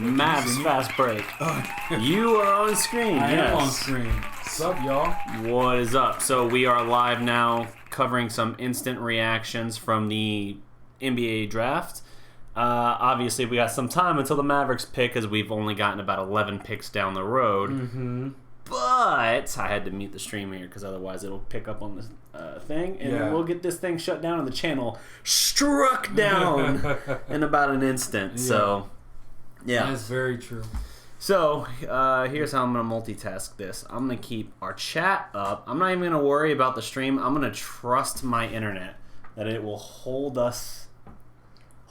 Mavs fast break. You are on screen. I am on screen. What's up, y'all? What is up? So we are live now, covering some instant reactions from the NBA draft. Obviously, we got some time until the Mavericks pick, as we've only gotten about 11 picks down the road. Mm-hmm. But I had to mute the stream here because otherwise it'll pick up on this thing, and we'll get this thing shut down and the channel struck down in about an instant. Yeah. So, yeah. That's very true. So, here's how I'm going to multitask this. I'm going to keep our chat up. I'm not even going to worry about the stream. I'm going to trust my internet that it will hold us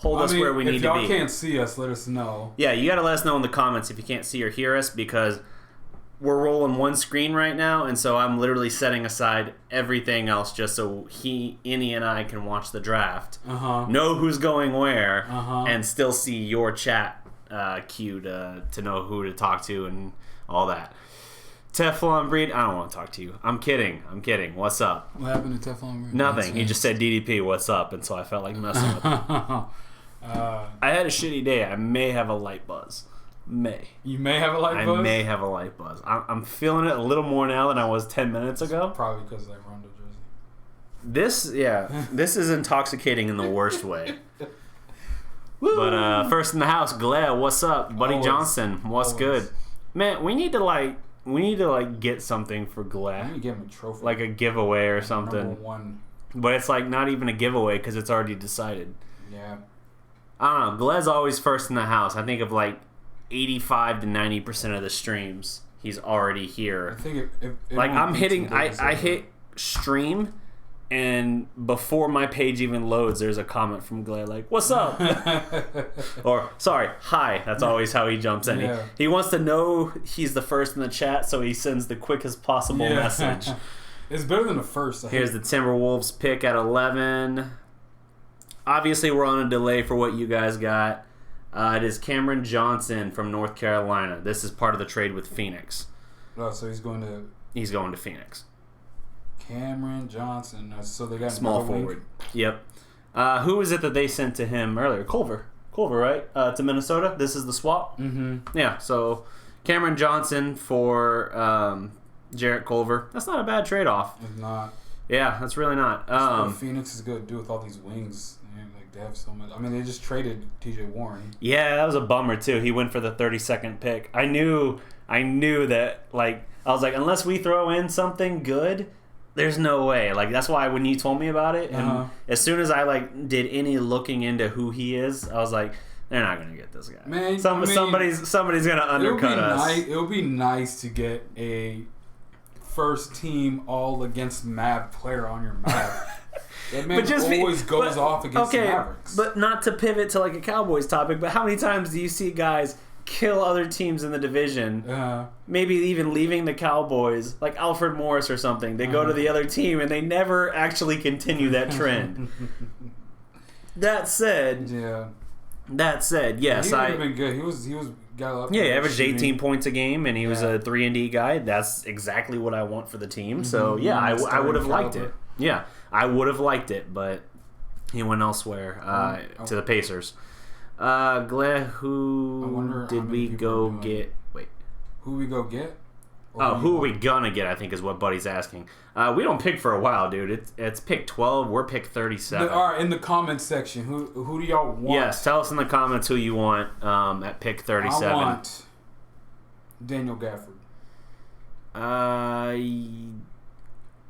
where we need to be. If y'all can't see us, let us know. Yeah, you got to let us know in the comments if you can't see or hear us, because we're rolling one screen right now, and so I'm literally setting aside everything else just so Enyi and I can watch the draft, know who's going where, and still see your chat queued to know who to talk to and all that. Teflon Breed, I don't want to talk to you. I'm kidding. What's up? What happened to Teflon Breed? Nothing. He just said DDP, what's up? And so I felt like messing with him. I had a shitty day. I may have a light buzz. You may have a light buzz? I may have a light buzz. I'm feeling it a little more now than I was 10 minutes ago. Probably because of that Rondo jersey. This is intoxicating in the worst way. But first in the house, Glad, what's up? Buddy Johnson, what's good? Man, we need to get something for Glad. I need to give him a trophy. Like a giveaway or something. Number one. But it's like not even a giveaway because it's already decided. Yeah. I don't know. Glad's always first in the house. I think of like 85 to 90% of the streams, he's already here. I think if like I'm hitting, I hit stream, and before my page even loads, there's a comment from Glad like, "What's up?" Or sorry, hi. That's always how he jumps in. Yeah. He wants to know he's the first in the chat, so he sends the quickest possible message. It's better than the first. Here's the Timberwolves pick at 11. Obviously, we're on a delay for what you guys got. It is Cameron Johnson from North Carolina. This is part of the trade with Phoenix. Oh, so he's going to Phoenix. Cameron Johnson. So they got small forward. Yep. Who is it that they sent to him earlier? Culver, right? To Minnesota. This is the swap. Mm-hmm. Yeah. So Cameron Johnson for Darreck Culver. That's not a bad trade-off. It's not. Yeah, that's really not. What Phoenix is going to do with all these wings. They have so much. I mean, they just traded TJ Warren. Yeah, that was a bummer too. He went for the 32nd pick. I knew that. Like, I was like, unless we throw in something good, there's no way. Like, that's why when you told me about it, and as soon as I did any looking into who he is, I was like, they're not gonna get this guy. Man, somebody's gonna undercut us. It would be nice to get a first team all against Mav player on your map. That man always goes off against the Mavericks. But not to pivot to like a Cowboys topic, but how many times do you see guys kill other teams in the division, maybe even leaving the Cowboys, like Alfred Morris or something? They go to the other team and they never actually continue that trend. That said, yes, he would have been good. He was got up. Yeah, he averaged 18 points a game, and he was a 3-and-D guy. That's exactly what I want for the team. So yeah, I would have liked it. Yeah, I would have liked it, but he went elsewhere to the Pacers. Glad, who did we go get? Wait. Who we go get? Who are we gonna get, I think is what Buddy's asking. We don't pick for a while, dude. It's pick 12. We're pick 37. All right, in the comments section, who do y'all want? Yes, tell us in the comments who you want at pick 37. I want Daniel Gafford.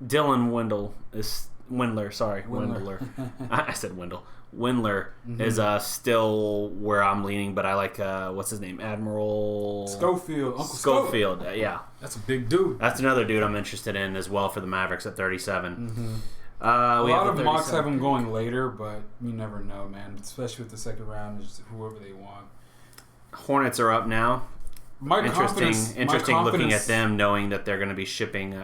Dylan Windler. Sorry, Windler. I said Wendell. Windler is still where I'm leaning, but I like what's his name, Admiral Schofield. Uncle Schofield. Yeah, that's a big dude. That's another dude I'm interested in as well for the Mavericks at 37. A lot of mocks have him going later, but you never know, man. Especially with the second round, just whoever they want. Hornets are up now. Interesting looking at them, knowing that they're going to be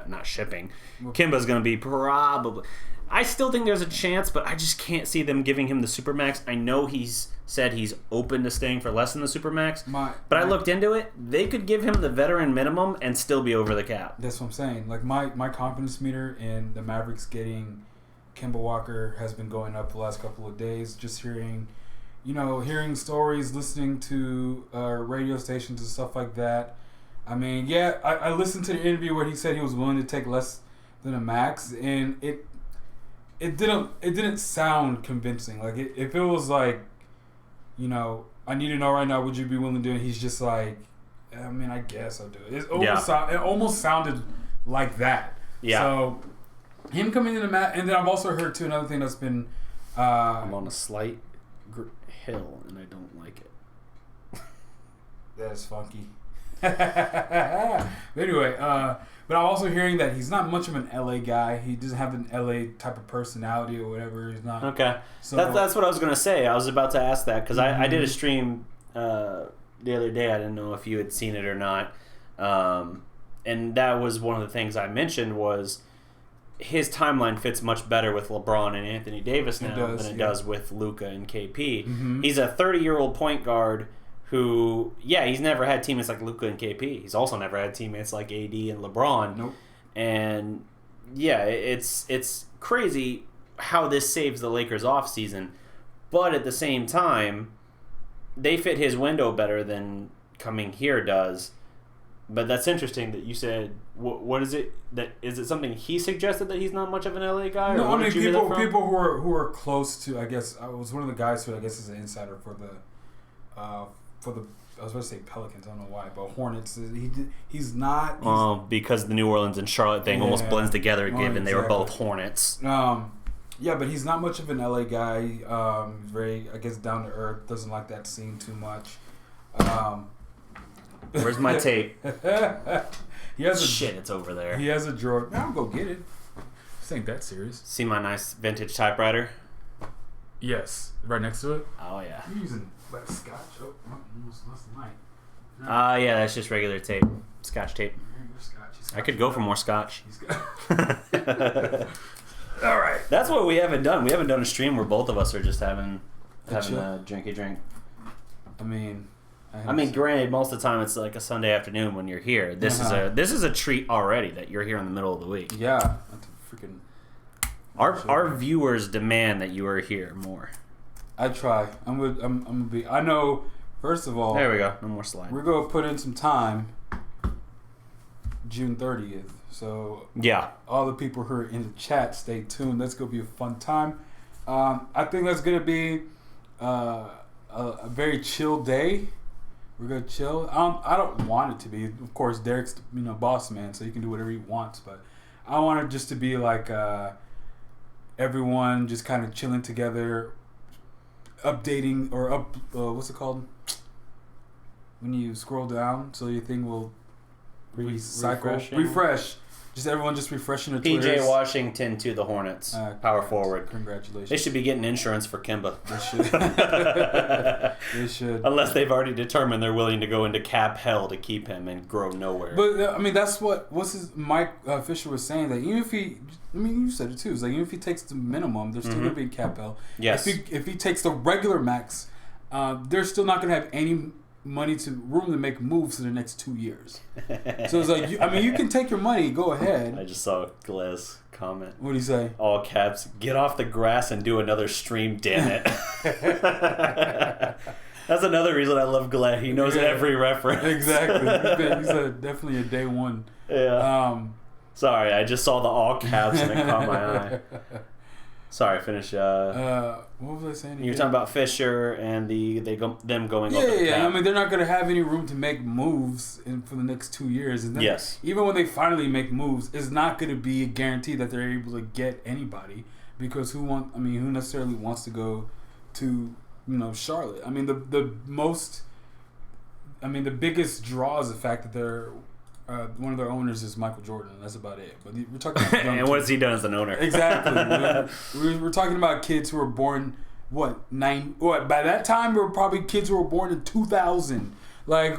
not shipping. Kemba's going to be probably. I still think there's a chance, but I just can't see them giving him the Supermax. I know he's said he's open to staying for less than the Supermax, but I looked into it. They could give him the veteran minimum and still be over the cap. That's what I'm saying. Like my confidence meter in the Mavericks getting Kemba Walker has been going up the last couple of days. Just hearing hearing stories, listening to radio stations and stuff like that. I mean, yeah, I listened to the interview where he said he was willing to take less than a max, and it didn't sound convincing. Like if it was like, I need to know right now, would you be willing to do it? He's just like, I mean, I guess I'll do it. It almost sounded like that. Yeah. So him coming in the mat, and then I've also heard too another thing that's been. I'm on a slight hill, and I don't like it. That's funky. But anyway, but I'm also hearing that he's not much of an LA guy. He doesn't have an LA type of personality or whatever. He's not. Okay. So that's what I was gonna say. I was about to ask that because I did a stream the other day. I didn't know if you had seen it or not, and that was one of the things I mentioned was his timeline fits much better with LeBron and Anthony Davis now than it does with Luka and KP. Mm-hmm. He's a 30-year-old point guard who, he's never had teammates like Luka and KP. He's also never had teammates like AD and LeBron. Nope. And it's crazy how this saves the Lakers off season, but at the same time, they fit his window better than coming here does. But that's interesting that you said. What is it? Is it something he suggested that he's not much of an LA guy? No, I mean people who are close to. I guess I was one of the guys who I guess is an insider for the. I was about to say Pelicans. I don't know why, but Hornets. He's not. Because the New Orleans and Charlotte thing almost blends together, given they were both Hornets. Yeah, but he's not much of an LA guy. Very, I guess, down to earth. Doesn't like that scene too much. Where's my tape? Shit, it's over there. He has a drawer. I'll go get it. This ain't that serious. See my nice vintage typewriter? Yes. Right next to it? Oh, yeah. You're using scotch. Oh, almost less than mine. Yeah, that's just regular tape. Scotch tape. I could go for more scotch. All right. That's what we haven't done. We haven't done a stream where both of us are just having a drinky drink. I mean, granted, most of the time it's like a Sunday afternoon when you're here. This is a treat already that you're here in the middle of the week. Yeah, that's a freaking. Our viewers demand that you are here more. I try. I'm gonna be. I know. First of all, there we go. No more slide. We're gonna put in some time. June 30th. So all the people who are in the chat, stay tuned. That's gonna be a fun time. I think that's gonna be a very chill day. We're gonna chill. I don't want it to be. Of course, Darreck's boss man, so he can do whatever he wants. But I want it just to be like everyone just kind of chilling together, updating or what's it called? When you scroll down, so your thing will refresh. Just everyone just refreshing their PJ Twitters. Washington to the Hornets. Power forward. Congratulations. They should be getting insurance for Kemba. They should. Unless they've already determined they're willing to go into cap hell to keep him and grow nowhere. But, that's Mike Fisher was saying, that even if he, you said it too, it's like even if he takes the minimum, there's still going to be cap hell. Yes. If he takes the regular max, they're still not going to have any room to make moves in the next 2 years. So it's like, you can take your money, go ahead. I just saw Glez comment. What do you say? All caps, get off the grass and do another stream, damn it. That's another reason I love Glez. He knows every reference. Exactly. He's definitely a day one. Yeah. Sorry, I just saw the all caps and it caught my eye. Sorry, finish. What was I saying? You were talking about Fisher and them going up. Yeah. They're not going to have any room to make moves for the next 2 years. And then even when they finally make moves, it's not going to be a guarantee that they're able to get anybody, because who necessarily wants to go to Charlotte? The biggest draw is the fact that they're. One of their owners is Michael Jordan. That's about it. But we're talking about and what has he done as an owner? Exactly. We're talking about kids who were born by that time there were probably kids who were born in 2000. Like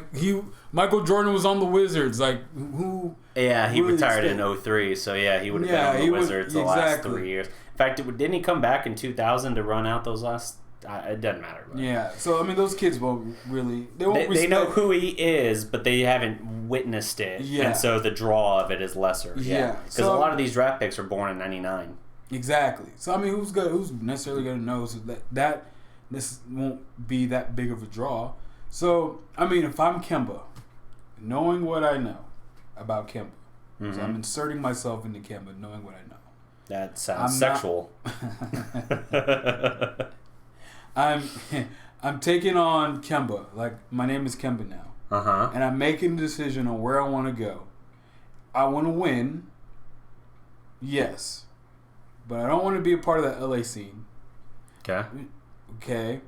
Michael Jordan was on the Wizards. Like who? Yeah, he retired in 2003. So he would have been on the Wizards the last 3 years. In fact, didn't he come back in 2000 to run out those last? It doesn't matter. But. Yeah, so those kids won't really. They know who he is, but they haven't witnessed it, and so the draw of it is lesser. Yeah, because a lot of these draft picks were born in '99. Exactly. So who's necessarily gonna know? So this won't be that big of a draw. So, I mean, if I'm Kemba, knowing what I know about Kemba, so I'm inserting myself into Kemba, knowing what I know. That sounds sexual. I'm taking on Kemba. Like, my name is Kemba now. And I'm making a decision on where I want to go. I want to win. Yes. But I don't want to be a part of that LA scene. Okay.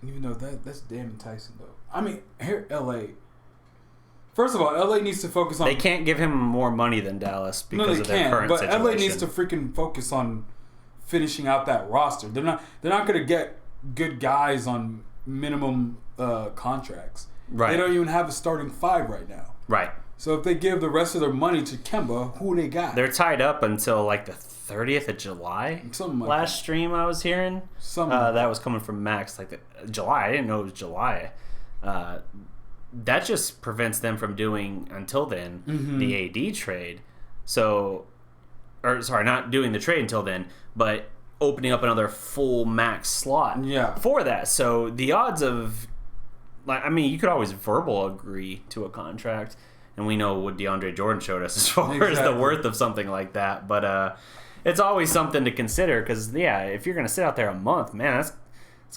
Even though that's damn enticing, though. I mean, here, LA. First of all, LA needs to focus on... They can't give him more money than Dallas because of their current situation. But LA needs to freaking focus on finishing out that roster. They're not going to get good guys on minimum contracts. Right. They don't even have a starting 5 right now. Right. So if they give the rest of their money to Kemba, who they got? They're tied up until like the 30th of July. Something like last stream I was hearing. That was coming from Max. Like July. I didn't know it was July. That just prevents them from doing until then the AD trade. So, or sorry, not doing the trade until then, but opening up another full Max slot for that. So the odds of, like, I mean, you could always verbal agree to a contract. And we know what DeAndre Jordan showed us as far as the worth of something like that. But it's always something to consider because, if you're going to sit out there a month, man, it's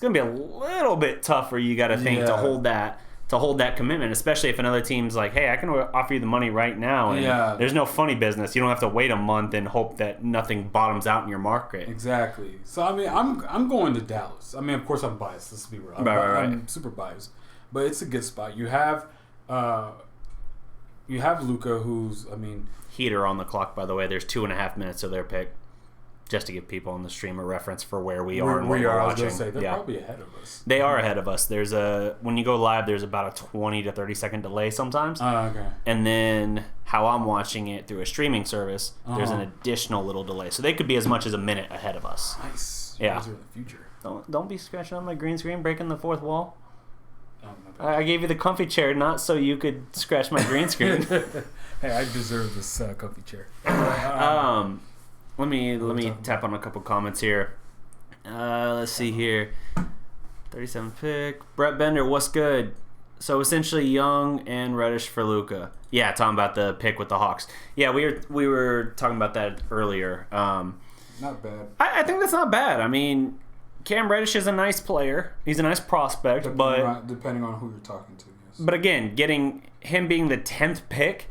going to be a little bit tougher, you got to think, to hold that commitment, especially if another team's like, hey, I can offer you the money right now. And there's no funny business. You don't have to wait a month and hope that nothing bottoms out in your market. Exactly. So, I mean, I'm going to Dallas. I mean, of course, I'm biased. Let's be real. I'm super biased. But it's a good spot. You have Luka, who's, I mean... Heater on the clock, by the way. There's 2.5 minutes of their pick. Just to give people on the stream a reference for where we are and where we're watching. I was going to say, they're probably ahead of us. They are ahead of us. There's when you go live, there's about a 20 to 30 second delay sometimes. Okay. And then how I'm watching it through a streaming service, there's an additional little delay. So they could be as much as a minute ahead of us. Nice. Yeah. Those are the future. Don't be scratching on my green screen, breaking the fourth wall. I gave you the comfy chair not so you could scratch my green screen. Hey, I deserve this comfy chair. Let me tap on a couple comments here. Let's see here. 37 pick. Brett Bender, what's good? So essentially Young and Reddish for Luka. Yeah, talking about the pick with the Hawks. Yeah, we were talking about that earlier. Not bad. I think that's not bad. I mean, Cam Reddish is a nice player. He's a nice prospect, depending on who you're talking to. Yes. But again, getting him being the 10th pick,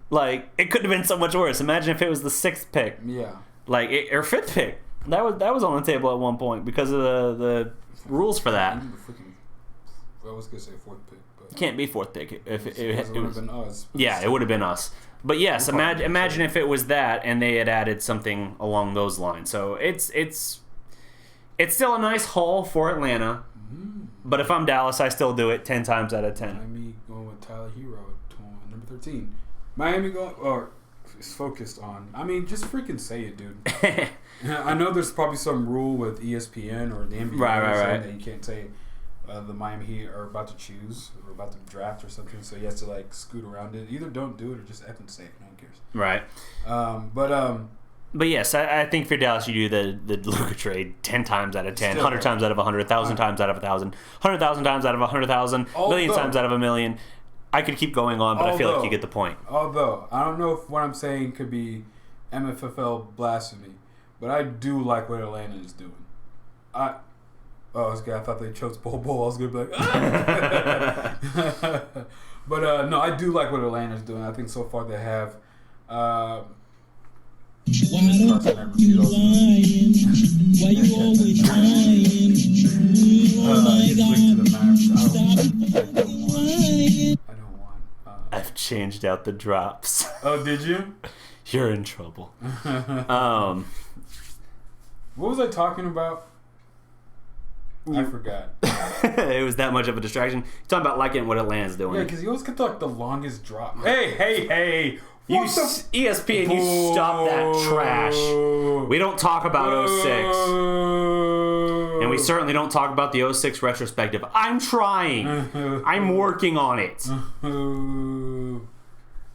like, it could have been so much worse. Imagine if it was the 6th pick. Yeah. Like, or 5th pick. That was on the table at one point because of the rules for that. I was gonna say 4th pick, but it can't be 4th pick if it would have been us. Yeah, it would have been us. But yes, imagine if it was that and they had added something along those lines. So it's still a nice haul for Atlanta. Mm-hmm. But if I'm Dallas, I still do it 10 times out of 10. Miami going with Tyler Hero at number 13. Miami is focused on. I mean, just freaking say it, dude. I know there's probably some rule with ESPN or the NBA saying that you can't say the Miami Heat are about to choose or about to draft or something, so you have to like scoot around it. Either don't do it or just effing say it. No one cares. Right. But yes, I think for Dallas, you do the Luka trade 10 times out of 10, 100 times out of 100, 1,000 times out of 1,000, 100,000 times out of 100,000, million times out of a million. I could keep going on, but I feel like you get the point. Although, I don't know if what I'm saying could be MFFL blasphemy, but I do like what Atlanta is doing. I thought they chose Bol Bol. I was going to be like, But no, I do like what Atlanta is doing. I think so far they have... Why you always lying? I don't want. I've changed out the drops. Oh, did you? You're in trouble. What was I talking about? I forgot. It was that much of a distraction. You're talking about liking what Atlanta's doing. Yeah, because you always get the longest drop. Hey. You ESPN, you stop that trash. We don't talk about 06. And we certainly don't talk about the 06 retrospective. I'm trying. I'm working on it. Go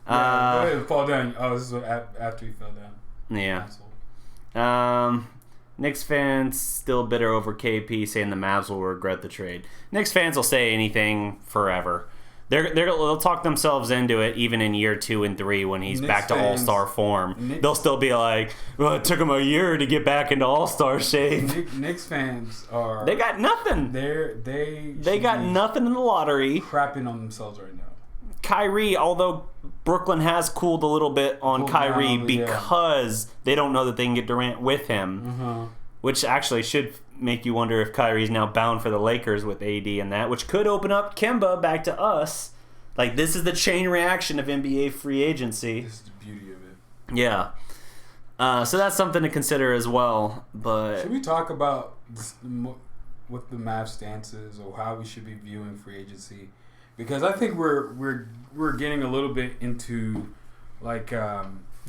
ahead and fall down. Oh, this is what after you fell down. Yeah. Knicks fans still bitter over KP, saying the Mavs will regret the trade. Knicks fans will say anything forever. They'll talk themselves into it even in year 2 and 3 when he's back to all-star form. They'll still be like, well, it took him a year to get back into all-star shape. Knicks fans are... They got nothing. They got nothing in the lottery. Crapping on themselves right now. Kyrie, although Brooklyn has cooled a little bit on Kyrie because they don't know that they can get Durant with him, which actually should make you wonder if Kyrie's now bound for the Lakers with AD and that, which could open up Kemba back to us. Like, this is the chain reaction of NBA free agency. This is the beauty of it. Yeah. So that's something to consider as well. But should we talk about what the Mavs stance is or how we should be viewing free agency? Because I think we're getting a little bit into like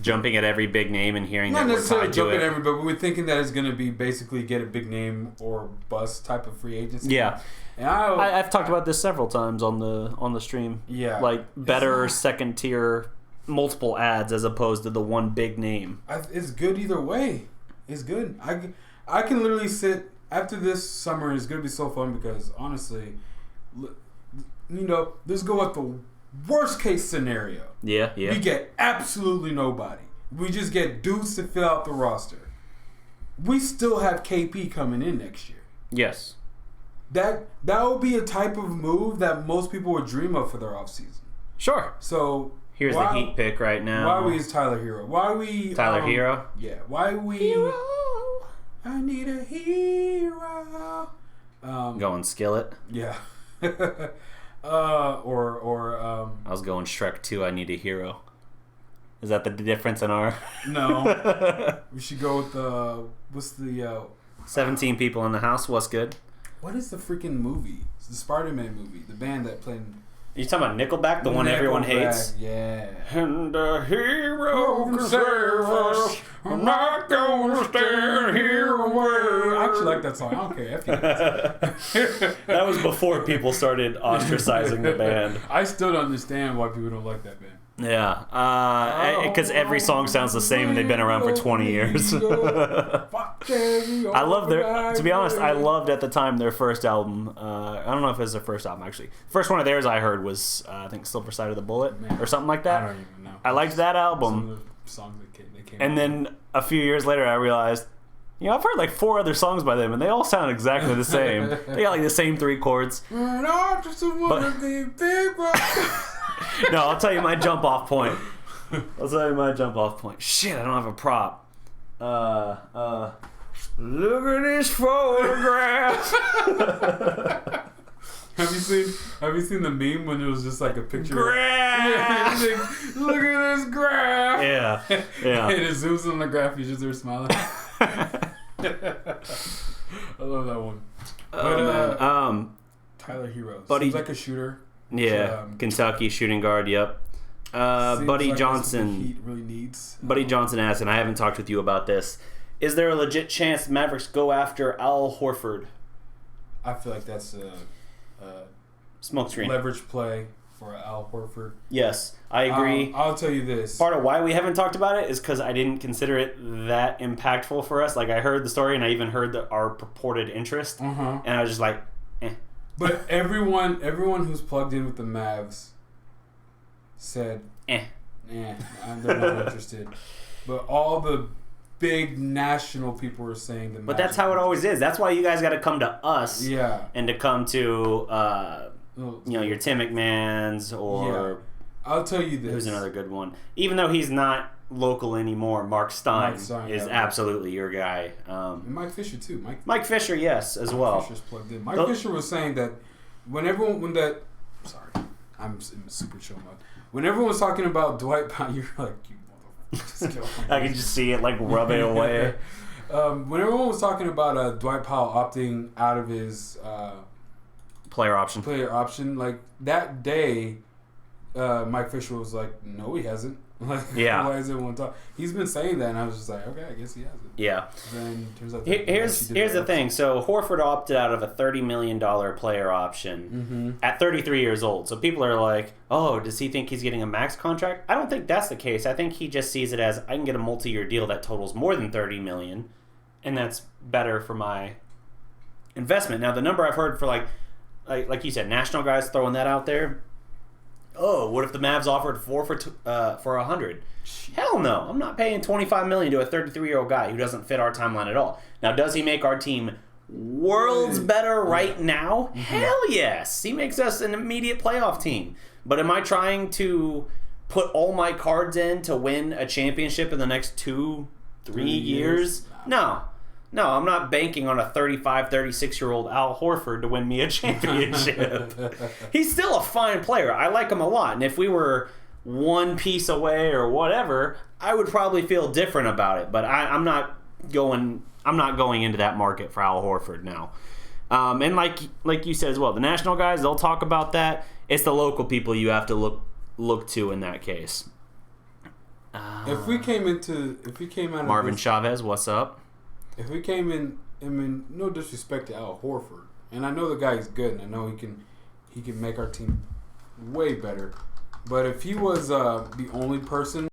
jumping at every big name and hearing not that we're necessarily tied to jumping it. at every, but we're thinking that it's going to be basically get a big name or bust type of free agency. Yeah, and I've talked about this several times on the stream. Yeah, like better second tier multiple ads as opposed to the one big name. It's good either way. It's good. I can literally sit after this summer. It's going to be so fun because honestly, let's go with the worst case scenario. Yeah. We get absolutely nobody. We just get dudes to fill out the roster. We still have KP coming in next year. Yes. That would be a type of move that most people would dream of for their offseason. Sure. So here's the Heat pick right now. Why we is Tyler Hero? Why we Tyler Hero? Yeah. Why we Hero? I need a hero. Going Skillet. Yeah. I was going Shrek 2, I need a hero. Is that the difference in our... No. We should go with what's the... 17 people in the house, what's good? What is the freaking movie? It's the Spider-Man movie. The band that played... Are you talking about Nickelback? The one everyone hates? Yeah. And a hero can save us. I'm not going to stand here and wait. I actually like that song. I don't care. That was before people started ostracizing the band. I still don't understand why people don't like that band. Yeah, because every song sounds the same and they've been around for 20 years. I love to be honest, I loved at the time their first album. I don't know if it was their first album actually. First one of theirs I heard was, I think, Silver Side of the Bullet or something like that. I don't even know. I liked that album. Some of the songs that came and out. then a few years later I realized, I've heard like 4 other songs by them and they all sound exactly the same. They got like the same 3 chords. No, I'll tell you my jump off point. Shit, I don't have a prop. Look at this photograph. Have you seen the meme when it was just like a picture? Graph. Yeah, like, look at this graph. Yeah. And it zooms on the graph. You just are smiling. I love that one. But Tyler Hero seems like a shooter. Yeah, Kentucky shooting guard. Yep. Buddy like Johnson. Heat really needs. Buddy Johnson asked, and I haven't talked with you about this. Is there a legit chance Mavericks go after Al Horford? I feel like that's a smoke screen leverage play for Al Horford. Yes, I agree. I'll tell you this. Part of why we haven't talked about it is because I didn't consider it that impactful for us. Like, I heard the story and I even heard our purported interest, and I was just like, eh. But everyone who's plugged in with the Mavs said, they're not interested. But all the big national people were saying the Mavs. But that's how it always is. That's why you guys got to come to us. Yeah. And to come to, your Tim McMahons or... Yeah. I'll tell you this. Who's another good one? Even though he's not local anymore, Mark Stein is absolutely your guy. And Mike Fisher too. Mike Fisher, yes, as well. Fisher's plugged in. Mike Fisher was saying that I'm in super chill mode. When everyone was talking about Dwight Powell, you're like, you motherfucker. I can just see it like rubbing away. When everyone was talking about Dwight Powell opting out of his player option, like that day, Mike Fisher was like, no, he hasn't. Like, yeah. Why is everyone talking? He's been saying that, and I was just like, okay, I guess he hasn't. Yeah. Then turns out here's the thing. So Horford opted out of a $30 million player option at 33 years old. So people are like, oh, does he think he's getting a max contract? I don't think that's the case. I think he just sees it as, I can get a multi-year deal that totals more than $30 million, and that's better for my investment. Now, the number I've heard for like you said, national guys throwing that out there. Oh, what if the Mavs offered 4 for 100? Hell no! I'm not paying $25 million to a 33-year-old guy who doesn't fit our timeline at all. Now, does he make our team worlds better right now? Mm-hmm. Hell yes! He makes us an immediate playoff team. But am I trying to put all my cards in to win a championship in the next 2-3 years? No, I'm not banking on a 35, 36-year-old Al Horford to win me a championship. He's still a fine player. I like him a lot. And if we were one piece away or whatever, I would probably feel different about it. But I'm not going into that market for Al Horford now. And like you said as well, the national guys, they'll talk about that. It's the local people you have to look to in that case. If we came out of Marvin this, Chavez, what's up? If we came in, I mean, no disrespect to Al Horford, and I know the guy is good, and I know he can make our team way better. But if he was the only person.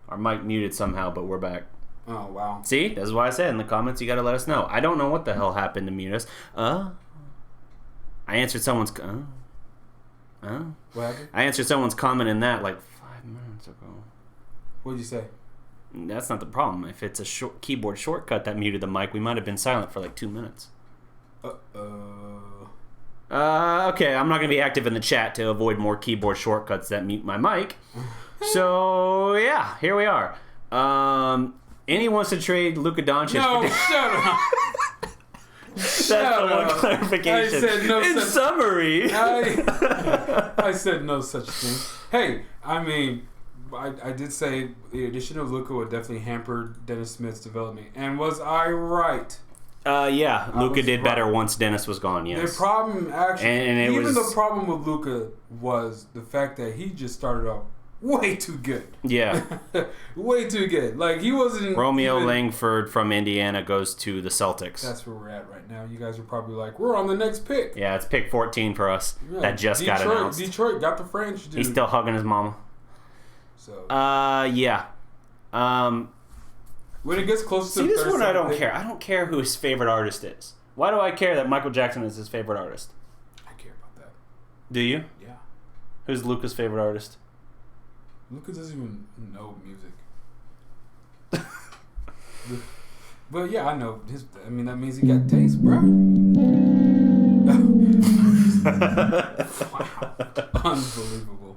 Our mic muted somehow, but we're back. Oh, wow. See? That's why I said in the comments you got to let us know. I don't know what the hell happened to mute us. I answered someone's... What happened? I answered someone's comment in that like 5 minutes ago. What'd you say? That's not the problem. If it's a keyboard shortcut that muted the mic, we might have been silent for like 2 minutes. Okay, I'm not going to be active in the chat to avoid more keyboard shortcuts that mute my mic. So, yeah, here we are. Enyi wants to trade Luka Doncic. No, shut up. That's the one clarification. I said no in summary. I said no such thing. Hey, I mean, I did say the addition of Luka would definitely hamper Dennis Smith's development. And was I right? Yeah, Luka did better once Dennis was gone, yes. The problem, actually, the problem with Luka was the fact that he just started off way too good. Yeah. Way too good. Like, he wasn't... Romeo Langford from Indiana goes to the Celtics. That's where we're at right now. You guys are probably like, we're on the next pick. Yeah, it's pick 14 for us. Yeah, that just got announced. Detroit got the French dude. He's still hugging his mama. So. Yeah. When it gets close to see, this one I don't care. I don't care who his favorite artist is. Why do I care that Michael Jackson is his favorite artist? I care about that. Do you? Yeah. Who's Luka's favorite artist? Luka doesn't even know music. But yeah, I know. I mean, that means he got taste, bro. Wow. Unbelievable.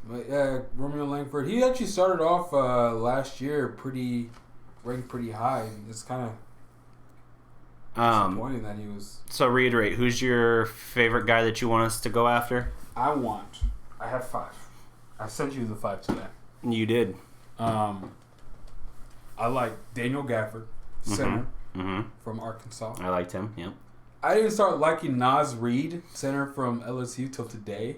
But Romeo Langford, he actually started off last year pretty ranked pretty high. It's kind of disappointing that he was. So reiterate, who's your favorite guy that you want us to go after? I have 5. I sent you the 5 today. You did. I like Daniel Gafford, center from Arkansas. I liked him. Yep. I didn't start liking Naz Reid, center from LSU, till today.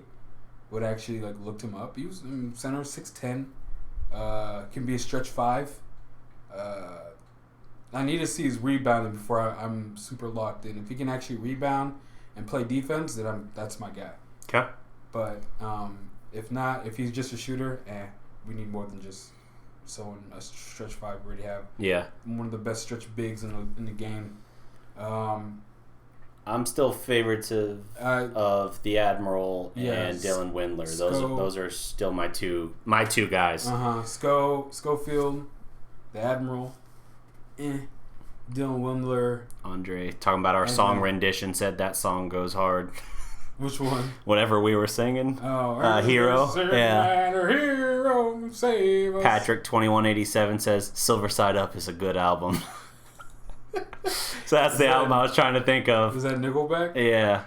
Would actually looked him up. He was center 6'10", can be a stretch 5. I need to see his rebounding before I'm super locked in. If he can actually rebound and play defense, then that's my guy. Okay. But if not, if he's just a shooter, we need more than just someone a stretch 5. We already have one of the best stretch bigs in the game. I'm still favorites of the Admiral and Dylan Windler. Those are still my two guys. Schofield, the Admiral, Dylan Windler. Andre talking about our song rendition said that song goes hard. Which one? Whatever we were singing. Hero. Hero, save us. Patrick 2187 says Silver Side Up is a good album. So that's the album I was trying to think of. Is that Nickelback? Yeah.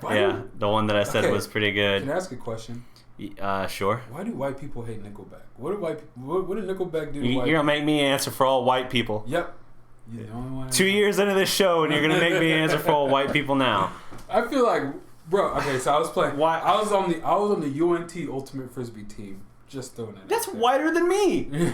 The one that I said was pretty good. Can I ask a question? Sure. Why do white people hate Nickelback? What did Nickelback do to You're going to make me answer for all white people. Yep. You're the only one. 2 years into this show, and you're going to make me answer for all white people now. I feel like, bro. Okay, so I was playing. I was on the UNT Ultimate Frisbee team. Just throwing it. That's whiter than me.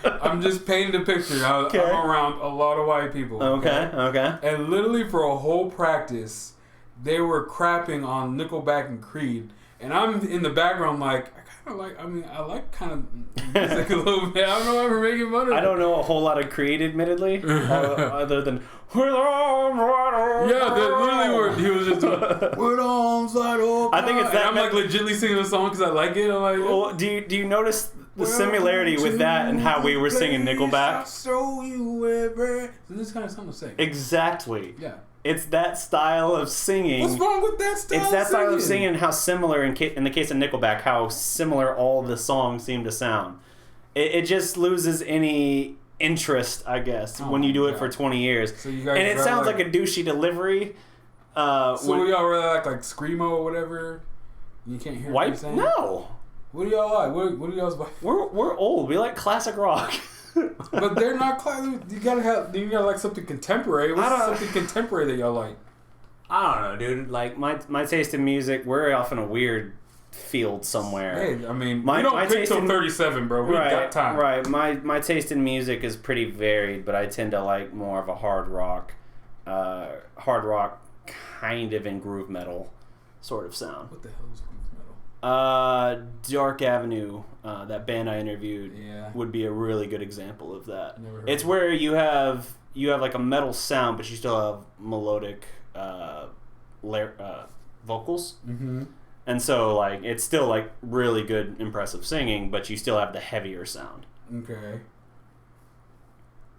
I'm just painting the picture. I'm around a lot of white people. Okay. And literally for a whole practice, they were crapping on Nickelback and Creed, and I'm in the background I like kind of music a little bit. I don't know why we're making fun of it. I don't know a whole lot of Creed, admittedly, other than with arms wide open. Yeah, that literally he was just doing with arms wide open. I think it's that. And I'm legitimately singing the song because I like it. I'm like, well, do you notice the similarity with that and how we were singing Nickelback? So this kind of something to sing. Exactly. Yeah. It's that style of singing. What's wrong with that style? It's that style of singing and how similar, in the case of Nickelback, how similar all the songs seem to sound. It just loses any interest, I guess, when you do it for 20 years. So you guys and it sounds like a douchey delivery. So y'all really like Screamo or whatever? You can't hear what you're saying? No. What do y'all like? What do y'all's like? We're old. We like classic rock. But they're not classic. You gotta like something contemporary. What's something contemporary that y'all like? I don't know, dude. Like my taste in music, we're off in a weird field somewhere. Hey, I mean, we don't pick till 37, bro. We got time. Right. My taste in music is pretty varied, but I tend to like more of a hard rock kind of in groove metal sort of sound. What the hell is groove metal? Dark Avenue, that band I interviewed, would be a really good example of that. It's where you have like a metal sound, but you still have melodic vocals. Mm-hmm. And so like it's still like really good, impressive singing, but you still have the heavier sound. Okay.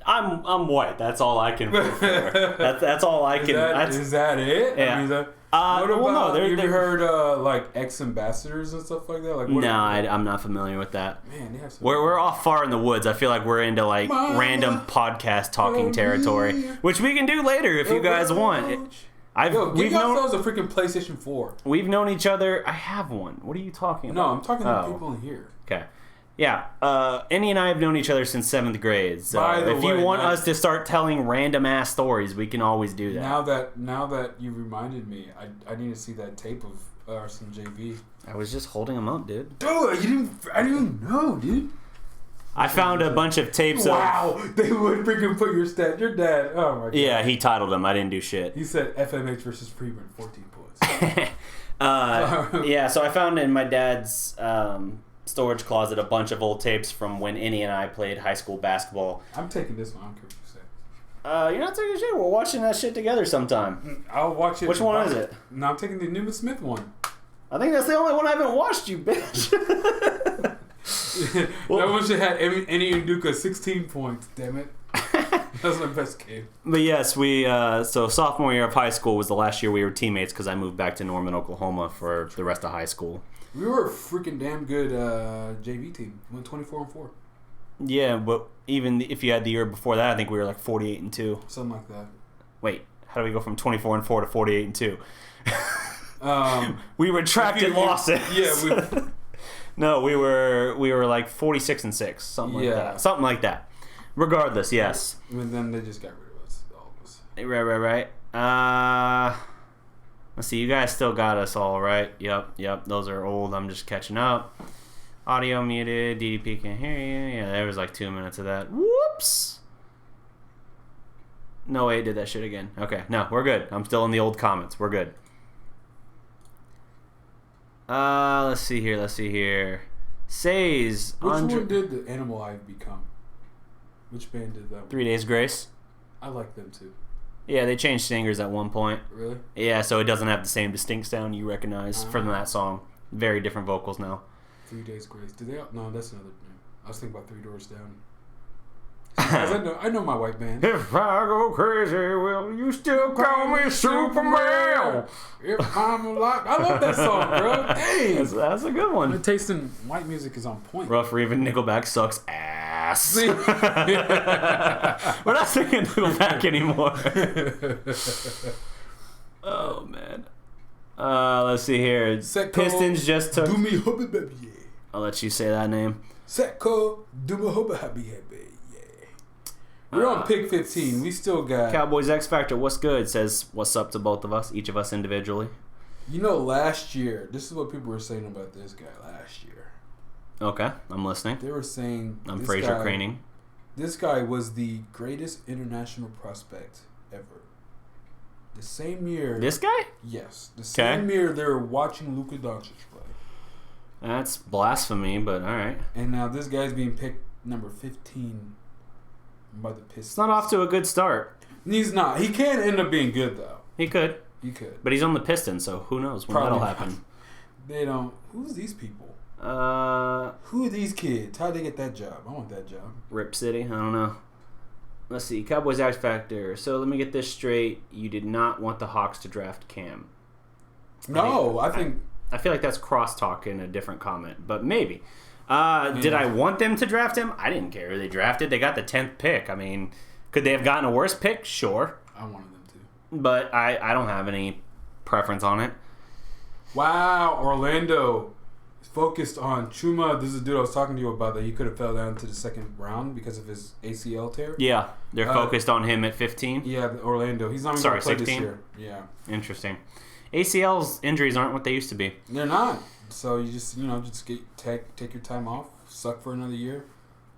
I'm white. That's all I can. That's all I can. Is that it? Yeah. I mean, what about? Have you heard like ex-ambassadors and stuff like that? Like, I'm not familiar with that. Man, they have some. We're off far in the woods. I feel like we're into like random podcast talking territory, which we can do later if you guys want. Give yourselves a freaking PlayStation 4. We've known each other. I have one. What are you talking about? No, I'm talking to people in here. Okay. Yeah. Enyi and I have known each other since 7th grade. So if you want us to start telling random ass stories, we can always do that. Now that you reminded me, I need to see that tape of Arson JV. I was just holding them up, dude. Dude, I didn't even know, dude. I found a bunch of tapes they would freaking put your dad, oh my god. Yeah, he titled them. I didn't do shit. He said FMH versus Freeman, 14 points. Yeah, so I found in my dad's storage closet a bunch of old tapes from when Enyi and I played high school basketball. I'm taking this one. I don't care what you say. You're not taking shit. We're watching that shit together sometime. I'll watch it. Which one is it? No, I'm taking the Newman Smith one. I think that's the only one I haven't watched, you bitch. That one should have Enyi Nduka 16 points. Damn it. That's my best game. But yes, so sophomore year of high school was the last year we were teammates because I moved back to Norman, Oklahoma for the rest of high school. We were a freaking damn good JV team. We went 24-4. Yeah, but even if you had the year before that, I think we were like 48-2. Something like that. Wait, how do we go from 24-4 to 48-2? We retracted losses. Yeah, No, we were like 46-6, something like that. Regardless, yes. And then they just got rid of us, all of us. Right. Let's see, you guys still got us all right. Yep. Those are old. I'm just catching up. Audio muted. DDP can't hear you. Yeah, there was like 2 minutes of that. Whoops. No way, it did that shit again. Okay, no, we're good. I'm still in the old comments. We're good. Let's see here. Says Which one did the Animal I've Become? Which band did that one? 3 Days Grace. I like them too. Yeah, they changed singers at one point. Really? Yeah, so it doesn't have the same distinct sound you recognize from that song. Very different vocals now. 3 Days Grace. Do they? No, that's another name. I was thinking about 3 Doors Down. I know my white band. If I go crazy, will you still call me Superman? If I'm alive. I love that song, bro. Dang. That's a good one. My taste in white music is on point. Rough Reven Nickelback sucks ass. We're not singing Nickelback anymore. Oh, man. Let's see here. Pistons just took... Do me hubby baby. I'll let you say that name. Setco, do me hubby happy. We're on pick 15. We still got... Cowboys X Factor, what's good? Says, what's up to both of us, each of us individually. You know, last year, this is what people were saying about this guy last year. Okay, I'm listening. They were saying... I'm Fraser Craning. This guy was the greatest international prospect ever. The same year... This guy? Yes. The same year they were watching Luka Doncic play. That's blasphemy, but alright. And now this guy's being picked number 15... by the Pistons. It's not off to a good start. He's not. He can end up being good, though. He could. But he's on the Pistons, so who knows when that'll happen. They don't... Who's these people? Who are these kids? How'd they get that job? I want that job. Rip City? I don't know. Let's see. Cowboys X Factor. So let me get this straight. You did not want the Hawks to draft Cam. No, I think... I feel like that's crosstalk in a different comment, but maybe. Did I want them to draft him? I didn't care who they drafted. They got the 10th pick. I mean, could they have gotten a worse pick? Sure. I wanted them to. But I don't have any preference on it. Wow, Orlando is focused on Chuma. This is a dude I was talking to you about that he could have fell down to the second round because of his ACL tear. Yeah, they're focused on him at 15. Yeah, Orlando. He's not even going to play 16? This year. Yeah. Interesting. ACL's injuries aren't what they used to be. They're not. So you just take your time off, suck for another year,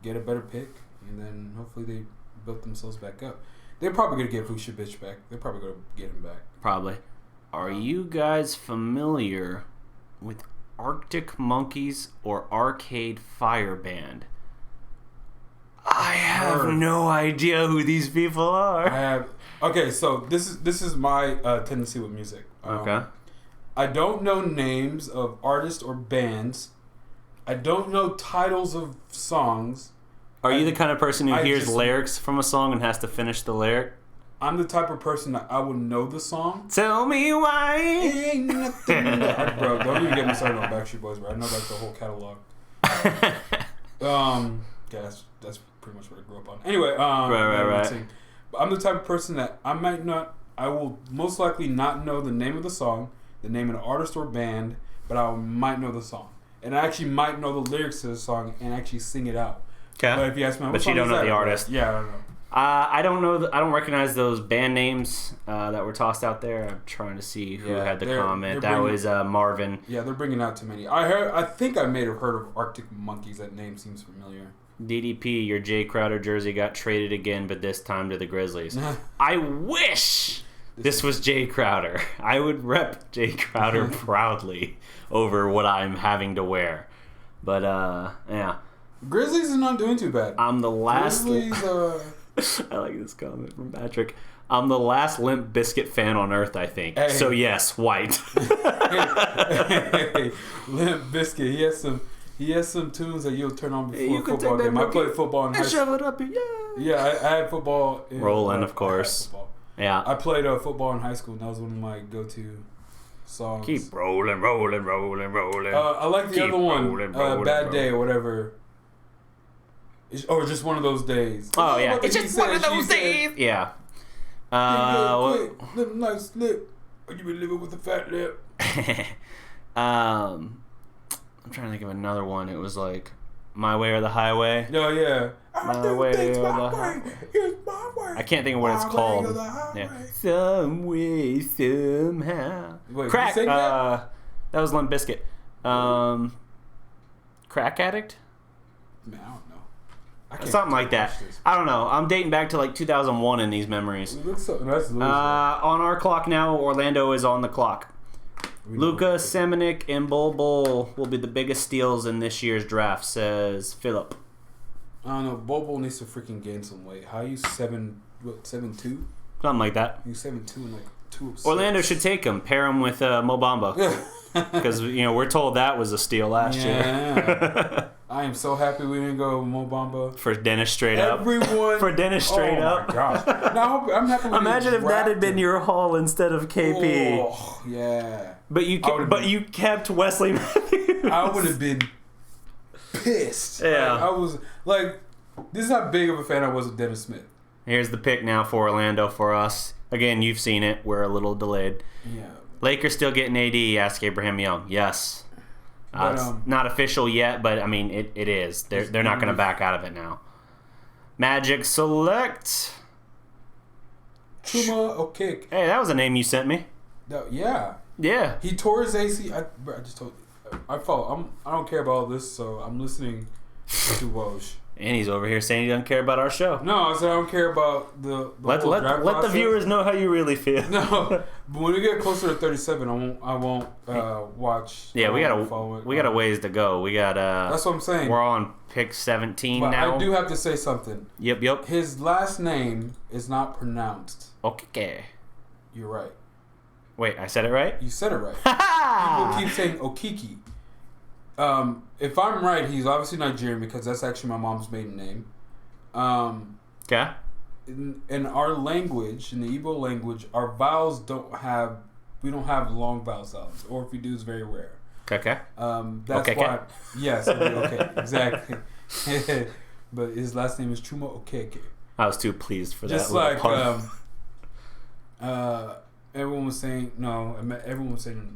get a better pick, and then hopefully they built themselves back up. They're probably going to get Vucevic back. They're probably going to get him back. Probably. Are you guys familiar with Arctic Monkeys or Arcade Fire Band? I have no idea who these people are. Okay, so this is my tendency with music. Okay. I don't know names of artists or bands. I don't know titles of songs. Are you the kind of person who hears lyrics from a song and has to finish the lyric? I'm the type of person that I would know the song. Tell me why. Ain't nothing. Bro, don't even get me started on Backstreet Boys, bro. I know like the whole catalog. Yeah, that's pretty much what I grew up on. Anyway, right. But I'm the type of person that I will most likely not know the name of the song, the name of the artist or band, but I might know the song. And I actually might know the lyrics to the song and actually sing it out. Okay. But if you ask me, but you don't know the artist. Yeah, I don't know. I don't know. I don't recognize those band names that were tossed out there. I'm trying to see who had the comment. That was Marvin. Yeah, they're bringing out too many. I think I may have heard of Arctic Monkeys. That name seems familiar. DDP, your Jay Crowder jersey got traded again, but this time to the Grizzlies. I wish this was Jay Crowder. I would rep Jay Crowder proudly over what I'm having to wear. But, yeah. Grizzlies is not doing too bad. I'm the last... Grizzlies, I like this comment from Patrick. I'm the last Limp Bizkit fan on earth, I think. Hey. So, yes, white. Hey, Limp Bizkit, he has some tunes that you'll turn on before a football game. I played football in high school. Shove it up, Yeah, I had football. Rolling, of course. Yeah. I played football in high school, and that was one of my go-to songs. Keep rolling. I like the other one, Bad Day or whatever. Or just one of those days. Oh, yeah. It's just one of those days. Yeah. Live a nice lip. Or you been living with a fat lip. I'm trying to think of another one. It was like My Way or the Highway. Oh, yeah. My Way or the Highway. Here's my way. I can't think of what it's called. Yeah. Some way, somehow. Wait, Crack. you that? That was Limp Bizkit. Crack Addict? Man, I don't know. Something like that. I don't know. I'm dating back to like 2001 in these memories. On our clock now, Orlando is on the clock. Luka, Semenuk, and Bol Bol will be the biggest steals in this year's draft, says Philip. I don't know. Bol Bol needs to freaking gain some weight. How are you 7'2"? Something like that. You 7'2" and like 2 Orlando should take him. Pair him with Mo Bamba. Because, we're told that was a steal last year. I am so happy we didn't go with Mo Bamba. For Dennis straight up. For Dennis straight up. Oh, my gosh. Now, I'm happy we Imagine if that had been your haul instead of KP. Oh, yeah. But you kept Wesley Matthews. I would have been pissed. Yeah. I was like, this is how big of a fan I was of Dennis Smith. Here's the pick now for Orlando for us. Again, you've seen it. We're a little delayed. Yeah. Lakers still getting AD, ask Abraham Young. Yes. It's not official yet, but I mean, it is. They're not going to back out of it now. Magic select. Chuma Okeke. Hey, that was a name you sent me. Yeah. Yeah. He tore his AC. I just told you. I don't care about all this, so I'm listening to Woj. And he's over here saying he doesn't care about our show. No, I said I don't care about the let the viewers know how you really feel. No, but when we get closer to 37, I won't watch. Yeah, we got a ways to go. We got That's what I'm saying. We're on pick 17 but now. I do have to say something. Yep. His last name is not pronounced. Okay. You're right. Wait, I said it right? You said it right. People keep saying Okiki. If I'm right, he's obviously Nigerian because that's actually my mom's maiden name. Okay. In our language, in the Igbo language, our vowels we don't have long vowel sounds, or if we do, it's very rare. Okay. That's why. Yes. Okay. Exactly. But his last name is Chuma Okeke. I was too pleased for that. Just like everyone was saying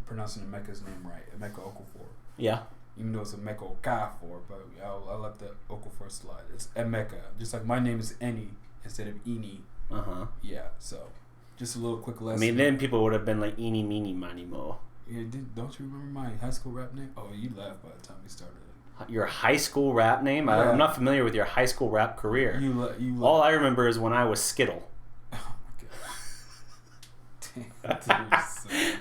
pronouncing Emeka's name right, Emeka Okafor. Yeah. Even though it's Emeka Okafor, but I'll let the Okafor slide. It's Emeka. Just like my name is Enyi instead of Eni. Uh-huh. Yeah, so just a little quick lesson. I mean, then people would have been like Eeny, Meeny, Miny, Mo. Yeah, don't you remember my high school rap name? Oh, you laughed by the time we started it. Your high school rap name? Yeah. I'm not familiar with your high school rap career. You All I remember is when I was Skittle. Oh my god.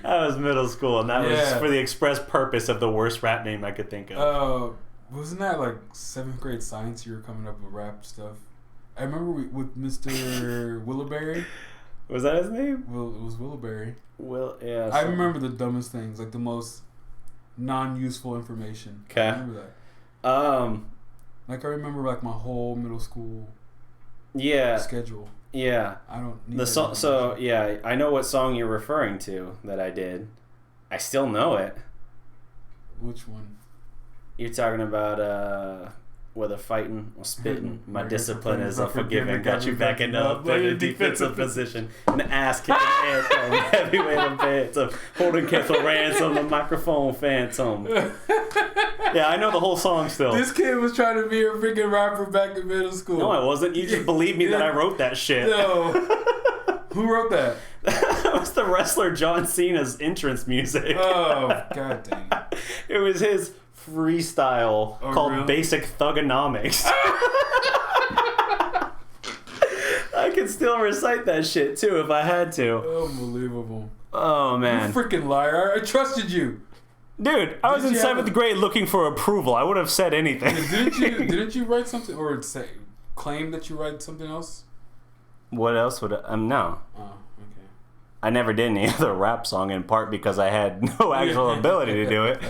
That was middle school, and that was for the express purpose of the worst rap name I could think of. Wasn't that like 7th grade science? You were coming up with rap stuff. I remember with Mr. Willowberry. Was that his name? Well, it was Willowberry. Yeah. I remember the dumbest things, like the most non-useful information. Okay. I remember that. Like I remember like my whole middle school. Schedule. Yeah. I don't need the song. So yeah, I know what song you're referring to that I did. I still know it. Which one? You're talking about whether fighting or spitting. My discipline is unforgiving. Got you backing up in a defensive position. An ass kicking anthem. Heavyweight and phantom. Holding careful ransom. The microphone phantom. Yeah, I know the whole song still. This kid was trying to be a freaking rapper back in middle school. No, I wasn't. You just believe me that I wrote that shit. No. Who wrote that? That was the wrestler John Cena's entrance music. Oh, god dang it. It was his freestyle called really? Basic Thugonomics. I could still recite that shit too if I had to. Unbelievable. Oh man. You freaking liar. I trusted you. Dude, I was in 7th grade looking for approval. I would have said anything. Didn't you write something or claim that you write something else? What else would I no. Oh, okay. I never did any other rap song in part because I had no actual ability to do it.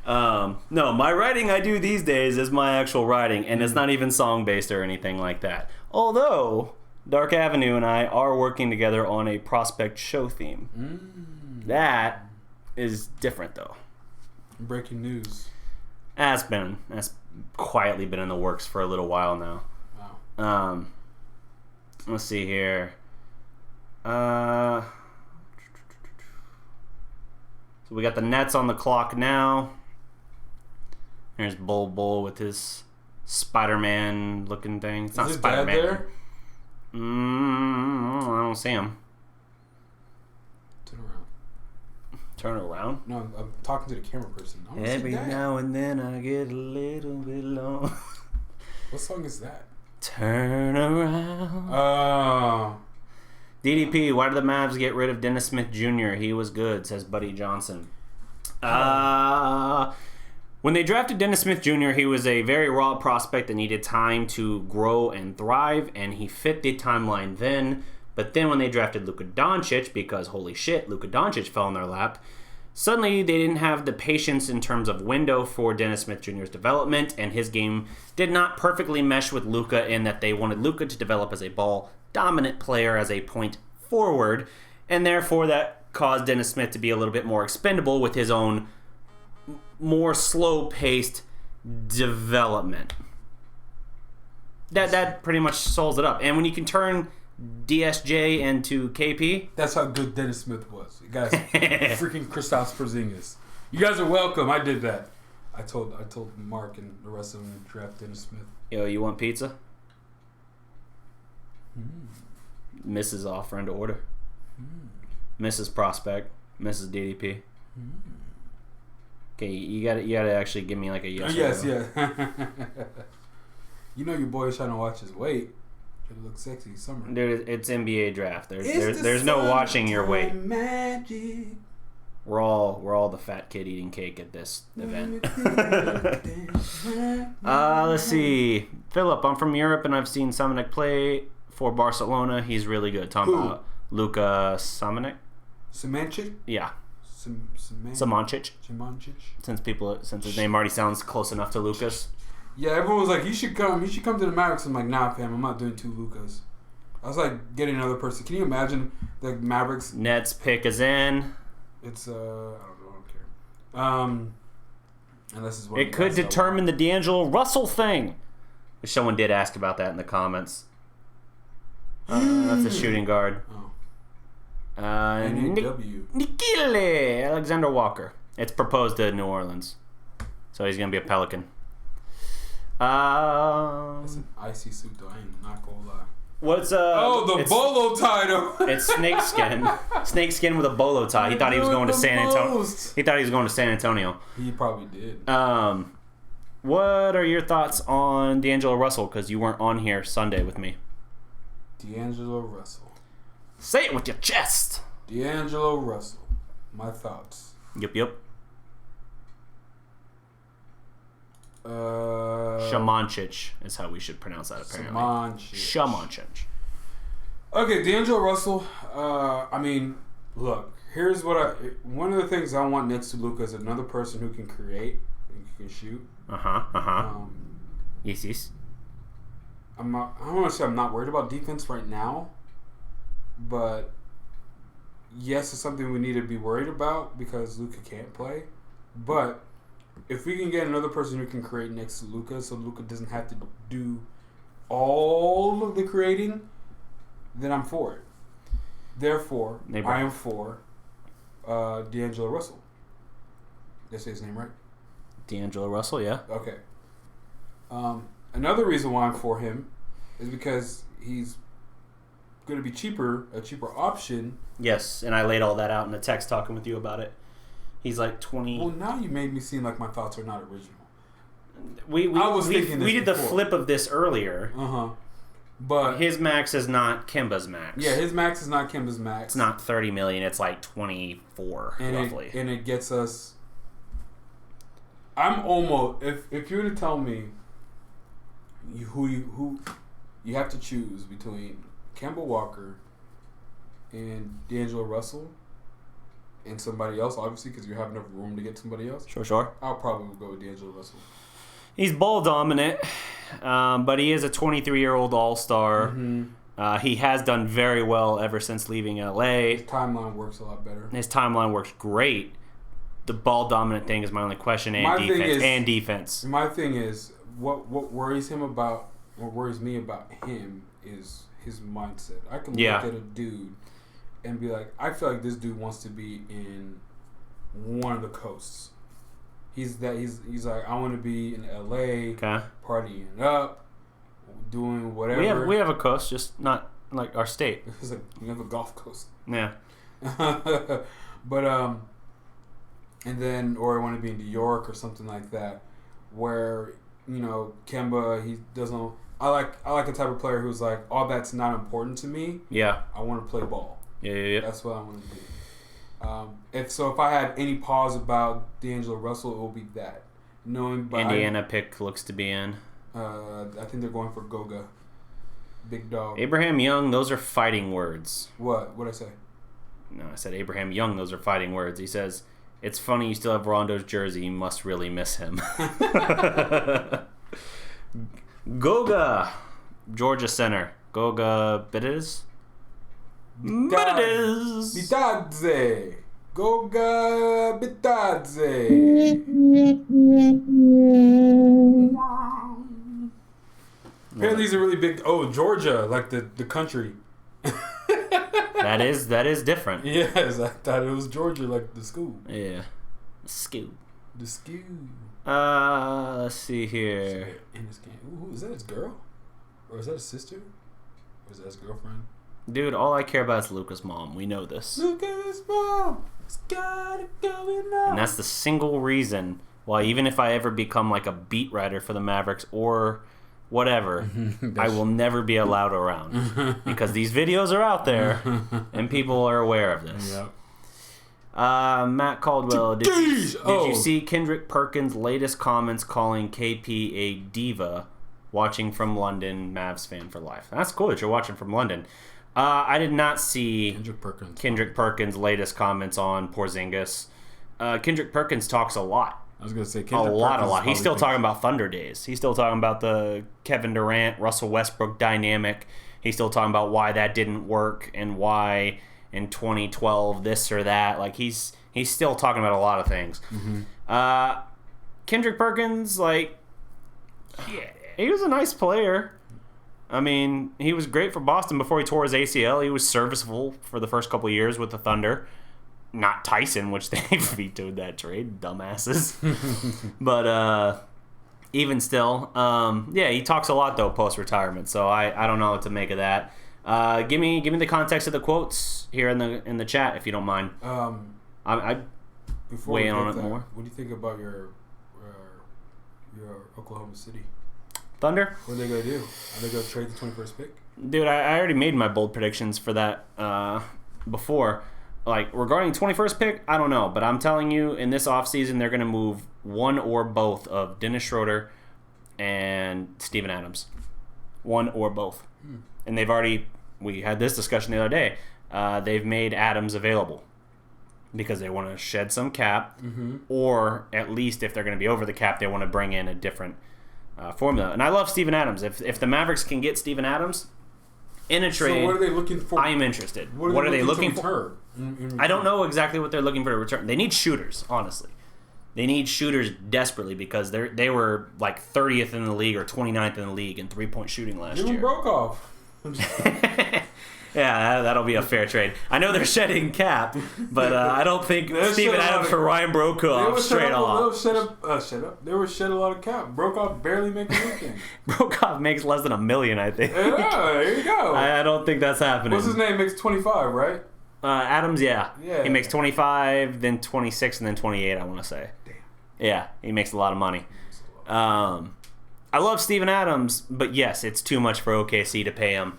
No, my writing I do these days is my actual writing, and it's not even song-based or anything like that. Although, Dark Avenue and I are working together on a Prospect show theme. That is different, though. Breaking news. That's quietly been in the works for a little while now. Let's see here. So we got the Nets on the clock now. There's Bull with his Spider-Man looking thing. It's not Spider-Man. Dad there? I don't see him. Turn around? No, I'm talking to the camera person. Every now and then I get a little bit long. What song is that? Turn around. Oh. DDP, why did the Mavs get rid of Dennis Smith Jr.? He was good, says Buddy Johnson. When they drafted Dennis Smith Jr., he was a very raw prospect that needed time to grow and thrive, and he fit the timeline then. But then when they drafted Luka Doncic, because holy shit, Luka Doncic fell in their lap, suddenly they didn't have the patience in terms of window for Dennis Smith Jr.'s development, and his game did not perfectly mesh with Luka in that they wanted Luka to develop as a ball-dominant player, as a point forward, and therefore that caused Dennis Smith to be a little bit more expendable with his own more slow-paced development. That pretty much solves it up. And when you can turn DSJ into KP, that's how good Dennis Smith was. You guys, freaking Kristaps Porzingis. You guys are welcome. I did that. I told Mark and the rest of them to draft Dennis Smith. Yo, you want pizza? Mrs. offering to order. Mrs. Prospect. Mrs. DDP. Okay, you gotta actually give me like a yes. Yes, yeah. You know your boy is trying to watch his weight. Trying to look sexy summer. Dude, it's NBA draft. There's no watching your weight. Magic. We're all the fat kid eating cake at this event. Let's see. Philip, I'm from Europe and I've seen Samanek play for Barcelona. He's really good. Talking about Luka Samanek. Samancic? Yeah. Samancic. Since his name already sounds close enough to Luka's. Yeah, everyone was like, he should come to the Mavericks. I'm like, nah, fam, I'm not doing two Lukas. I was like, getting another person. Can you imagine the Mavericks? Nets pick is in. It's I don't care. Unless it's one. It could determine the D'Angelo Russell thing. Someone did ask about that in the comments. That's a shooting guard. Oh. Nikile Alexander Walker. It's proposed to New Orleans, so he's gonna be a Pelican. That's an icy suit, though. I ain't not gonna lie. What's the bolo tie, though. It's snakeskin with a bolo tie. He thought he was going to San Antonio. He thought he was going to San Antonio. He probably did. What are your thoughts on D'Angelo Russell? Because you weren't on here Sunday with me. D'Angelo Russell. Say it with your chest. D'Angelo Russell. My thoughts. Yep. Shamancic is how we should pronounce that, apparently. Shamancic. Okay, D'Angelo Russell. I mean, look. Here's what one of the things I want next to Luka is another person who can create and can shoot. Yes. I don't want to say I'm not worried about defense right now, but yes, it's something we need to be worried about because Luka can't play. But if we can get another person who can create next to Luka, so Luka doesn't have to do all of the creating, then I'm for it. Therefore, I am for D'Angelo Russell. Did I say his name right? D'Angelo Russell, yeah. Okay. Another reason why I'm for him is because he's going to be a cheaper option. Yes, and I laid all that out in a text talking with you about it. He's like 20. Well, now you made me seem like my thoughts are not original. We did the flip of this earlier. But his max is not Kemba's max. Yeah, his max is not Kemba's max. It's not $30 million. It's like 24 roughly. And it gets us. I'm almost if you were to tell me who you have to choose between Kemba Walker and D'Angelo Russell and somebody else, obviously, because you have enough room to get somebody else. Sure. I'll probably go with D'Angelo Russell. He's ball dominant, but he is a 23-year-old all-star. He has done very well ever since leaving LA. His timeline works a lot better. His timeline works great. The ball dominant thing is my only question, defense. My thing is, what worries him about what worries me about him is his mindset. I can Yeah. look at a dude and be like, I feel like this dude wants to be in one of the coasts. He's like, I want to be in LA, partying up, doing whatever. We have a coast, just not like our state. It's like we have a Gulf Coast. Yeah. But and then, or I want to be in New York or something like that, where Kemba, he doesn't. I like the type of player who's like, all that's not important to me. Yeah. I want to play ball. Yeah. That's what I want to do. If I had any pause about D'Angelo Russell, it will be that. Indiana pick looks to be in. I think they're going for Goga. Big dog. Abraham Young, those are fighting words. What? What'd I say? No, I said Abraham Young, those are fighting words. He says, it's funny you still have Rondo's jersey. You must really miss him. Goga, Georgia center. Goga Bitadze. Bitadze. Goga Bitadze. Apparently he's a really big... Oh, Georgia, like the country. That is different. Yes, I thought it was Georgia, like the school. Yeah. School. The school. Let's see here. In this game. Ooh, is that his girl? Or is that his sister? Or is that his girlfriend? Dude, all I care about is Luka's mom. We know this. Luka's mom. It's got it going on. And that's the single reason why, even if I ever become like a beat writer for the Mavericks or whatever, I will never be allowed around. Because these videos are out there and people are aware of this. Yep. Matt Caldwell, did you see Kendrick Perkins' latest comments calling KP a diva, watching from London, Mavs fan for life? That's cool that you're watching from London. I did not see Kendrick Perkins' latest comments on Porzingis. Kendrick Perkins talks a lot. I was going to say a lot. He's still talking about Thunder days. He's still talking about the Kevin Durant, Russell Westbrook dynamic. He's still talking about why that didn't work and why in 2012 this or that. Like he's still talking about a lot of things. Mm-hmm. Kendrick Perkins, like, he was a nice player. I mean, he was great for Boston before he tore his ACL. He was serviceable for the first couple of years with the Thunder. Not Tyson, which they vetoed that trade, dumbasses. But even still, he talks a lot though post retirement. So I don't know what to make of that. Give me the context of the quotes here in the chat if you don't mind. I weigh in on it more. What do you think about your Oklahoma City Thunder? What are they gonna do? Are they gonna trade the 21st pick? Dude, I already made my bold predictions for that before. Like, regarding 21st pick, I don't know. But I'm telling you, in this offseason, they're going to move one or both of Dennis Schroeder and Steven Adams. One or both. And we had this discussion the other day, they've made Adams available because they want to shed some cap, or at least if they're going to be over the cap, they want to bring in a different formula. And I love Steven Adams. If the Mavericks can get Steven Adams in a trade, so what are they looking for? I am interested. What are they looking for? I don't know exactly what they're looking for to return. They need shooters, honestly. They need shooters desperately because they were like 30th in the league or 29th in the league in three-point shooting last year. Even broke off. Yeah, that'll be a fair trade. I know they're shedding cap, but I don't think Steven Adams for Ryan Brokoff straight off. They were shed a lot of cap. Brokoff barely making anything. Brokoff makes less than $1 million, I think. Yeah, there you go. I don't think that's happening. What's his name? Makes 25, right? Adams, yeah. He makes 25, then 26, and then 28, I want to say. Damn. Yeah, he makes a lot of money. I love Steven Adams, but yes, it's too much for OKC to pay him.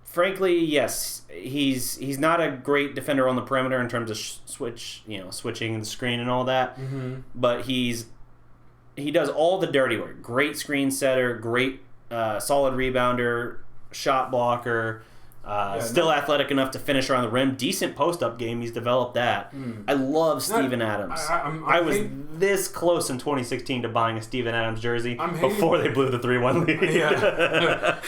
Frankly, yes, he's not a great defender on the perimeter in terms of switching the screen and all that. Mm-hmm. But he does all the dirty work. Great screen setter, great solid rebounder, shot blocker. Still athletic enough to finish around the rim. Decent post-up game. He's developed that. I love Steven Adams. I was this close in 2016 to buying a Steven Adams jersey before they blew the 3-1 lead. Yeah.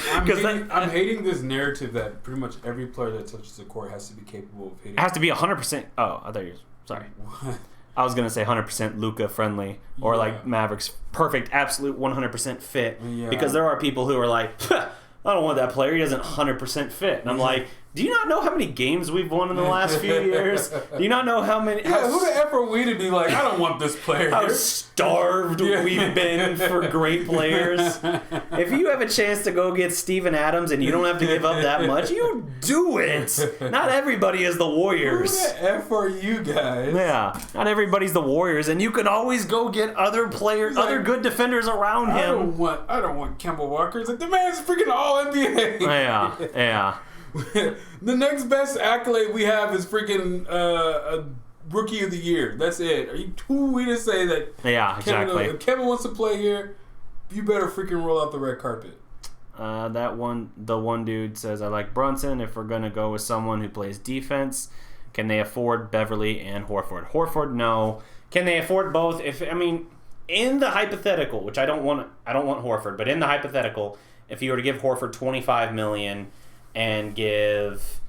I'm hating this narrative that pretty much every player that touches the court has to be capable of hitting. It has to be 100%. Oh, I thought you were... Sorry. I was gonna say 100% Luka friendly or like Mavericks perfect, absolute 100% fit. Yeah. Because there are people who are like, I don't want that player. He doesn't 100% fit. And I'm like, do you not know how many games we've won in the last few years? Do you not know how many? Yeah, who the F are we to be like, I don't want this player? How starved we've been for great players. If you have a chance to go get Steven Adams and you don't have to give up that much, you do it. Not everybody is the Warriors. Who the F are you guys? Yeah, not everybody's the Warriors, and you can always go get other players, like, other good defenders around him. I don't want Kemba Walker. It's like, the man's freaking all NBA. Yeah. The next best accolade we have is freaking a Rookie of the Year. That's it. Who are we to say that? Yeah, exactly. If Kevin wants to play here, you better freaking roll out the red carpet. The one dude says, I like Brunson. If we're gonna go with someone who plays defense, can they afford Beverly and Horford? Horford, no. Can they afford both? In the hypothetical, which I don't want Horford, but in the hypothetical, if you were to give Horford $25 million and give,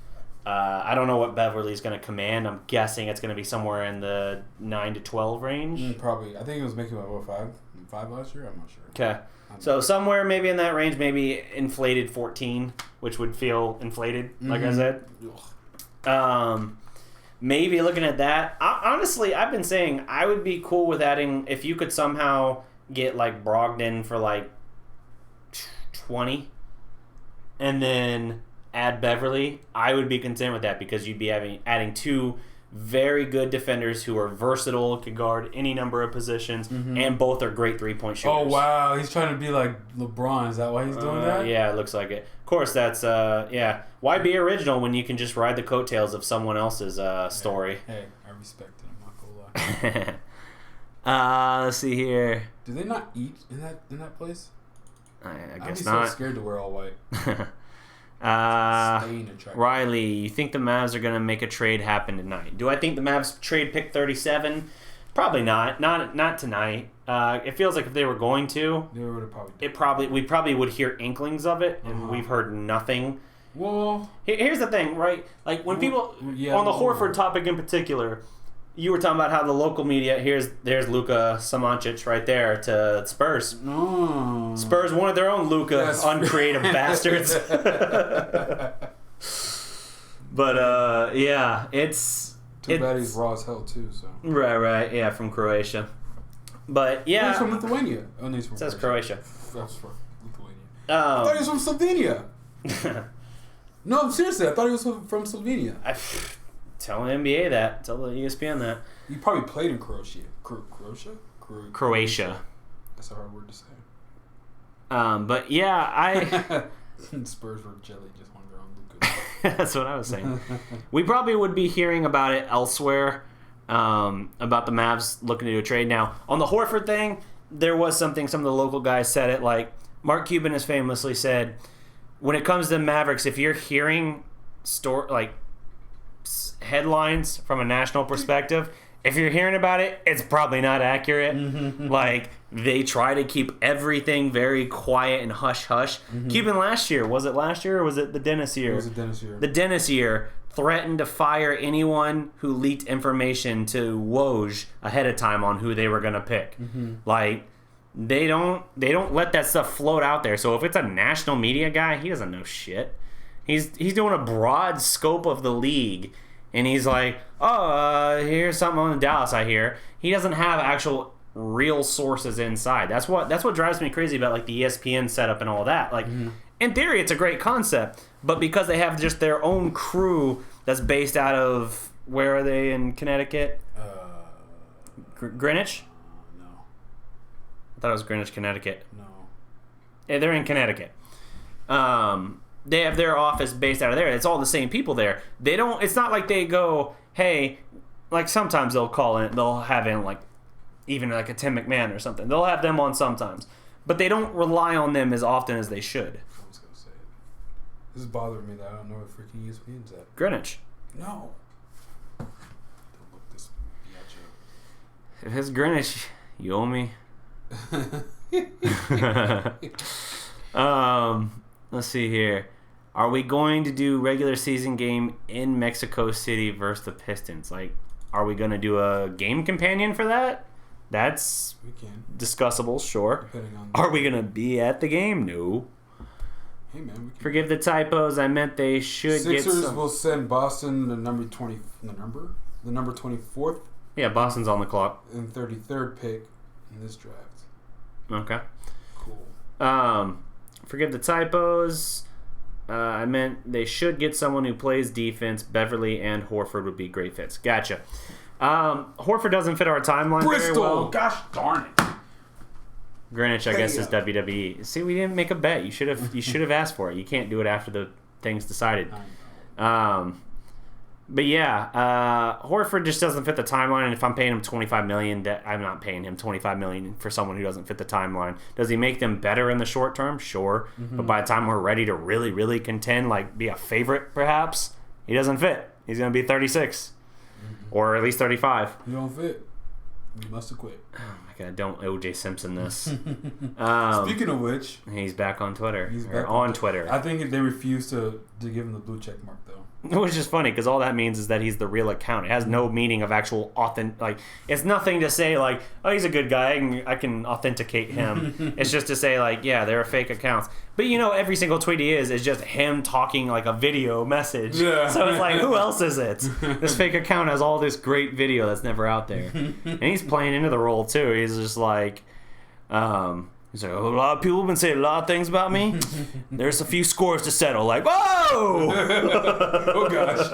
I don't know what Beverly's going to command. I'm guessing it's going to be somewhere in the 9 to 12 range. Probably. I think it was making about five last year. I'm not sure. Okay, so somewhere maybe in that range, maybe inflated 14, which would feel inflated, like I said. Maybe looking at that. Honestly, I've been saying I would be cool with adding, if you could somehow get like Brogdon for like 20, and then add Beverly, I would be content with that because you'd be adding two very good defenders who are versatile, can guard any number of positions, and both are great three-point shooters. Oh, wow. He's trying to be like LeBron. Is that why he's doing that? Yeah, it looks like it. Of course, that's, why be original when you can just ride the coattails of someone else's story? Hey, I respect it. I'm not going to lie. Let's see here. Do they not eat in that place? I guess I'd be not. so scared to wear all white. Riley, you think the Mavs are going to make a trade happen tonight? Do I think the Mavs trade pick 37? Probably not. Not tonight. It feels like if they were going to, they would have we probably would hear inklings of it, and we've heard nothing. Well, here's the thing, right? Like when people on the Horford topic in particular, you were talking about how the local media, there's Luka Samanic right there to Spurs. Oh. Spurs wanted their own Luka, uncreative bastards. But it's too bad he's raw as hell too. So right, yeah, from Croatia. But yeah, he's from Lithuania. Oh, no, he's from it says Croatia. That's from Lithuania. I thought he was from Slovenia. No, seriously, I thought he was from Slovenia. Tell the NBA that. Tell the ESPN that. He probably played in Croatia. Croatia. That's a hard word to say. But yeah, Spurs were jelly, just wanted their own Luka. That's what I was saying. We probably would be hearing about it elsewhere, about the Mavs looking to do a trade. Now, on the Horford thing, there was something, some of the local guys said it, like Mark Cuban has famously said, when it comes to Mavericks, if you're hearing headlines from a national perspective, if you're hearing about it, it's probably not accurate. Like, they try to keep everything very quiet and hush-hush. Cuban last year, was it last year or was it the Dennis year? It was the Dennis year. The Dennis year threatened to fire anyone who leaked information to Woj ahead of time on who they were going to pick. Like, they don't let that stuff float out there. So if it's a national media guy, he doesn't know shit. He's doing a broad scope of the league, and he's like, here's something on Dallas I hear. He doesn't have actual real sources inside. That's what drives me crazy about like the ESPN setup and all that. Like, in theory, it's a great concept, but because they have just their own crew that's based out of, where are they in Connecticut? Greenwich? No. I thought it was Greenwich, Connecticut. No. Yeah, they're in Connecticut. They have their office based out of there. It's all the same people there. They don't. It's not like they go, hey, like sometimes they'll call in. They'll have in like even like a Tim McMahon or something. They'll have them on sometimes, but they don't rely on them as often as they should. I was gonna say it. This is bothering me that I don't know what freaking ESPN's at. Greenwich. No. Don't look this biatch up. If it's Greenwich, you owe me. Let's see here. Are we going to do regular season game in Mexico City versus the Pistons? Like, Are we going to do a game companion for that? That's discussable, sure. Are we going to be at the game? No. Hey, man. We can. Forgive the typos. I meant they should Sixers get some... will send Boston the number 24th. Yeah, Boston's on the clock. And 33rd pick in this draft. Okay. Cool. Forgive the typos. I meant they should get someone who plays defense. Beverly and Horford would be great fits. Gotcha. Horford doesn't fit our timeline Bristol. very well. Gosh darn it. Greenwich, I guess, is WWE. See, we didn't make a bet. You should have asked for it. You can't do it after the thing's decided. But yeah, Horford just doesn't fit the timeline. And if I'm paying him $25 million, I'm not paying him $25 million for someone who doesn't fit the timeline. Does he make them better in the short term? Sure. But by the time we're ready to really, really contend, like be a favorite, perhaps, he doesn't fit. He's going to be 36, or at least 35. You don't fit. You must have quit. Oh my God! Don't O.J. Simpson this. Speaking of which, he's back on Twitter. He's back on Twitter. I think they refuse to give him the blue check mark though. Which is funny because all that means is that he's the real account. It has no meaning of actual authentic. Like it's nothing to say like, oh, he's a good guy. I can authenticate him. It's just to say like, yeah, they're fake accounts. But every single tweet he is just him talking like a video message. Yeah. So it's like, who else is it? This fake account has all this great video that's never out there, and he's playing into the role too. He's just like, he's like, a lot of people have been saying a lot of things about me. There's a few scores to settle. Like, whoa! Oh, gosh.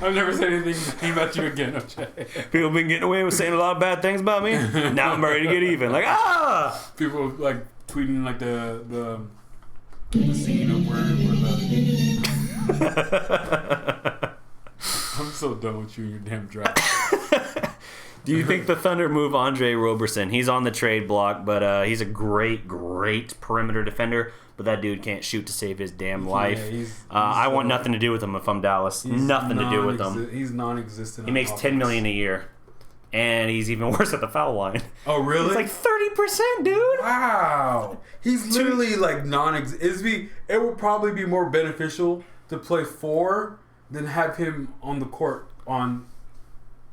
I've never said anything about you again, okay? People have been getting away with saying a lot of bad things about me. Now I'm ready to get even. Like, ah! People, like, tweeting, like, the scene of where the... I'm so done with you and your damn draft. Do you think the Thunder move Andre Roberson? He's on the trade block, but he's a great, great perimeter defender. But that dude can't shoot to save his damn life. Yeah, I want nothing to do with him if I'm Dallas. Nothing to do with him. He's non-existent. He makes $10 million a year, and he's even worse at the foul line. Oh, really? He's like 30%, dude. Wow. He's literally like non-existent. It would probably be more beneficial to play 4 than have him on the court on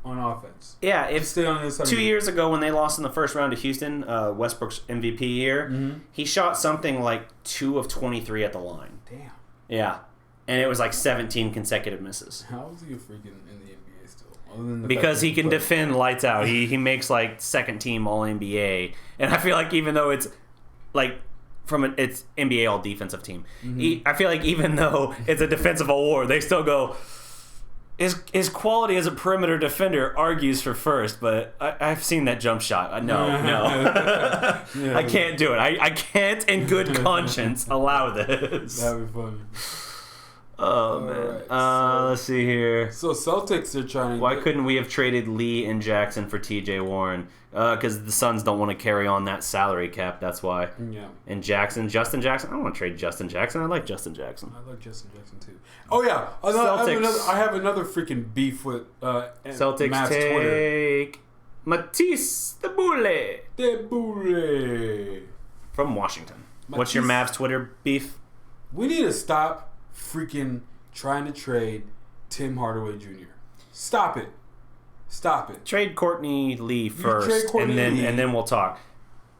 offense. Yeah, if stay on the side 2 years ago when they lost in the first round to Houston, Westbrook's MVP year, he shot something like 2 of 23 at the line. Damn. Yeah, and it was like 17 consecutive misses. How is he a freaking in the NBA still? Other than because he can defend lights out. He makes like second team All NBA, and I feel like even though it's like it's NBA All Defensive Team, I feel like even though it's a defensive award, they still go. His quality as a perimeter defender argues for first, but I've seen that jump shot. No. Yeah. I can't do it. I can't in good conscience allow this. That'd be funny. Oh, man. Right, let's see here. So Celtics are trying to... Why couldn't we have traded Lee and Jackson for TJ Warren? Because the Suns don't want to carry on that salary cap. That's why. Yeah. And Justin Jackson. I don't want to trade Justin Jackson. I like Justin Jackson. I like Justin Jackson too. Oh yeah. I have another freaking beef with Celtics. Mavs take Twitter. Matisse Thybulle from Washington. What's your Mavs Twitter beef? We need to stop freaking trying to trade Tim Hardaway Jr. Stop it. Trade Courtney Lee first, and then we'll talk.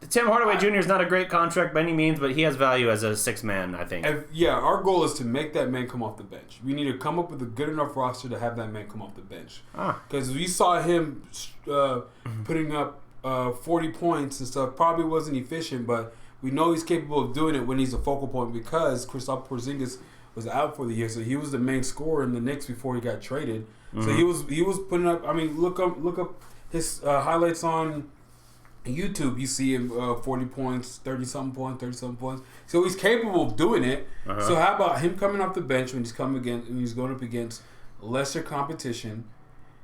Tim Hardaway Jr. is not a great contract by any means, but he has value as a 6 man, I think. Our goal is to make that man come off the bench. We need to come up with a good enough roster to have that man come off the bench. Because we saw him putting up 40 points and stuff. Probably wasn't efficient, but we know he's capable of doing it when he's a focal point because Kristaps Porzingis was out for the year, so he was the main scorer in the Knicks before he got traded. So he was putting up. I mean, look up his highlights on YouTube. You see him 40 points, 30-something points. So he's capable of doing it. So how about him coming off the bench when he's going up against lesser competition,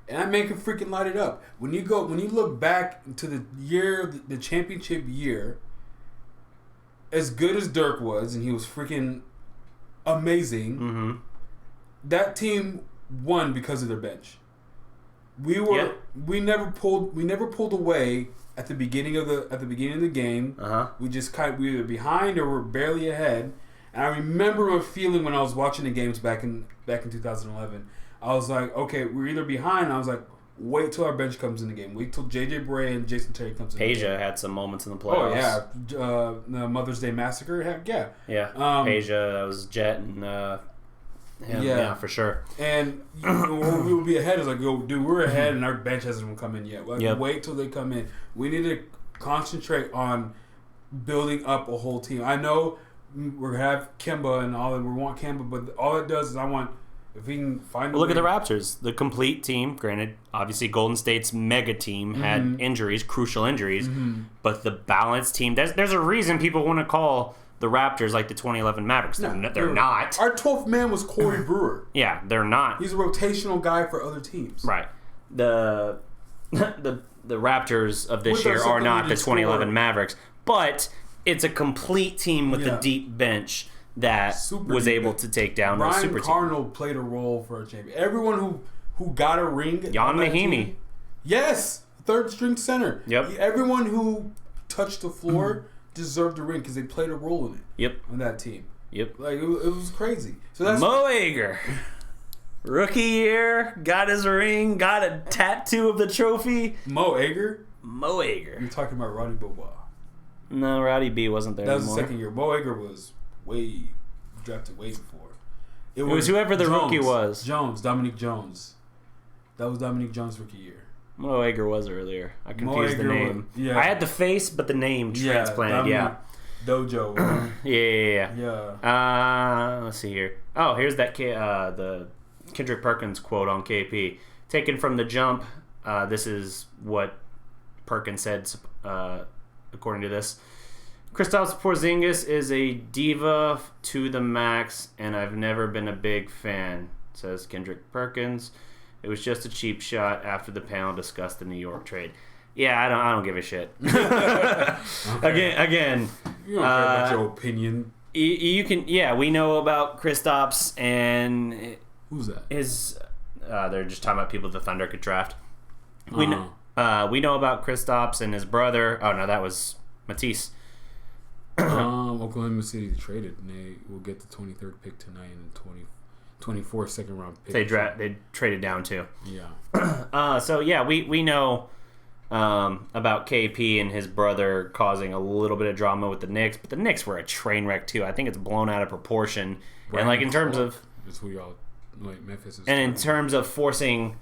and that man can freaking light it up. When you look back to the championship year, as good as Dirk was, and he was freaking amazing. That team won because of their bench. We never pulled away at the beginning of the game. We just we were behind or we're barely ahead, And I remember a feeling when I was watching the games back in 2011. I was like, okay, we're either behind. I was like, wait till our bench comes in the game. Wait till J.J. Bray and Jason Terry comes in. Peja had some moments in the playoffs. Oh yeah, the Mother's Day Massacre. Yeah. Peja, that was Jet and him. Yeah, for sure. And we would be ahead. It's like, yo, dude, we're ahead, and our bench hasn't even come in yet. Like, wait till they come in. We need to concentrate on building up a whole team. I know we're gonna have Kemba and all that. We want Kemba, but all it does is I want. If we can find look at the Raptors, the complete team. Granted, obviously Golden State's mega team had injuries, crucial injuries, but the balanced team. There's a reason people want to call the Raptors like the 2011 Mavericks. They're not. Our 12th man was Corey Brewer. Yeah, they're not. He's a rotational guy for other teams. Right. The Raptors of this year are not the 2011 Mavericks, but it's a complete team with a deep bench that was able to take down those super teams. Ryan Carnell played a role for a champion. Everyone who got a ring. Jan Mahimi. Yes, third string center. Yep. Everyone who touched the floor deserved a ring because they played a role in it. Yep. On that team. Yep. Like it was crazy. So that's Mo Ager. Rookie year, got his ring, got a tattoo of the trophy. Mo Ager. You're talking about Roddy Bobois. No, Roddy B wasn't there That was anymore. the second year. Mo Ager was drafted way before. It was whoever the rookie was. Dominique Jones. That was Dominique Jones' rookie year. Mo Ager was earlier. I confused the name. I had the face, but the name transplanted. Dojo. Yeah. Let's see here. Oh, here's that the Kendrick Perkins quote on KP. Taken from the jump. This is what Perkins said, according to this. Kristaps Porzingis is a diva to the max, and I've never been a big fan, says Kendrick Perkins. It was just a cheap shot after the panel discussed the New York trade. Yeah, I don't give a shit. Again, you don't care about your opinion. You can, we know about Kristaps and who's that? They're just talking about people the Thunder could draft. We know about Kristaps and his brother. Oh no, that was Matisse. Oklahoma City traded, and they will get the 23rd pick tonight and the 24th second round pick. They traded down too. Yeah. So we know about KP and his brother causing a little bit of drama with the Knicks, but the Knicks were a train wreck too. I think it's blown out of proportion. And like in terms of Memphis is. And in terms of forcing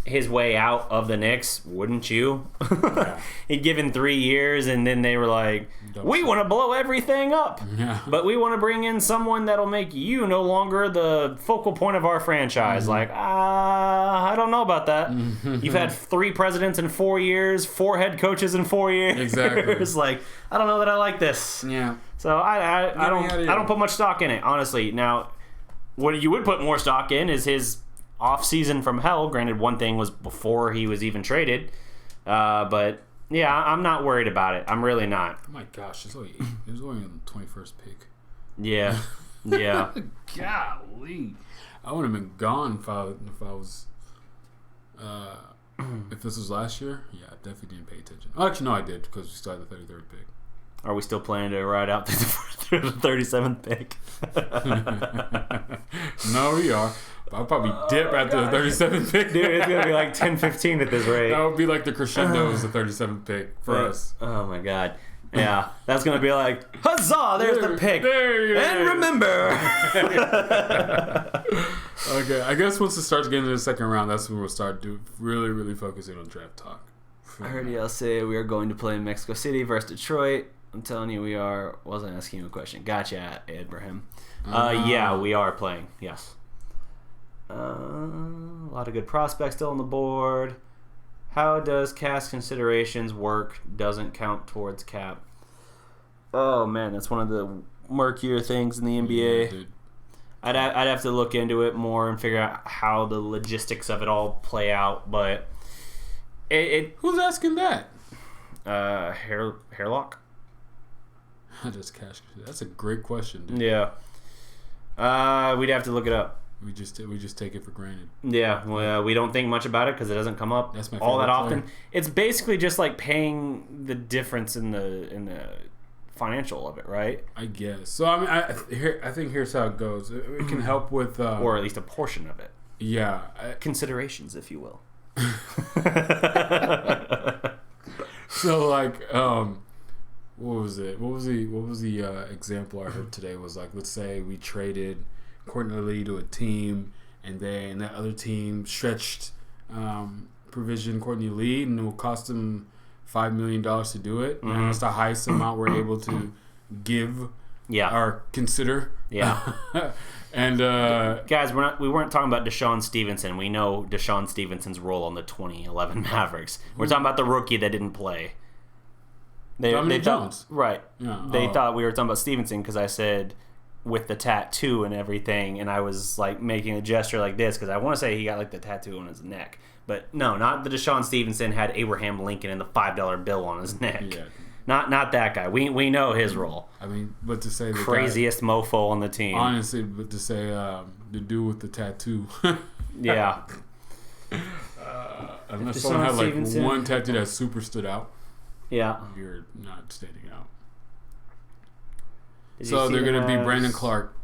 his way out of the Knicks, wouldn't you? Yeah. He'd given 3 years, and then they were like, we want to blow everything up. Yeah. But we want to bring in someone that'll make you no longer the focal point of our franchise. Mm-hmm. Like, I don't know about that. Mm-hmm. You've had 3 presidents in 4 years, 4 head coaches in 4 years. Exactly. It's like, I don't know that I like this. Yeah. So I don't put much stock in it, honestly. Now, what you would put more stock in is his off-season from hell. Granted, one thing was before he was even traded. But, yeah, I'm not worried about it. I'm really not. Oh, my gosh. It was only on the 21st pick. Yeah. Yeah. Golly. I would have been gone if I was... if this was last year, yeah, I definitely didn't pay attention. Oh, actually, no, I did, because we still had the 33rd pick. Are we still planning to ride out through the 37th pick? No, we are. I'll probably dip after the 37th pick. Dude, it's going to be like 10-15 at this rate. That would be like the crescendo is the 37th pick for us. Oh, my God. Yeah, that's going to be like, huzzah, there's the pick. And remember. Okay, I guess once it starts getting to the second round, that's when we'll start really, really focusing on draft talk. I heard y'all say we are going to play in Mexico City versus Detroit. I'm telling you, we are. Wasn't asking you a question. Gotcha, Abraham. Yeah, we are playing. Yes. A lot of good prospects still on the board. How does cast considerations work? Doesn't count towards cap. Oh man, that's one of the murkier things in the NBA. Yeah, I'd have to look into it more and figure out how the logistics of it all play out. But who's asking that? Hairlock. That's a great question, dude. Yeah. We'd have to look it up. We just take it for granted. Yeah, well, we don't think much about it because it doesn't come up all that often. It's basically just like paying the difference in the financial of it, right? I guess. So I mean, I think here's how it goes. It can help with, or at least a portion of it. Yeah, considerations, if you will. So like, what was it? What was the example I heard today? Was like, let's say we traded Courtney Lee to a team, and then that other team stretched provision Courtney Lee, and it will cost them $5 million to do it. Mm-hmm. And that's the highest amount we're able to give or consider. Yeah. And guys, we weren't talking about Deshaun Stevenson. We know Deshaun Stevenson's role on the 2011 Mavericks. We're talking about the rookie that didn't play. They thought, right. Yeah. They thought we were talking about Stevenson because I said with the tattoo and everything, and I was like making a gesture like this because I want to say he got like the tattoo on his neck. But no, not the Deshaun Stevenson had Abraham Lincoln and the $5 bill on his neck. Yeah. Not that guy. We know his role. I mean, but to say the craziest mofo on the team. Honestly, but to say the dude with the tattoo. Yeah. Unless someone had like one tattoo that super stood out. Yeah. You're not standing out. So they're going to be Brandon Clark.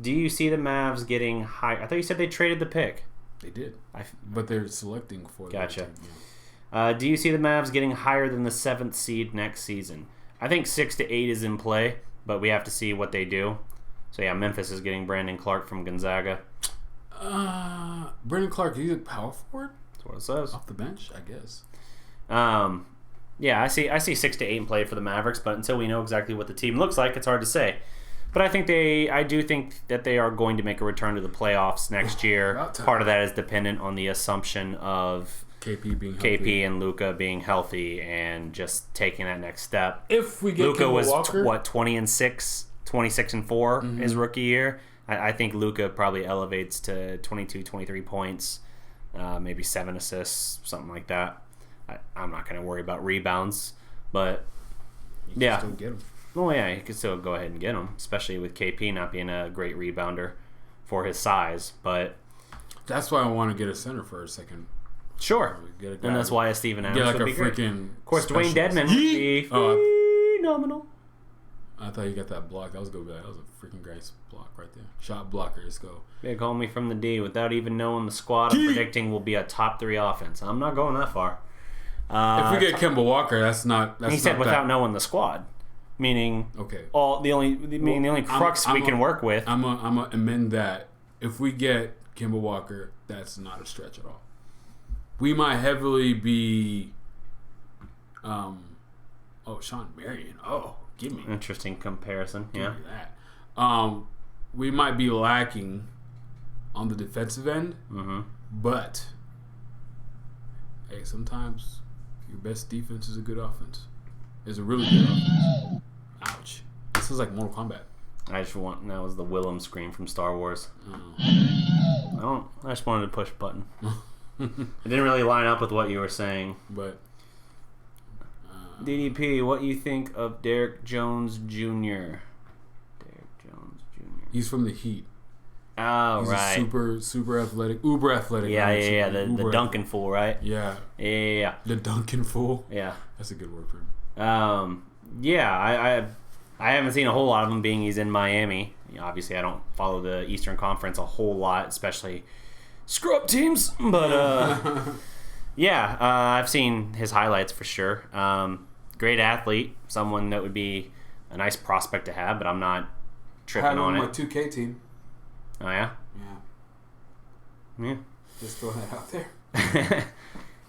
Do you see the Mavs getting high? I thought you said they traded the pick. They did. But they're selecting for Gotcha. Do you see the Mavs getting higher than the 7th seed next season? I think 6 to 8 is in play, but we have to see what they do. So yeah, Memphis is getting Brandon Clark from Gonzaga. Brandon Clark, he's a power forward? That's what it says. Off the bench, I guess. Yeah, I see 6 to 8 in play for the Mavericks, but until we know exactly what the team looks like, it's hard to say. But I do think that they are going to make a return to the playoffs next year. Part of that is dependent on the assumption of KP and Luka being healthy and just taking that next step. If we get Luka was Walker, 26-4 his rookie year. I think Luka probably elevates to 22, 23 points, maybe 7 assists, something like that. I'm not going to worry about rebounds, but you can still get him. Oh yeah, you can still go ahead and get him, especially with KP not being a great rebounder for his size. But that's why I want to get a center for a second. Sure, and that's why a Steven Adams would be great. Of course, Dwayne Dedman would be phenomenal. I thought you got that block. That was good. That was a freaking great block right there. Shot blocker. Let's go. Big homie from the D. Without even knowing the squad, I'm predicting will be a top 3 offense. I'm not going that far. If we get Kemba Walker, that's not. He said without knowing the squad, meaning the only crux we can work with. I'm gonna amend that. If we get Kemba Walker, that's not a stretch at all. We might heavily be. Sean Marion. Give me interesting comparison. Give me that. We might be lacking on the defensive end, but hey, sometimes your best defense is a good offense. It's a really good offense. Ouch! This is like Mortal Kombat. That was the Willem scream from Star Wars. I just wanted to push a button. It didn't really line up with what you were saying. But DDP, what you think of Darreck Jones Jr.? He's from the Heat. Oh, he's right. Super athletic, uber athletic. Yeah. The Duncan fool, right? Yeah. Yeah. The Duncan fool. Yeah. That's a good word for him. Yeah, I haven't seen a whole lot of him being he's in Miami. Obviously, I don't follow the Eastern Conference a whole lot, especially screw-up teams. But, yeah, I've seen his highlights for sure. Great athlete, someone that would be a nice prospect to have, but I'm not tripping on it. I had him on my 2K team. Oh, yeah? Yeah. Just throwing that out there.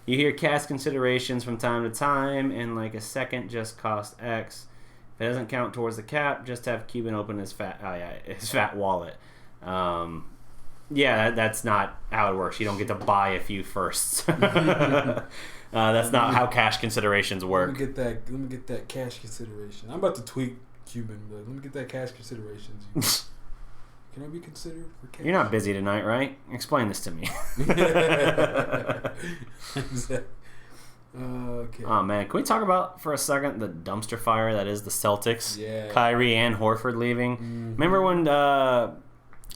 You hear cash considerations from time to time, and like a second just cost X. If it doesn't count towards the cap, just have Cuban open his fat wallet. Yeah, that's not how it works. You don't get to buy a few firsts. That's not how cash considerations work. Let me get that cash consideration. I'm about to tweak Cuban, but let me get that cash considerations. Can I be considered for cash? You're not busy tonight, right? Explain this to me. Okay. Oh, man. Can we talk about, for a second, the dumpster fire that is the Celtics? Yeah. Kyrie and Horford leaving. Mm-hmm. Remember when,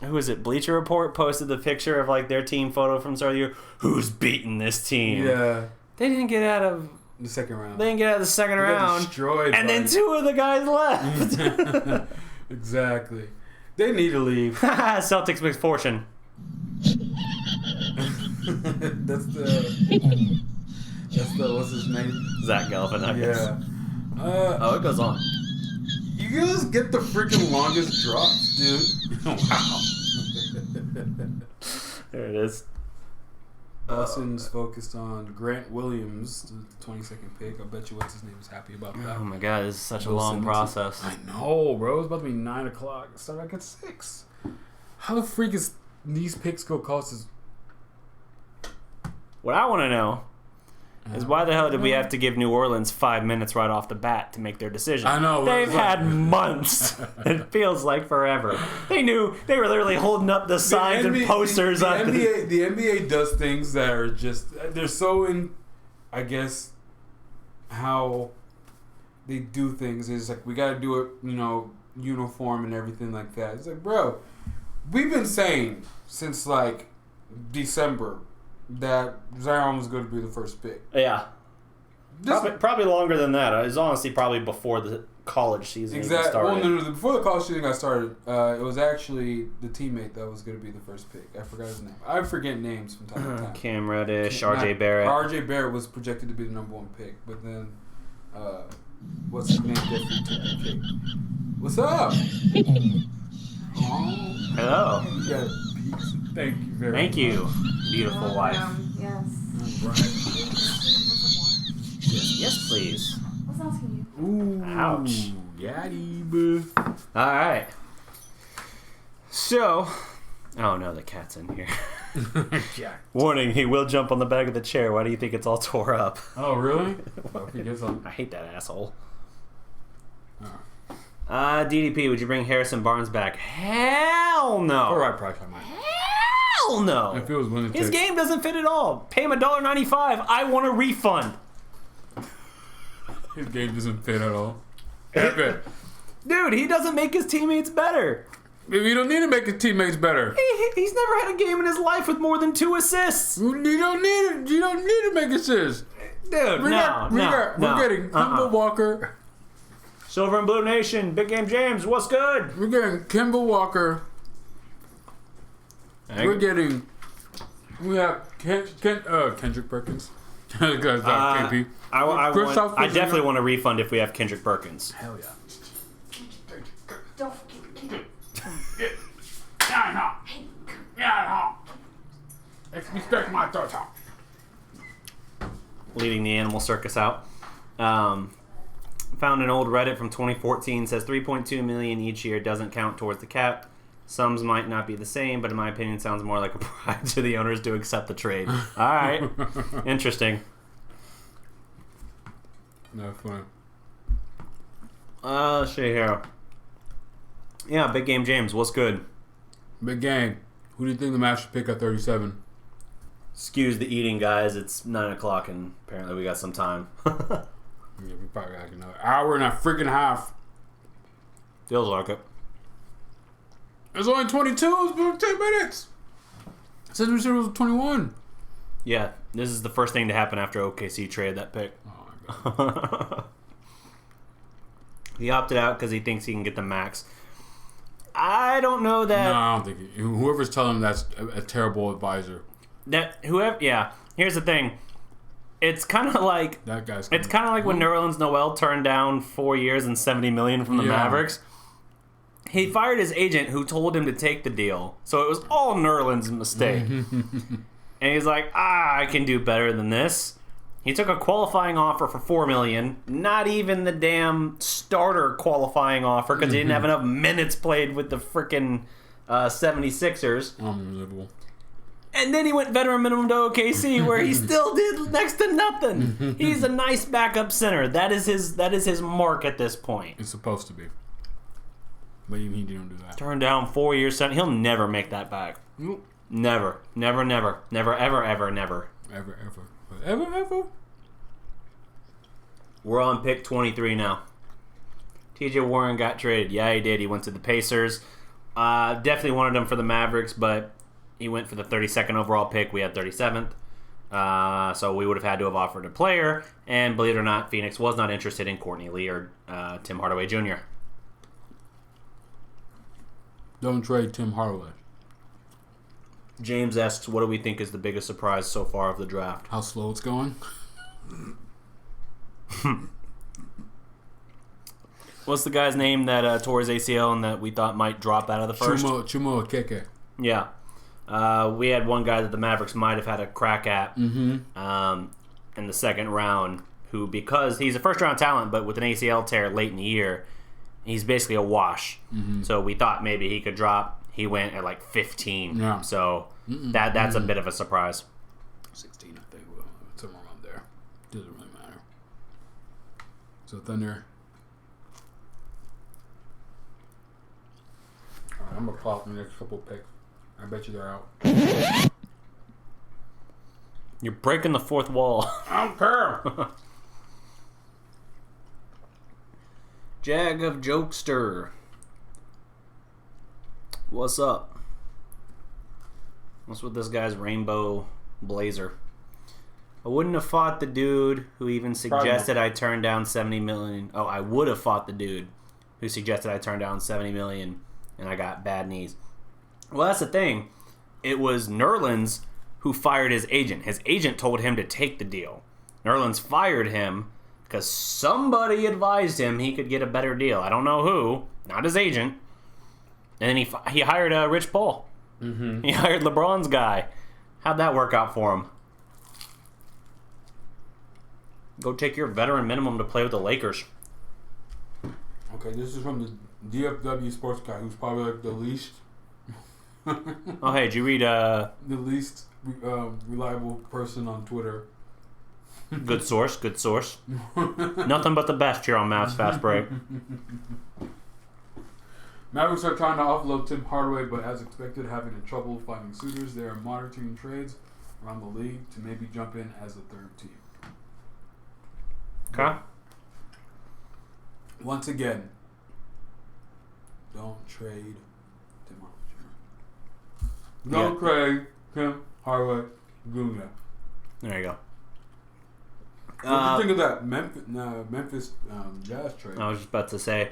who was it, Bleacher Report posted the picture of, like, their team photo from start of the year? Who's beating this team? Yeah. They didn't get out of the second round. They didn't get out of the second round. Destroyed. And then 2 of the guys left. Exactly. They need to leave. Celtics misfortune. That's the what's his name? Zach Galifianakis. Yeah. Oh, it goes on. You guys get the freaking longest drops, dude. Wow. There it is. Boston's focused on Grant Williams, the 22nd pick. I bet you what's his name is happy about that. Oh my god, this is such a long process. I know, bro. It's about to be 9 o'clock. It started like at 6. How the freak is these picks go cost us? What I want to know is why the hell did we have to give New Orleans 5 minutes right off the bat to make their decision? I know. They've had months. It feels like forever. They knew. They were literally holding up the signs and posters. The NBA does things that are just... They're so in... I guess... How they do things. It's like, we got to do it, uniform and everything like that. It's like, bro, we've been saying since, like, December... that Zion was going to be the first pick. Yeah. Probably longer than that. It was honestly probably before the college season started. Well, no, before the college season got started, it was actually the teammate that was going to be the first pick. I forgot his name. I forget names from time to time. Cam Reddish, RJ Barrett. RJ Barrett was projected to be the number 1 pick, but then, what's his name? Definitely took the pick. What's up? Hello. You got peaks. Thank you very much. Thank you, beautiful wife. Yes. Right. Yes, please. I was asking you. Ooh. Ouch. Yaddy. All right. So, oh no, the cat's in here. Yeah. Warning: he will jump on the back of the chair. Why do you think it's all tore up? Oh, really? I hate that asshole. Oh. DDP, would you bring Harrison Barnes back? Hell no. For the right price, I might. Hell no. If it was willing to His game doesn't fit at all. Pay him $1.95. I want a refund. His game doesn't fit at all. Dude, he doesn't make his teammates better. You don't need to make his teammates better. He's never had a game in his life with more than 2 assists. You don't need it. You don't need to make assists. Dude, We're getting Kemba Walker. Silver and Blue Nation, Big Game James, what's good? We're getting Kemba Walker. We have Kendrick Perkins. KP. I definitely want a refund if we have Kendrick Perkins. Hell yeah. Don't get it. Respect my daughter. Leading the animal circus out. Found an old Reddit from 2014, says 3.2 million each year doesn't count towards the cap. Sums might not be the same, but in my opinion sounds more like a bribe to the owners to accept the trade. Alright. Interesting. No fun. Let's see here. Yeah, Big Game James, what's good? Big game. Who do you think the Mavs should pick at 37? Excuse the eating, guys. It's 9 o'clock and apparently we got some time. Yeah, we probably got another hour and a freaking half. Feels like it. It's only 22. It's been 10 minutes. It said it was 21. Yeah, this is the first thing to happen after OKC traded that pick. Oh my god. He opted out because he thinks he can get the max. I don't know that. No, I don't think whoever's telling him that's a terrible advisor. Yeah. Here's the thing. It's kind of like That guy's. it's kind of like when Nerlens Noel turned down 4 years and $70 million from the Mavericks. He fired his agent who told him to take the deal, so it was all Nerlens' mistake. And he's like, I can do better than this. He took a qualifying offer for $4 million, not even the damn starter qualifying offer because he didn't have enough minutes played with the freaking 76ers. Unbelievable. And then he went veteran minimum to OKC, where he still did next to nothing. He's a nice backup center. That is his mark at this point. It's supposed to be, but he didn't do that. Turned down 4 years. He'll never make that back. Nope. Never, ever, never. Ever. We're on pick 23 now. TJ Warren got traded. Yeah, he did. He went to the Pacers. Definitely wanted him for the Mavericks, but he went for the 32nd overall pick. We had 37th. So we would have had to have offered a player, and believe it or not, Phoenix was not interested in Courtney Lee or Tim Hardaway Jr. Don't trade Tim Hardaway. James asks, what do we think is the biggest surprise so far of the draft? How slow it's going? What's the guy's name that tore his ACL and that we thought might drop out of the first? Chumo Okeke. Yeah. We had one guy that the Mavericks might have had a crack at in the second round, who, because he's a first-round talent, but with an ACL tear late in the year, he's basically a wash. So we thought maybe he could drop. He went at like 15. Yeah. So that's a bit of a surprise. 16, I think. Well, somewhere around there. Doesn't really matter. So Thunder. All right, I'm going to pop the next couple picks. I bet you they're out. You're breaking the fourth wall. I don't care. Jag of Jokester. What's up? What's with this guy's rainbow blazer? I wouldn't have fought the dude who even suggested I turn down $70 million. Oh, I would have fought the dude who suggested I turn down $70 million, and I got bad knees. Well, that's the thing. It was Nerlens who fired his agent. His agent told him to take the deal. Nerlens fired him because somebody advised him he could get a better deal. I don't know who. Not his agent. And then he hired Rich Paul. He hired LeBron's guy. How'd that work out for him? Go take your veteran minimum to play with the Lakers. Okay, this is from the DFW sports guy, who's probably like the least. Oh, hey, did you read the least reliable person on Twitter? Good source, good source. Nothing but the best here on Mavs Fast Break. Mavericks are trying to offload Tim Hardaway, but as expected, having trouble finding suitors. They are monitoring trades around the league to maybe jump in as a third team. Okay. Once again, don't trade Tim Hardaway Jr. Don't trade Tim Hardaway Jr. There you go. What do you think of that Memphis Jazz trade? I was just about to say,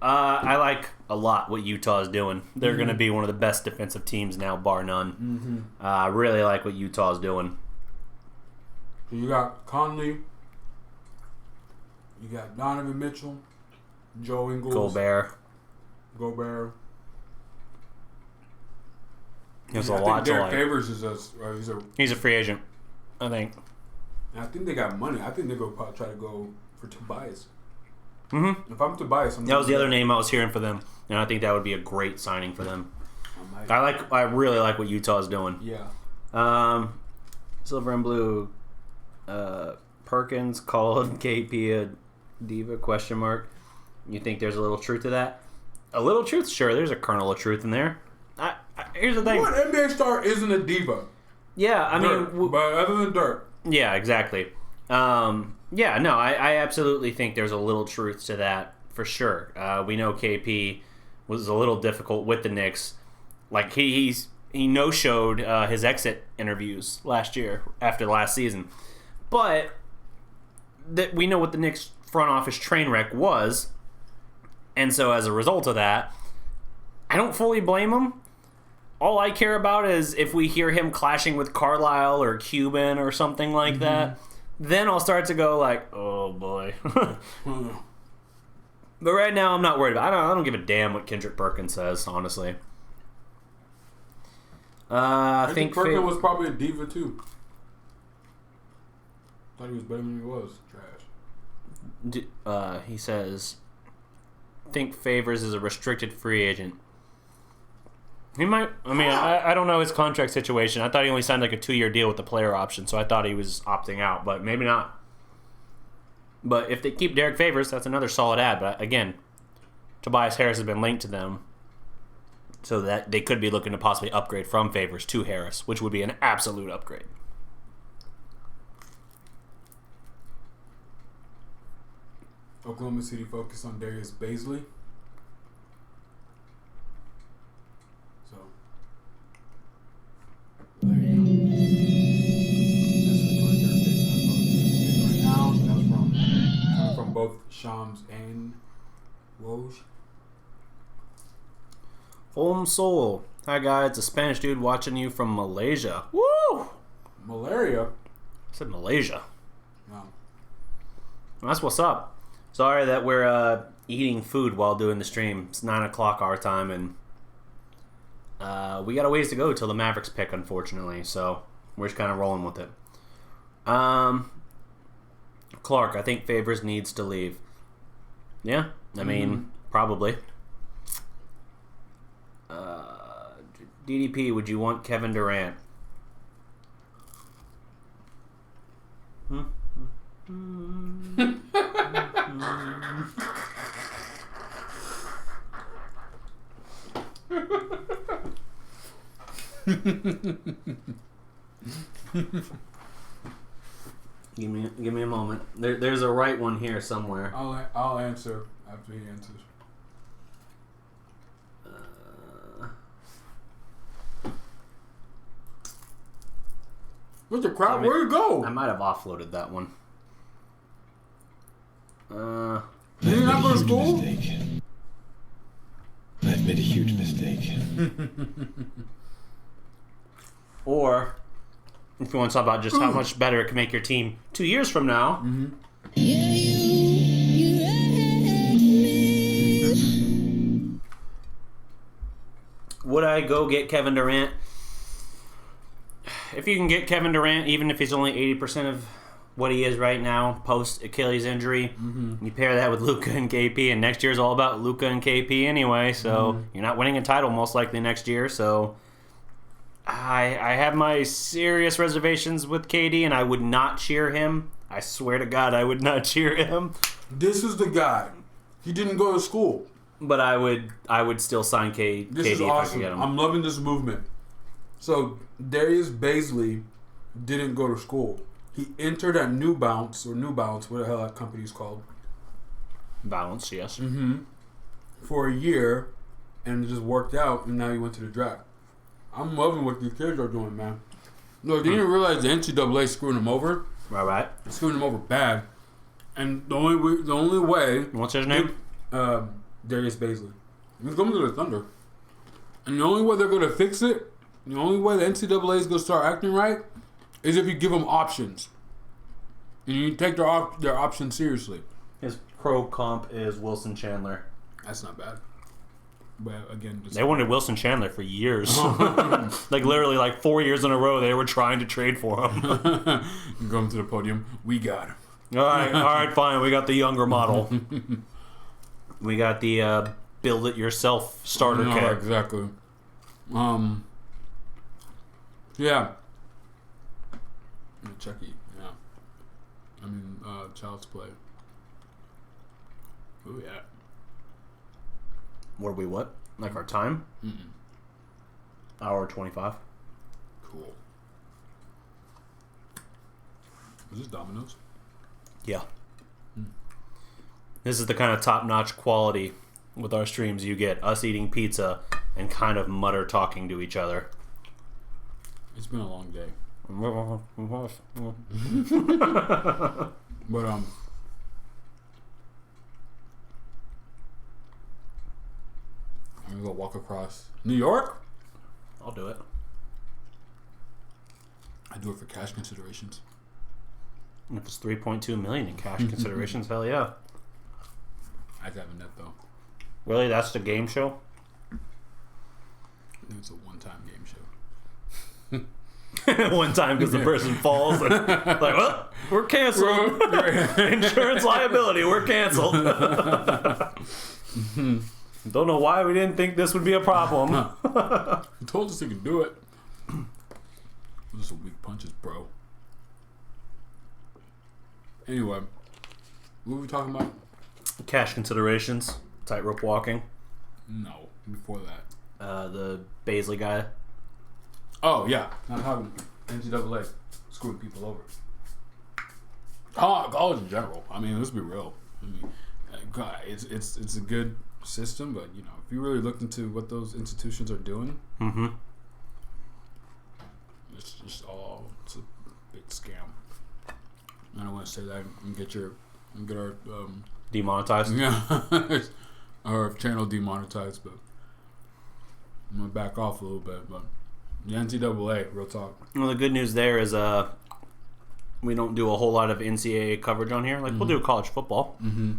I like a lot what Utah's doing. They're going to be one of the best defensive teams now, bar none. I really like what Utah's doing. So you got Conley, you got Donovan Mitchell, Joe Ingles, Gobert. There's a lot to like. Darreck Favors is He's a free agent, I think. I think they got money. I think they go probably try to go for Tobias. Mm-hmm. If I'm Tobias, that was the other name I was hearing for them, and I think that would be a great signing for them. I really like what Utah's doing. Yeah. Silver and blue. Perkins called KP a diva? ? You think there's a little truth to that? A little truth, sure. There's a kernel of truth in there. Here's the thing. What NBA star isn't a diva? Yeah, I mean, but other than Dirk. Yeah, exactly. I absolutely think there's a little truth to that for sure. We know KP was a little difficult with the Knicks. Like he no-showed his exit interviews last year after last season, but we know what the Knicks front office train wreck was, and so as a result of that, I don't fully blame him. All I care about is if we hear him clashing with Carlisle or Cuban or something like that, then I'll start to go like, oh boy. But right now, I'm not worried about it. I don't give a damn what Kendrick Perkins says, honestly. I think Perkins was probably a diva too. Thought he was better than he was. Trash. He says, think Favors is a restricted free agent. He might. I mean, I don't know his contract situation. I thought he only signed like a 2-year deal with the player option, so I thought he was opting out, but maybe not. But if they keep Darreck Favors, that's another solid ad. But again, Tobias Harris has been linked to them, so that they could be looking to possibly upgrade from Favors to Harris, which would be an absolute upgrade. Oklahoma City focused on Darius Bazley. So, there you go. Shams and Woj. Soul. Hi guys, it's a Spanish dude watching you from Malaysia. Woo! Malaria? I said Malaysia. No. That's what's up. Sorry that we're eating food while doing the stream. It's 9 o'clock our time, and we got a ways to go till the Mavericks pick, unfortunately. So we're just kind of rolling with it. Clark, I think Favors needs to leave. Yeah, I mean, probably. DDP, would you want Kevin Durant? Give me a moment. There's a right one here somewhere. I'll answer after he answers. What's the crap? Where'd you go? I might have offloaded that one. Did you not go to school? I've made a huge mistake. Or, if you want to talk about just how much better it can make your team 2 years from now. Mm-hmm. Would I go get Kevin Durant? If you can get Kevin Durant, even if he's only 80% of what he is right now, post Achilles injury, you pair that with Luka and KP, and next year's all about Luka and KP anyway, so you're not winning a title most likely next year, so I have my serious reservations with KD, and I would not cheer him. I swear to God, I would not cheer him. This is the guy. He didn't go to school. But I would still sign KD This is if I could awesome. get him. I'm loving this movement. So Darius Baisley didn't go to school. He entered at New Balance, what the hell that company's called. Balance, yes. For a year, and it just worked out, and now he went to the draft. I'm loving what these kids are doing, man. No, they didn't realize the NCAA screwing them over. Right. Screwing them over bad. And the only way. What's his name? Darius Baisley. He's going to the Thunder. And the only way they're going to fix it, the only way the NCAA is going to start acting right, is if you give them options. And you take their options seriously. His pro comp is Wilson Chandler. That's not bad. But again, They wanted Wilson Chandler for years. Like literally like 4 years in a row they were trying to trade for him. You go to the podium. We got him. All right, fine. We got the younger model. We got the build it yourself starter kit. Exactly. Yeah. Chucky. Yeah. I mean, Child's Play. Oh yeah. Were we what? Like our time? Hour 25. Cool. Is this Domino's? Yeah. This is the kind of top-notch quality with our streams you get. Us eating pizza and kind of mutter talking to each other. It's been a long day. But I'm gonna go walk across New York. I'll do it. I do it for cash considerations. If it's 3.2 million in cash considerations, hell yeah. I have to have a net though. Really? That's the game show? I think it's a one-time game show. One time because the person falls and like, well, we're canceled. Insurance liability, we're canceled. Don't know why we didn't think this would be a problem. He told us he could do it. Those are weak punches, bro. Anyway, what were we talking about? Cash considerations, tightrope walking. No, before that. The Baisley guy. Oh, yeah. Not talking NCAA screwing people over. College in general. I mean, let's be real. I mean, God, it's a good system, but, you know, if you really looked into what those institutions are doing, it's just it's a big scam. I don't want to say that and get our Demonetized. Yeah. Or channel demonetized, but I'm gonna back off a little bit. But the NCAA, real talk. Well, the good news there is we don't do a whole lot of NCAA coverage on here. Like, we'll do college football. Mm-hmm.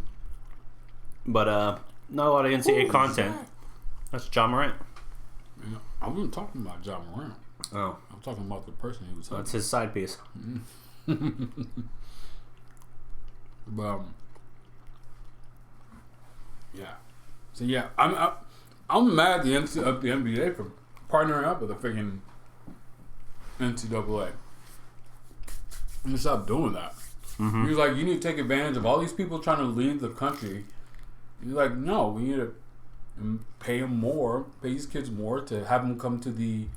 But not a lot of NCAA content. That's John Morant. Yeah, I wasn't talking about John Morant. Oh. I'm talking about the person he was. That's his side piece. But yeah. So yeah, I'm mad at the NBA for partnering up with the freaking NCAA. And stop doing that. Mm-hmm. He was like, you need to take advantage of all these people trying to leave the country. He's like, no, we need to pay them more, pay these kids more to have them come to the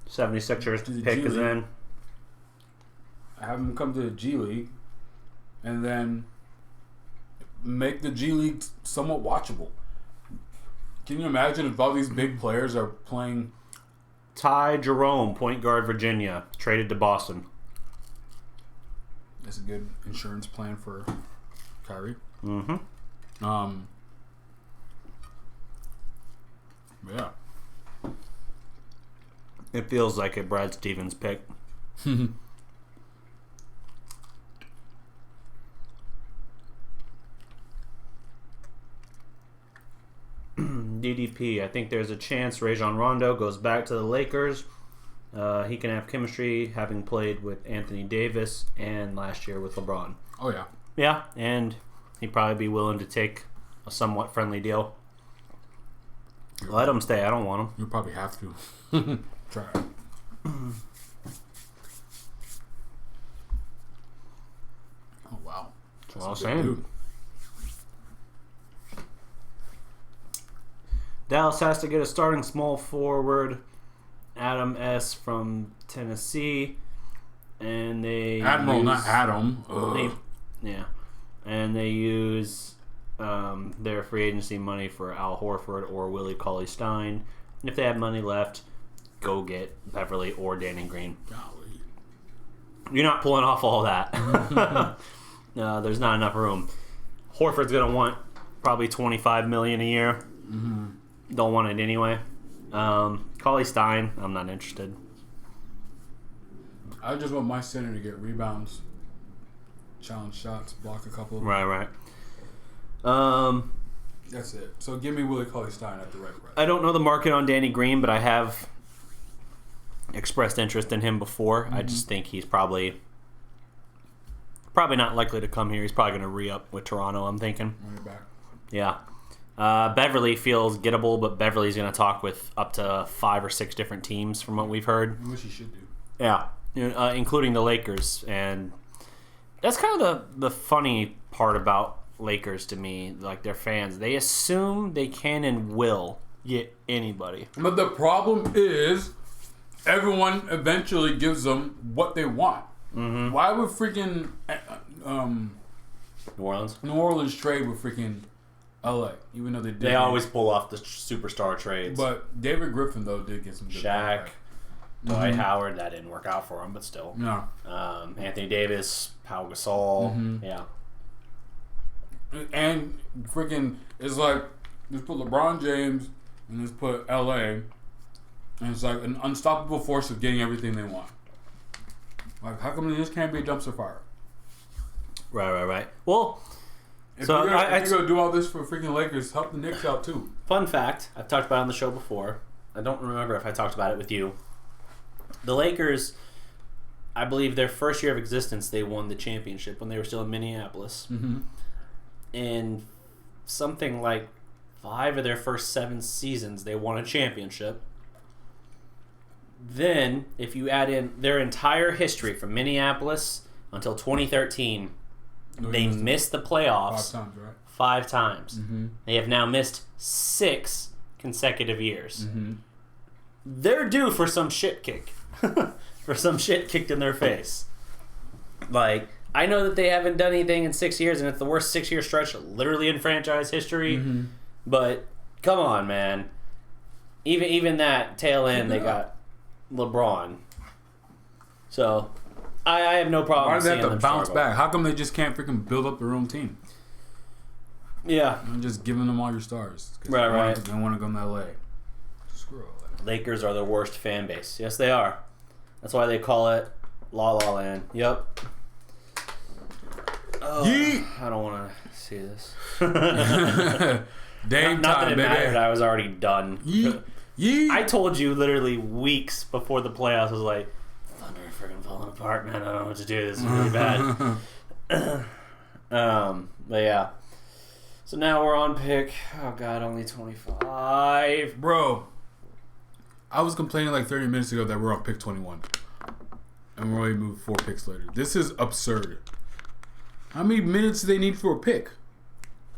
76ers to the pick G is League. in. Have them come to the G League, and then make the G League somewhat watchable. Can you imagine if all these big players are playing? Ty Jerome, point guard, Virginia, traded to Boston. That's a good insurance plan for Kyrie. Mm-hmm. Yeah. It feels like a Brad Stevens pick. DDP, I think there's a chance Rajon Rondo goes back to the Lakers. He can have chemistry, having played with Anthony Davis and last year with LeBron. Oh yeah. Yeah, and he'd probably be willing to take a somewhat friendly deal. Let him stay. I don't want him. You probably have to try. Oh wow. That's what I was saying. Dallas has to get a starting small forward, Adam S. from Tennessee, and they Not Adam. And they use their free agency money for Al Horford or Willie Cauley-Stein. And if they have money left, go get Beverly or Danny Green. Golly. You're not pulling off all that. No, there's not enough room. Horford's gonna want probably $25 million a year. Mm-hmm. Don't want it anyway. Cauley-Stein, I'm not interested. I just want my center to get rebounds, challenge shots, block a couple. Right. That's it. So give me Willie Cauley-Stein at the right price. I don't know the market on Danny Green, but I have expressed interest in him before. I just think he's probably not likely to come here. He's probably going to re-up with Toronto, I'm thinking. Run it back. Yeah. Beverly feels gettable, but Beverly's going to talk with up to 5 or 6 different teams from what we've heard. Which he should do. Yeah, including the Lakers. And that's kind of the funny part about Lakers to me, like their fans. They assume they can and will get anybody. But the problem is everyone eventually gives them what they want. Mm-hmm. Why would freaking New Orleans? New Orleans trade with freaking LA, even though they did. They always pull off the superstar trades. But David Griffin though did get some good Shaq, back. Dwight Howard, that didn't work out for him, but still. No. Anthony Davis, Pau Gasol, yeah. And freaking, it's like just put LeBron James and just put LA, and it's like an unstoppable force of getting everything they want. Like, how come this can't be a dumpster fire? Right. Well, If so you're gonna do all this for freaking Lakers, help the Knicks out too. Fun fact, I've talked about it on the show before. I don't remember if I talked about it with you. The Lakers, I believe their first year of existence, they won the championship when they were still in Minneapolis. Mm-hmm. In something like 5 of their first 7 seasons, they won a championship. Then, if you add in their entire history from Minneapolis until 2013, they missed the playoffs 5 times, right? 5 times. Mm-hmm. They have now missed 6 consecutive years. Mm-hmm. They're due for some shit kick. For some shit kicked in their face. Like, I know that they haven't done anything in 6 years, and it's the worst 6-year stretch literally in franchise history. Mm-hmm. But come on, man. Even that tail end, they got LeBron. So I have no problem. Why do they seeing have to them bounce struggle. back? How come they just can't freaking build up their own team? Yeah. I'm just giving them all your stars. Right. They want to go to LA. Screw all that. Lakers are the worst fan base. Yes, they are. That's why they call it La La Land. Yep. Oh, Yeet. I don't want to see this. Dame Not time, that it baby. mattered. I was already done. Yeet. I told you literally weeks before the playoffs. I was like, Thunder are freaking falling apart, man. I don't know what to do. This is really bad. But yeah. So now we're on pick. Oh God, only 25. Bro, I was complaining like 30 minutes ago that we're on pick 21. And we're only moved 4 picks later. This is absurd. How many minutes do they need for a pick?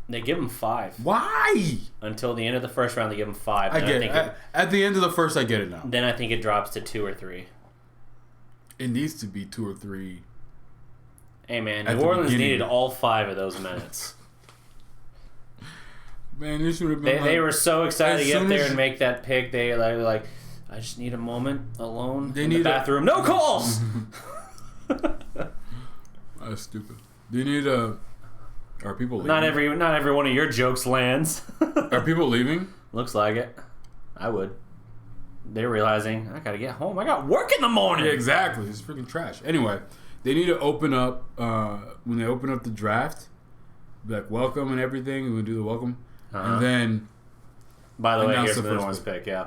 They give him 5. Why? Until the end of the first round, they give him 5. I get it. At the end of the first, I get it now. Then I think it drops to 2 or 3. It needs to be 2 or 3. Hey man, At New the Orleans beginning. needed all 5 of those minutes. Man, this should have been They were so excited to as get soon there as- and make that pick. They were like, I just need a moment alone They in the need a- bathroom. No calls! That's stupid. They need a... Are people leaving? Not every one of your jokes lands. Are people leaving? Looks like it. I would. They're realizing, I gotta get home. I got work in the morning. Yeah, exactly. It's freaking trash. Anyway, they need to open up, when they open up the draft, be like, welcome and everything, and we do the welcome. And then... By the way, announce here's the the New first Orleans pick, yeah.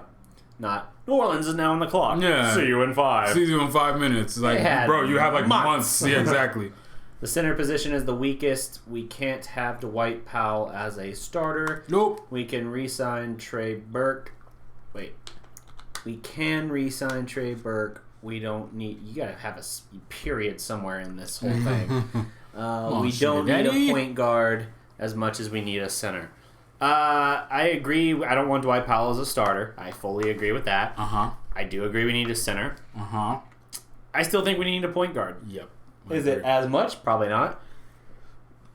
Not, New Orleans is now on the clock. Yeah. See you in 5. See you in 5 minutes. Like, They had bro, you have like months. months. Yeah, exactly. The center position is the weakest. We can't have Dwight Powell as a starter. Nope. We can re-sign Trey Burke. Wait. We can re-sign Trey Burke. We don't need... You gotta have a period somewhere in this whole thing. We don't need a point guard as much as we need a center. I agree. I don't want Dwight Powell as a starter. I fully agree with that. Uh-huh. I do agree we need a center. Uh-huh. I still think we need a point guard. Yep. Is it as much? Probably not.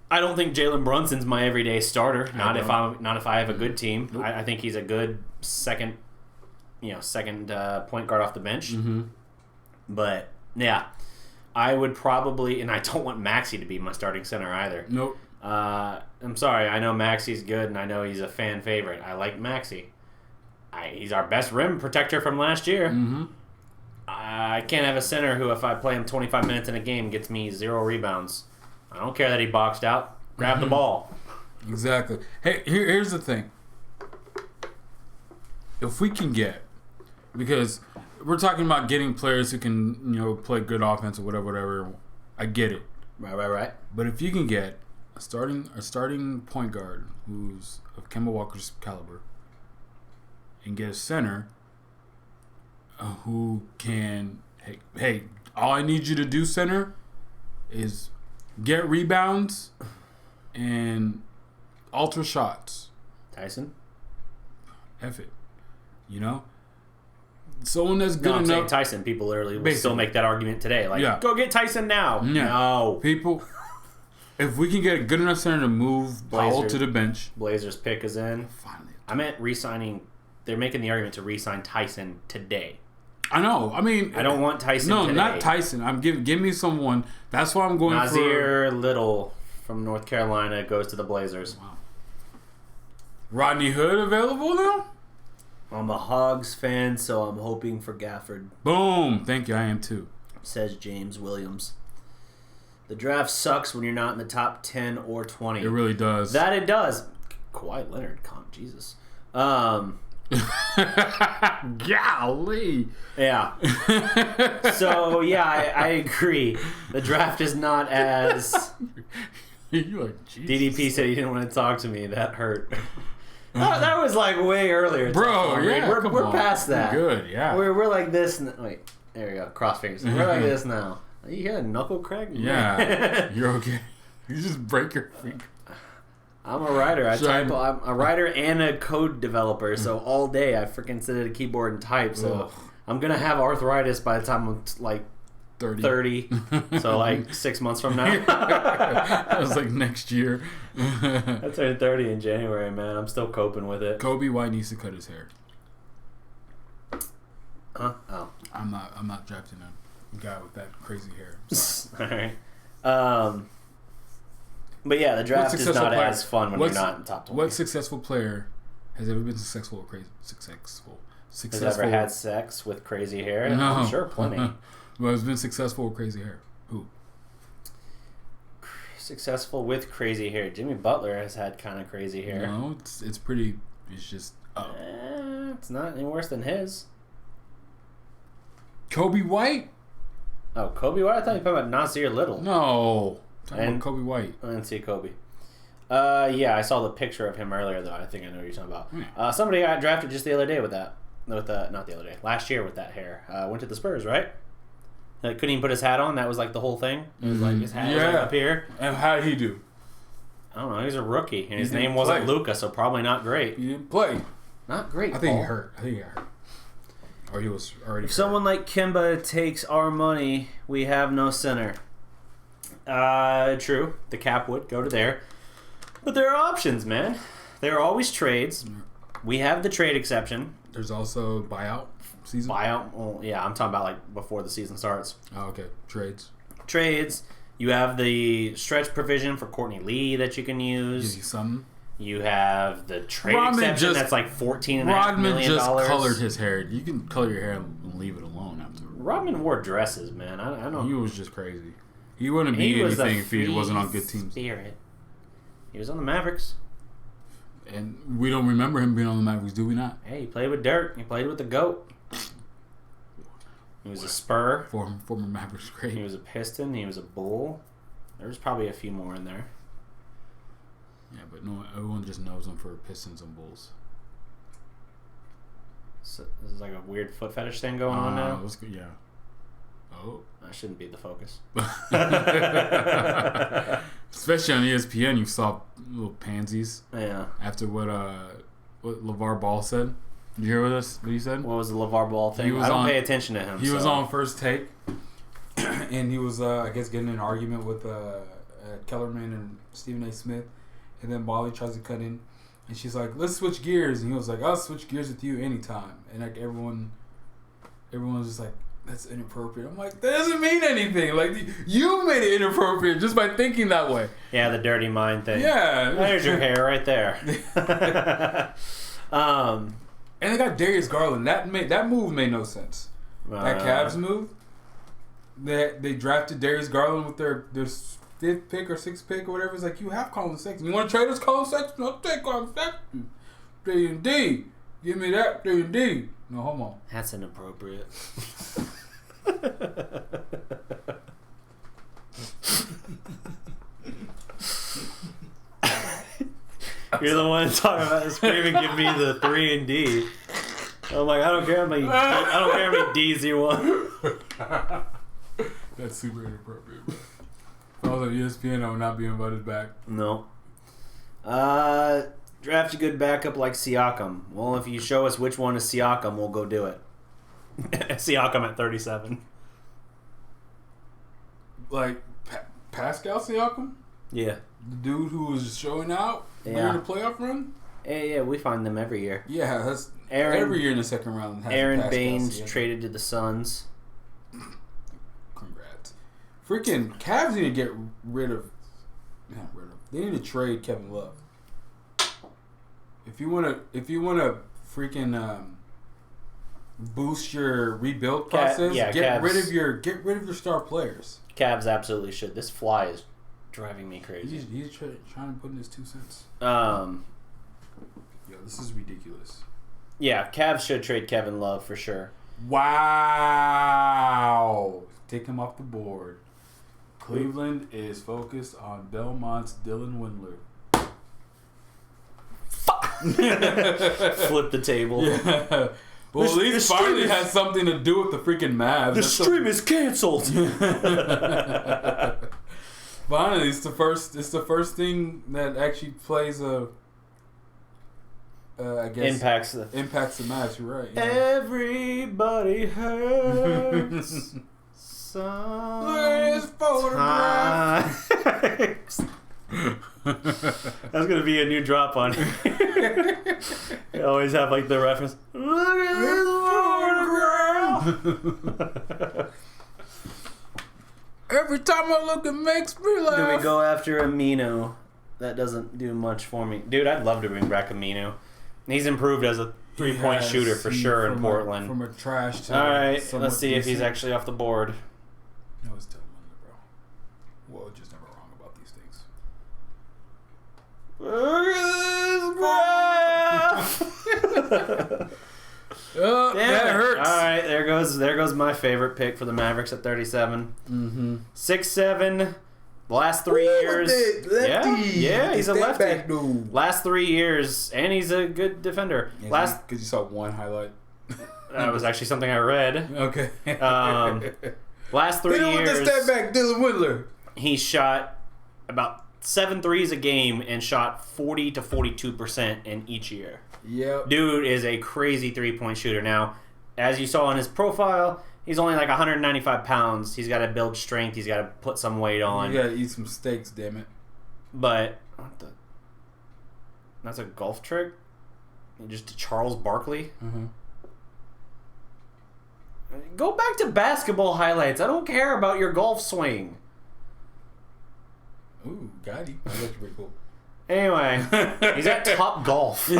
I don't think Jalen Brunson's my everyday starter. Not if I have a good team. Nope. I think he's a good second point guard off the bench. Mm-hmm. But yeah, I would probably, and I don't want Maxey to be my starting center either. Nope. I'm sorry. I know Maxey's good, and I know he's a fan favorite. I like Maxey. He's our best rim protector from last year. Mm-hmm. I can't have a center who, if I play him 25 minutes in a game, gets me 0 rebounds. I don't care that he boxed out. Grab the ball. Exactly. Hey, here's the thing. If we can get, because we're talking about getting players who can, play good offense or whatever. I get it. Right. But if you can get a starting point guard who's of Kemba Walker's caliber, and get a center who can, hey, all I need you to do, center, is get rebounds and alter shots. Tyson? F it. Someone that's good I'm saying enough. Tyson. People literally will still make that argument today. Like, Yeah. go get Tyson now. Yeah. No. People, if we can get a good enough center to move Powell Blazers. to the bench. Blazers pick is in. Finally. I meant re-signing. They're making the argument to re-sign Tyson today. I know. I mean, I don't want Tyson No, today. not Tyson. I'm give me someone. That's why I'm going Nazir Little from North Carolina goes to the Blazers. Wow. Rodney Hood available now? I'm a Hogs fan, so I'm hoping for Gafford, Boom. Thank you. I am too. says James Williams. The draft sucks when you're not in the top 10 or 20. It really does. That it does. Kawhi Leonard, Jesus. Golly. Yeah. So, yeah, I agree. The draft is not as... You're like, Jesus. DDP said he didn't want to talk to me. That hurt. That was like way earlier. Bro, yeah. We're past that. Good, yeah. We're like this. Wait, there we go. Cross fingers. We're like this now. You had a knuckle crack? Yeah. You're okay. You just break your finger. I'm a writer. Shine. I'm a writer and a code developer. So all day I freaking sit at a keyboard and type. So I'm gonna have arthritis by the time I'm like 30. So like 6 months from now. That was like next year. I turned 30 in January, man. I'm still coping with it. Kobe White needs to cut his hair. Huh? Oh. I'm not drafting a guy with that crazy hair. Sorry. All right. But yeah, the draft is not as fun when you're not in top 20. What successful player has ever been successful or crazy? Has ever had sex with crazy hair? No. I'm sure plenty. Well, has been successful with crazy hair. Who? Successful with crazy hair. Jimmy Butler has had kind of crazy hair. No, it's pretty. It's just. It's not any worse than his. Kobe White? Oh, Kobe White? I thought you were talking about Nasir Little. No. Talking about Kobe White. I didn't see Kobe. Yeah, I saw the picture of him earlier, though. I think I know what you're talking about. Yeah. Somebody got drafted just the other day with that. Not the other day. Last year with that hair. Went to the Spurs, right? Like, couldn't even put his hat on. That was like the whole thing. It was like his hat was like up here. And how did he do? I don't know. He was a rookie, and his name wasn't Luka, so probably not great. He didn't play. Not great. I think he hurt. Or he was already. If someone like Kemba takes our money, we have no center. True. The cap would go to there. But there are options, man. There are always trades. We have the trade exception. There's also buyout season. Well, yeah, I'm talking about like before the season starts. Oh, okay. Trades. You have the stretch provision for Courtney Lee that you can use. Gives you something. You have the trade exception that's like $14.5 million. Rodman just colored his hair. You can color your hair and leave it alone after. Rodman wore dresses, man. I don't. He was just crazy. He wouldn't be anything if he wasn't on good teams. Spirit. He was on the Mavericks. And we don't remember him being on the Mavericks, do we not? Hey, he played with Dirk. He played with the GOAT. He was a Spur. Former Mavericks great. He was a Piston. He was a Bull. There's probably a few more in there. Yeah, but no, everyone just knows him for Pistons and Bulls. So this is like a weird foot fetish thing going on now. That's good, yeah. Oh, that shouldn't be the focus. Especially on ESPN, you saw little pansies. Yeah. After what LeVar Ball said. Did you hear what he said? What was the LeVar Ball thing? I don't pay attention to him. He was on First Take, and he was, I guess, getting in an argument with Kellerman and Stephen A. Smith. And then Molly tries to cut in, and she's like, "Let's switch gears." And he was like, "I'll switch gears with you anytime." And like everyone was just like, "That's inappropriate." I'm like, that doesn't mean anything. Like you made it inappropriate just by thinking that way. Yeah, the dirty mind thing. Yeah, there's your hair right there. And they got Darius Garland. That move made no sense. That Cavs move. They drafted Darius Garland with their 5th pick or 6th pick or whatever. It's like, you have Colin Sexton. You want to trade us Colin Sexton? I'll take Colin Sexton. D&D. Give me that D&D. No homo. That's inappropriate. You're the one talking about screaming, give me the 3 and D. I'm like, I don't care how many D's you want. That's super inappropriate, bro. If I was on ESPN, I would not be invited back. No. Draft a good backup like Siakam. Well, if you show us which one is Siakam, we'll go do it. Siakam at 37. Like Pascal Siakam? Yeah. The dude who was showing out during the playoff run? Yeah, we find them every year. Yeah, that's every year in the second round. Aaron Baines traded to the Suns. Congrats. Freaking Cavs need to get rid of. They need to trade Kevin Love. If you wanna freaking boost your rebuild process, get rid of your star players. Cavs absolutely should. This fly is driving me crazy. He's trying to put in his 2 cents. Yo, this is ridiculous. Yeah, Cavs should trade Kevin Love for sure. Wow. Take him off the board. Cleveland is focused on Belmont's Dylan Windler. Flip the table. Yeah. Well, at least finally has something to do with the freaking Mavs. The stream is canceled. Finally, it's the first thing that actually plays I guess impacts the Mavs. You're right. Yeah. Everybody hurts. Sometimes. That's gonna be a new drop on here. You always have like the reference. Look at this photograph. Every time I look, it makes me laugh. Do we go after Aminu? That doesn't do much for me. Dude, I'd love to bring back Aminu. He's improved as a three-point shooter for sure in Portland. From a trash to all right, let's see if he's actually off the board. No, it's Dylan Windler, bro. Well, just never wrong about these things. That hurts. All right, there goes my favorite pick for the Mavericks at 37. Mm-hmm. 6'7". The last 3 years, yeah, he's a lefty. Back dude. Last 3 years, and he's a good defender. Because you saw one highlight. That was actually something I read. Okay. Last 3 years, with the step back, Dylan Windler. He shot about 7 threes a game and shot 40 to 42% in each year. Yep. Dude is a crazy 3-point shooter. Now, as you saw on his profile, he's only like 195 pounds. He's got to build strength. He's got to put some weight on. You got to eat some steaks, damn it. But that's a golf trick? Just Charles Barkley? Mm-hmm. Go back to basketball highlights. I don't care about your golf swing. Ooh, got him. That looks pretty cool. Anyway, he's at Top Golf.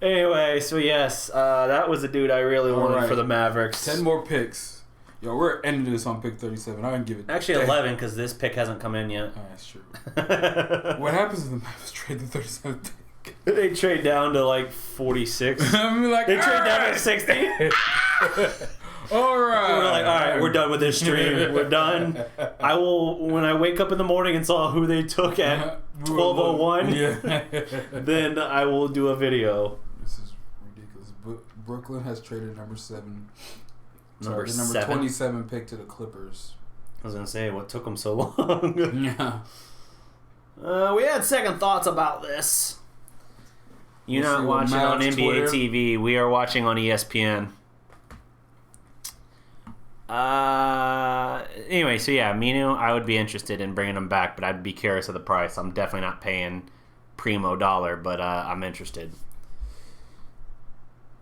Anyway, so yes, that was the dude I really wanted for the Mavericks. 10 more picks. Yo, we're ending this on pick 37. I didn't give it. Actually, 11 because this pick hasn't come in yet. Oh, that's true. What happens if the Mavericks trade the 37th pick? They trade down to like 46. I mean, like, they trade down to 60. All right. We're like, all right, we're done with this stream. We're done. I will, when I wake up in the morning and saw who they took at 12:01, then I will do a video. This is ridiculous. Brooklyn has traded number 7. Number the number 7? 27 pick to the Clippers. I was going to say, what took them so long? Yeah. We had second thoughts about this. You're not watching on NBA Twitter. TV. We are watching on ESPN. Anyway, so yeah, Minu, I would be interested in bringing him back, but I'd be curious of the price. I'm definitely not paying primo dollar, but I'm interested.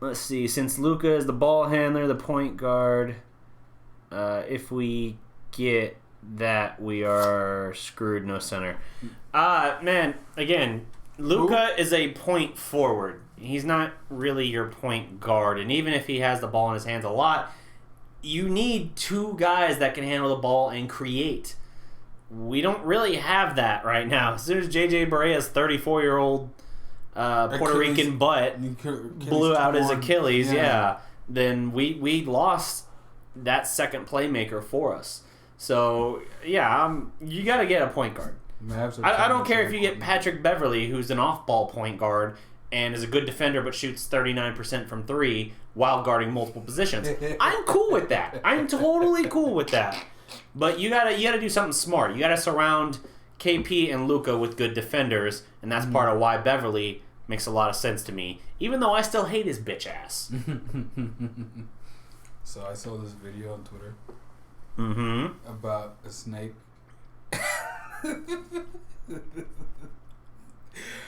Let's see. Since Luka is the ball handler, the point guard, if we get that, we are screwed. No center. Man, again, Luka is a point forward. He's not really your point guard, and even if he has the ball in his hands a lot, you need 2 guys that can handle the ball and create. We don't really have that right now. As soon as J.J. Barea's 34-year-old Puerto Rican butt blew out his Achilles, then we lost that second playmaker for us. So, yeah, you got to get a point guard. I don't care if you get Patrick Beverly, who's an off-ball point guard and is a good defender but shoots 39% from 3 while guarding multiple positions. I'm cool with that. I'm totally cool with that. But you gotta do something smart. You gotta surround KP and Luka with good defenders, and that's part of why Beverly makes a lot of sense to me, even though I still hate his bitch ass. So I saw this video on Twitter about a snake.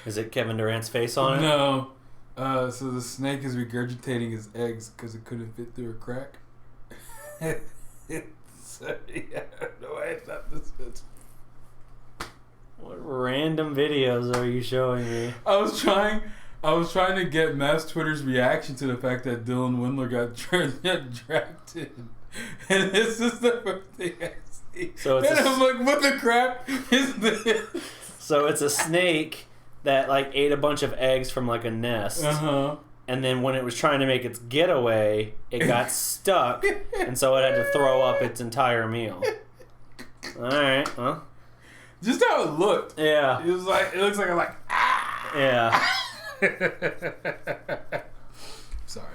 Is it Kevin Durant's face on it? No. So the snake is regurgitating his eggs because it couldn't fit through a crack. So, yeah, I don't know why I thought this was. What random videos are you showing me? I was trying to get Matt's Twitter's reaction to the fact that Dylan Windler got drafted. And this is the first thing I see. So it's I'm like, what the crap is this? So it's a snake that like ate a bunch of eggs from like a nest. And then when it was trying to make its getaway, it got stuck, and so it had to throw up its entire meal. Alright, well. Just how it looked. Yeah. It looks like I'm like, ah! Yeah. Sorry.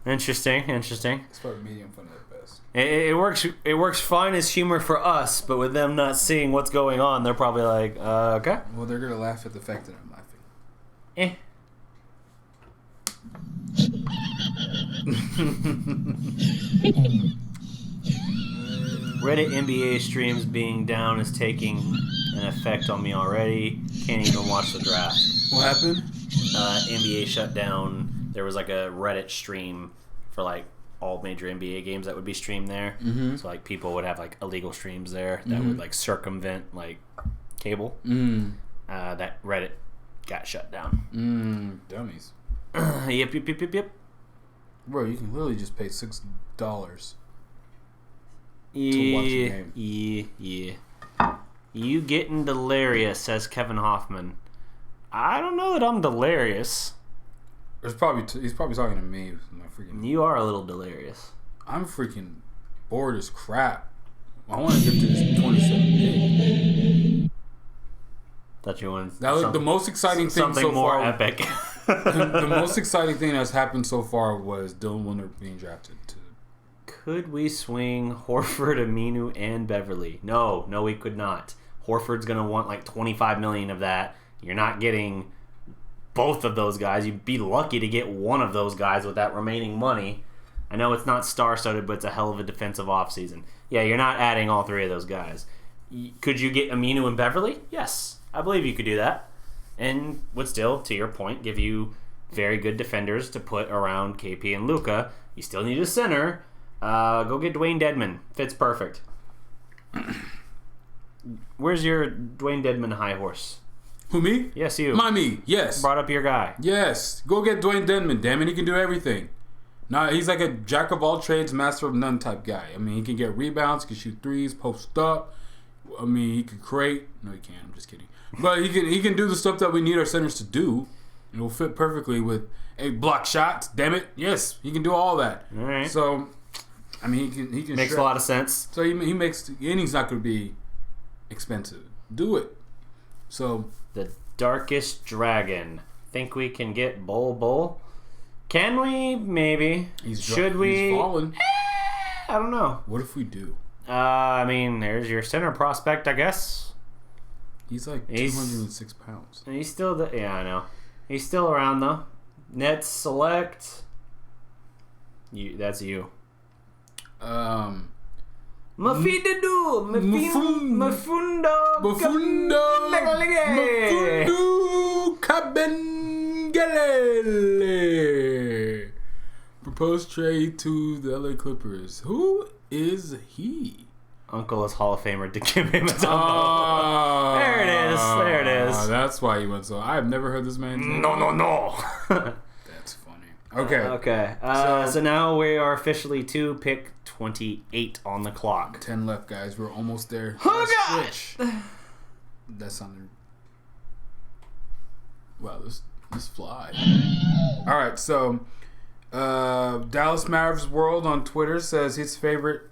Interesting. It's probably medium funny at best. It works fine as humor for us, but with them not seeing what's going on, they're probably like, okay. Well, they're going to laugh at the fact that I'm laughing. Reddit NBA streams being down is taking an effect on me already. Can't even watch the draft. What happened? NBA shut down. There was like a Reddit stream for like all major NBA games that would be streamed there. Mm-hmm. So like people would have like illegal streams there that would like circumvent like cable. That Reddit got shut down. Dummies. Yep. Bro, you can literally just pay $6 to watch Yeah, a game. yeah. You getting delirious, says Kevin Hoffman. I don't know that I'm delirious. He's probably talking to me. You are a little delirious. I'm freaking bored as crap. I want to get to this 27 day. Thought you wanted That was the most exciting thing something so more far. epic. The most exciting thing that's happened so far was Dylan Windler being drafted to. Could we swing Horford, Aminu, and Beverly? No, we could not. Horford's gonna want like $25 million of that. You're not getting both of those guys. You'd be lucky to get one of those guys with that remaining money. I know it's not star-studded, but it's a hell of a defensive offseason. Yeah, you're not adding all three of those guys. Could you get Aminu and Beverly? Yes, I believe you could do that. And would still, to your point, give you very good defenders to put around KP and Luka. You still need a center. Go get Dwayne Dedman. Fits perfect. Where's your Dwayne Dedman high horse? Who, me? Yes, you. Me, yes. Brought up your guy. Yes. Go get Dwayne Dedman, damn it. He can do everything. Nah, he's like a jack of all trades, master of none type guy. I mean, he can get rebounds, he can shoot threes, post up. I mean, he can create. No, he can't. I'm just kidding. But he can do the stuff that we need our centers to do. It will fit perfectly with a block shots. Damn it. Yes, he can do all that. All right. So, I mean, he can Makes a lot of sense. So he makes, and he's not going to be expensive. Do it. So The Darkest Dragon. Think we can get Bull? Can we? Maybe. Should we? He's fallen. I don't know. What if we do? I mean, there's your center prospect, I guess. He's like 206 pounds. He's still yeah, I know. He's still around though. Nets select. That's you. Mafundo Kabengele. Proposed trade to the LA Clippers. Who is he? Uncle is Hall of Famer Dikembe Mutombo. There it is. That's why he went so. I have never heard this man's name. No. That's funny. Okay. So now we are officially to pick 28 on the clock. 10 left, guys. We're almost there. Oh, God! That sounded... Wow, this fly. All right, so Dallas Mavericks World on Twitter says his favorite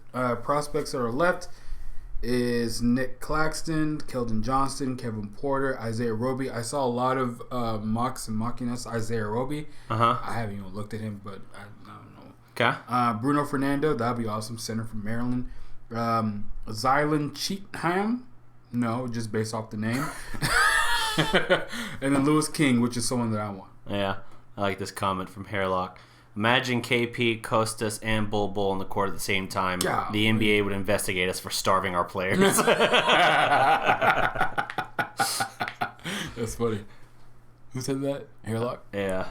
prospects that are left is Nick Claxton, Keldon Johnson, Kevin Porter, Isaiah Roby. I saw a lot of mocks and mocking us Isaiah Roby. I haven't even looked at him, but I don't know. Okay. Bruno Fernando, that'd be awesome. Center from Maryland. Zylan Cheatham. No, just based off the name. And then Lewis King, which is someone that I want. Yeah, I like this comment from Hairlock. Imagine KP, Kostas, and Bull in the court at the same time. God, the NBA would investigate us for starving our players. That's funny. Who said that? Hairlock? Yeah.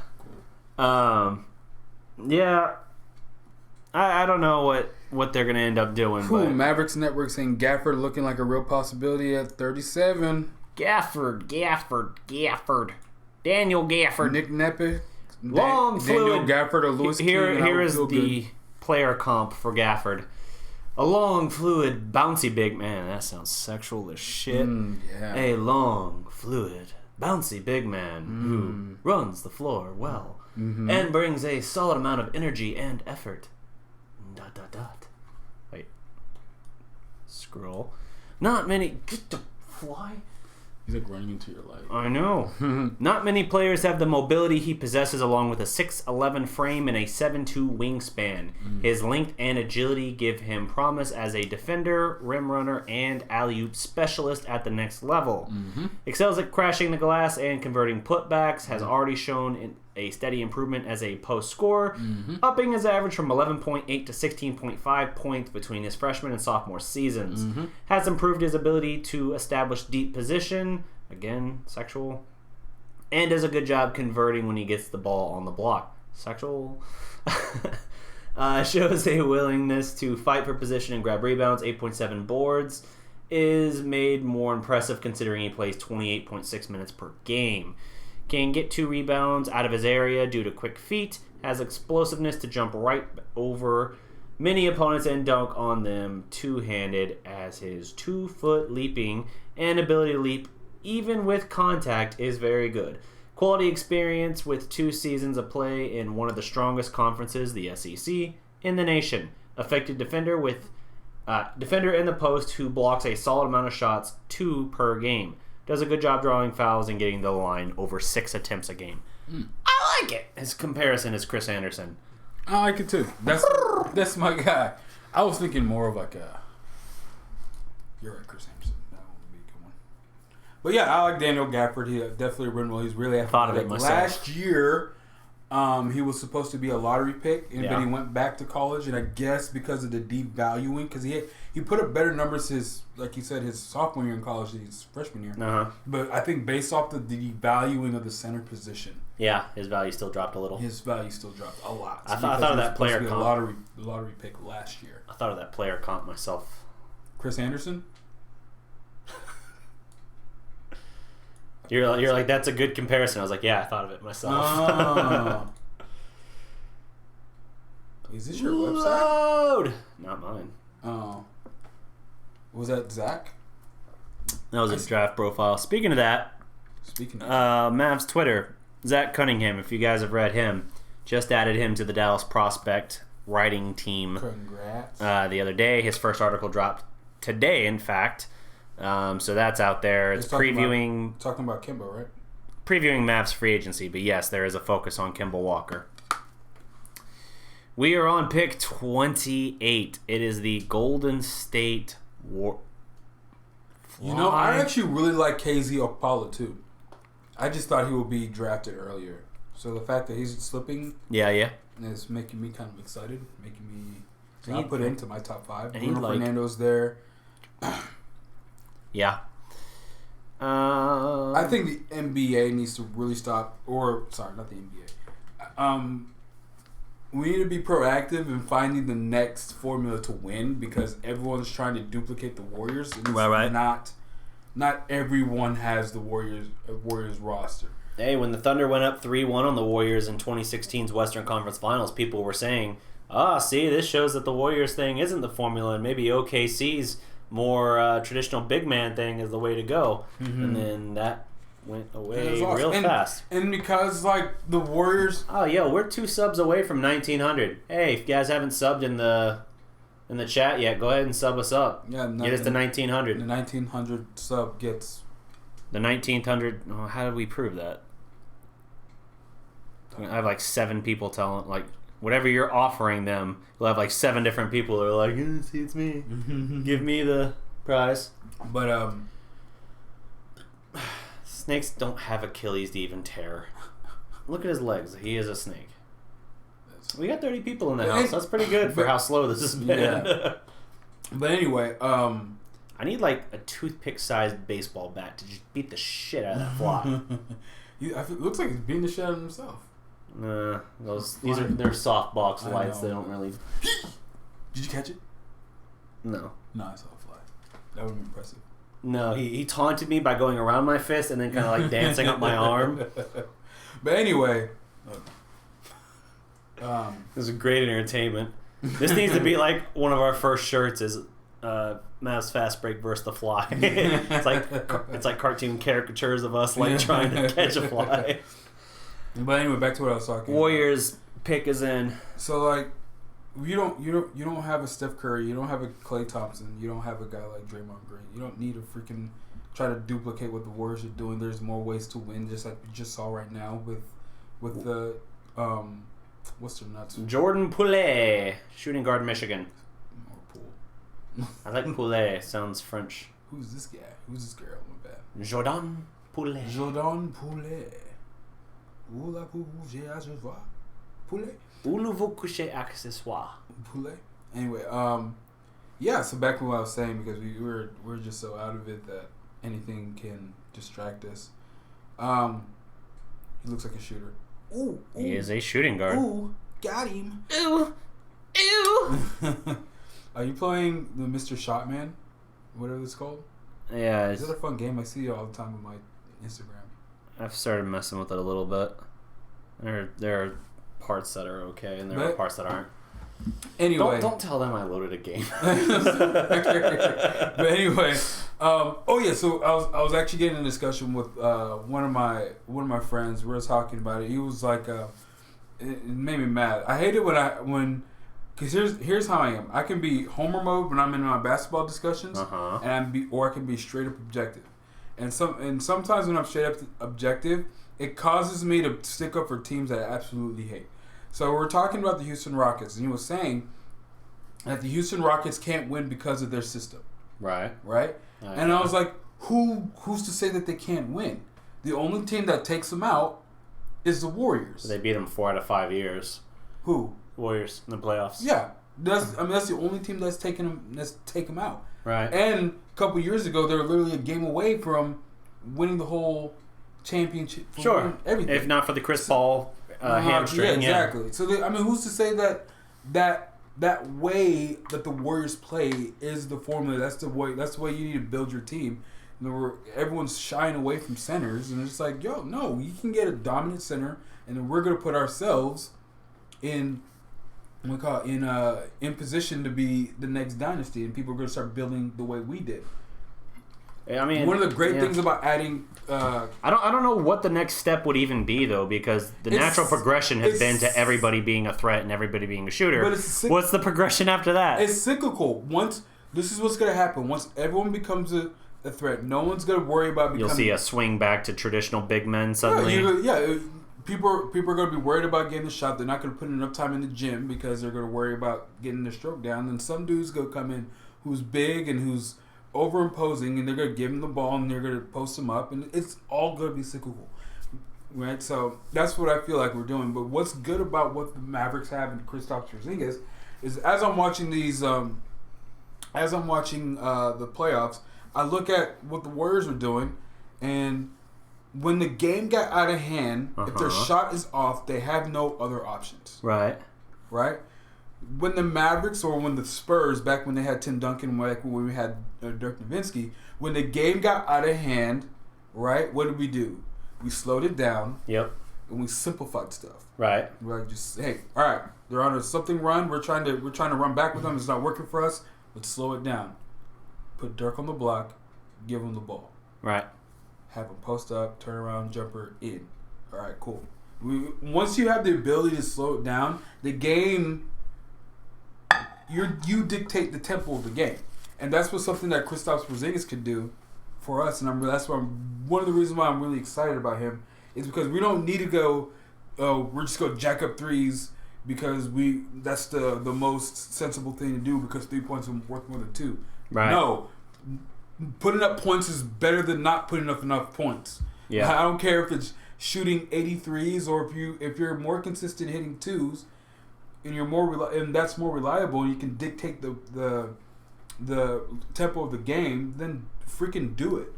Yeah. I don't know what they're going to end up doing. Cool. But Mavericks Network saying Gafford looking like a real possibility at 37. Gafford. Daniel Gafford. Nick Neppe. Long fluid. Daniel Gafford or Lewis King. Here is the player comp for Gafford. A long, fluid, bouncy big man. That sounds sexual as shit. Yeah. A long, fluid, bouncy big man who runs the floor well and brings a solid amount of energy and effort. ... Wait. Scroll. Not many... Get the fly... He's like running into your light. I know. Not many players have the mobility he possesses, along with a 6'11 frame and a 7'2 wingspan. His length and agility give him promise as a defender, rim runner, and alley-oop specialist at the next level. Excels at crashing the glass and converting putbacks, has already shown a steady improvement as a post scorer, upping his average from 11.8 to 16.5 points between his freshman and sophomore seasons. Has improved his ability to establish deep position, again, sexual, and does a good job converting when he gets the ball on the block. Sexual. Shows a willingness to fight for position and grab rebounds. 8.7 boards is made more impressive considering he plays 28.6 minutes per game. Can get 2 rebounds out of his area due to quick feet. Has explosiveness to jump right over many opponents and dunk on them two-handed, as his 2-foot leaping and ability to leap even with contact is very good. Quality experience with 2 seasons of play in one of the strongest conferences, the SEC, in the nation. Effective defender with defender in the post who blocks a solid amount of shots, 2 per game. Does a good job drawing fouls and getting to the line over 6 attempts a game. I like it. His comparison is Chris Anderson. I like it too. That's my guy. I was thinking more of like a. You're right, Chris Anderson. That would be a good one. But yeah, I like Daniel Gafford. He definitely ran well. He's really athletic. Thought of it myself. Last year, he was supposed to be a lottery pick, but he went back to college, and I guess because of the devaluing, because he put up better numbers like you said, his sophomore year in college than his freshman year. Uh-huh. But I think based off the devaluing of the center position. Yeah, his value still dropped a little. His value still dropped a lot. I thought of that player comp. Lottery pick last year. I thought of that player comp myself. Chris Anderson? You're like, that's a good comparison. I was like, yeah, I thought of it myself. Oh. Is this your website? Load! Not mine. Oh. Was that Zach? That was a draft profile. Speaking of that, Mavs Twitter, Zach Cunningham, if you guys have read him, just added him to the Dallas Prospect writing team. Congrats. The other day. His first article dropped today, in fact. So that's out there. It's talking previewing... talking about Kemba, right? Previewing Mavs free agency, but yes, there is a focus on Kemba Walker. We are on pick 28. It is the Golden State War. You know, I actually really like KZ Okpala too. I just thought he would be drafted earlier. So the fact that he's slipping, is making me kind of excited. Making me. So I put him into my top 5. Bruno Fernando's there. Yeah. I think the NBA needs to really stop. Not the NBA. We need to be proactive in finding the next formula to win because everyone's trying to duplicate the Warriors. And right. Not everyone has the Warriors roster. Hey, when the Thunder went up 3-1 on the Warriors in 2016's Western Conference Finals, people were saying, see, this shows that the Warriors thing isn't the formula and maybe OKC's more traditional big man thing is the way to go. Mm-hmm. And then that went away real fast. And because, the Warriors... Oh, yeah, we're 2 subs away from 1900. Hey, if you guys haven't subbed in the chat yet, go ahead and sub us up. Yeah, get us to 1900. The 1900 sub gets... The 1900... Oh, how did we prove that? I have, 7 people telling... whatever you're offering them, you'll have 7 different people that are like, see, it's me. Give me the prize. But, snakes don't have Achilles to even tear. Look at his legs. He is a snake. We got 30 people in the house. That's pretty good for how slow this has been. Yeah. But anyway, I need a toothpick-sized baseball bat to just beat the shit out of that fly. It looks like he's beating the shit out of himself. Nah, they're softbox lights. They don't really. Did you catch it? No. No, I saw a fly. That would be impressive. No, he taunted me by going around my fist and then kind of dancing up my arm. But anyway, this is great entertainment. This needs to be one of our first shirts is Mavs Fast Break versus the Fly. it's like cartoon caricatures of us trying to catch a fly. But anyway, back to what I was talking. Warriors pick is in. So you don't have a Steph Curry, you don't have a Klay Thompson, you don't have a guy like Draymond Green. You don't need to freaking try to duplicate what the Warriors are doing. There's more ways to win, just like we just saw right now with the what's their nuts? Jordan Poole, shooting guard, Michigan. Or Poole. I like Poole. Sounds French. Who's this guy? Who's this girl? My bad. Jordan Poole. Jordan Poole. Où la pouvez accessoire? Poulet? Où le vous couchez accessoire? Poulet. Anyway, yeah. So back to what I was saying because we're just so out of it that anything can distract us. He looks like a shooter. Ooh, he is a shooting guard. Ooh, got him. Ooh, Are you playing the Mr. Shotman? Whatever it's called? Yeah. Is it a fun game? I see it all the time on my Instagram. I've started messing with it a little bit. There are parts that are okay, and there are parts that aren't. Anyway. Don't tell them I loaded a game. But anyway, so I was actually getting in a discussion with one of my friends. We were talking about it. He was like, it made me mad. I hate it because here's how I am. I can be homer mode when I'm in my basketball discussions, or I can be straight up objective. And sometimes when I'm straight up objective, it causes me to stick up for teams that I absolutely hate. So we're talking about the Houston Rockets, and he was saying that the Houston Rockets can't win because of their system. Right. And I was like, who's to say that they can't win? The only team that takes them out is the Warriors. They beat them 4 out of 5 years. Who? Warriors in the playoffs. Yeah, that's the only team that's taken them out. Right. And a couple years ago, they were literally a game away from winning the whole championship. Sure. Everything. If not for the Chris Paul hamstring. Yeah, exactly. So who's to say that way that the Warriors play is the formula? That's the way you need to build your team. Everyone's shying away from centers, and it's like, no, you can get a dominant center, and then we're gonna put ourselves in position to be the next dynasty, and people are gonna start building the way we did. I mean, one of the great things about adding, I don't know what the next step would even be though, because the natural progression has been to everybody being a threat and everybody being a shooter. But what's the progression after that? It's cyclical. This is what's gonna happen. Once everyone becomes a threat, no one's gonna worry about becoming. You'll see a swing back to traditional big men suddenly. People are going to be worried about getting the shot. They're not going to put enough time in the gym because they're going to worry about getting their stroke down. And some dude's going to come in who's big and who's overimposing, and they're going to give him the ball and they're going to post him up, and it's all going to be cyclical, right? So that's what I feel like we're doing. But what's good about what the Mavericks have in Kristaps Porzingis is as I'm watching the playoffs, I look at what the Warriors are doing, and when the game got out of hand, if their shot is off, they have no other options. Right. When the Mavericks or when the Spurs, back when they had Tim Duncan, like when we had Dirk Nowitzki, when the game got out of hand, right, what did we do? We slowed it down. Yep. And we simplified stuff. Right. We're like, just, hey, all right, they're on a something run. We're trying to run back with them. It's not working for us. Let's slow it down. Put Dirk on the block. Give him the ball. Right. Have him post up, turn around, jumper, in. All right, cool. Once you have the ability to slow it down, the game, you dictate the tempo of the game, and that's something that Kristaps Porzingis could do for us. And that's why one of the reasons why I'm really excited about him is because we don't need to go. We're just going to jack up threes because that's the most sensible thing to do because 3 points are worth more than 2. Right. No. Putting up points is better than not putting up enough points. Yeah. I don't care if it's shooting 83s or if you're more consistent hitting 2s and you're and that's more reliable and you can dictate the tempo of the game, then freaking do it.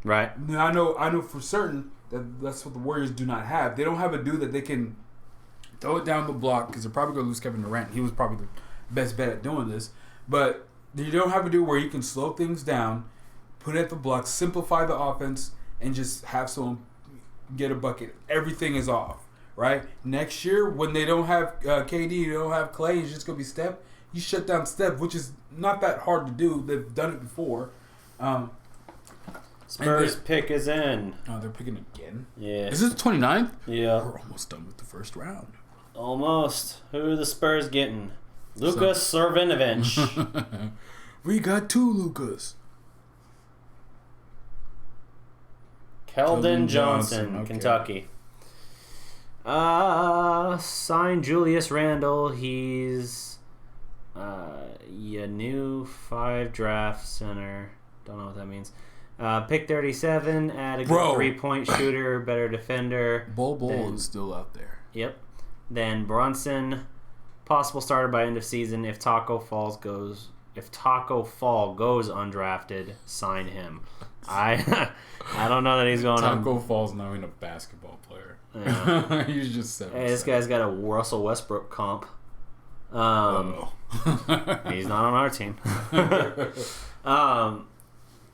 Right. I know for certain that's what the Warriors do not have. They don't have a dude that they can throw it down the block because they're probably going to lose Kevin Durant. He was probably the best bet at doing this, but you don't have a dude where you can slow things down, put it at the block, simplify the offense, and just have someone get a bucket. Everything is off, right? Next year, when they don't have KD, you don't have Clay, it's just going to be Steph. You shut down Steph, which is not that hard to do. They've done it before. Spurs pick is in. Oh, they're picking again? Yeah. Is this the 29th? Yeah. We're almost done with the first round. Almost. Who are the Spurs getting? Lukas Servinovich. We got 2 Lukas. Keldon Johnson, okay. Kentucky. Signed Julius Randle. He's your new 5 draft center. Don't know what that means. Pick 37. Add a good 3-point shooter, better defender. Bol is still out there. Yep. Then Brunson, possible starter by end of season. If Taco Fall goes undrafted, sign him. I don't know that he's going on. Taco Fall's not even a basketball player. Yeah. He's just 7. Hey, this guy's got a Russell Westbrook comp. He's not on our team.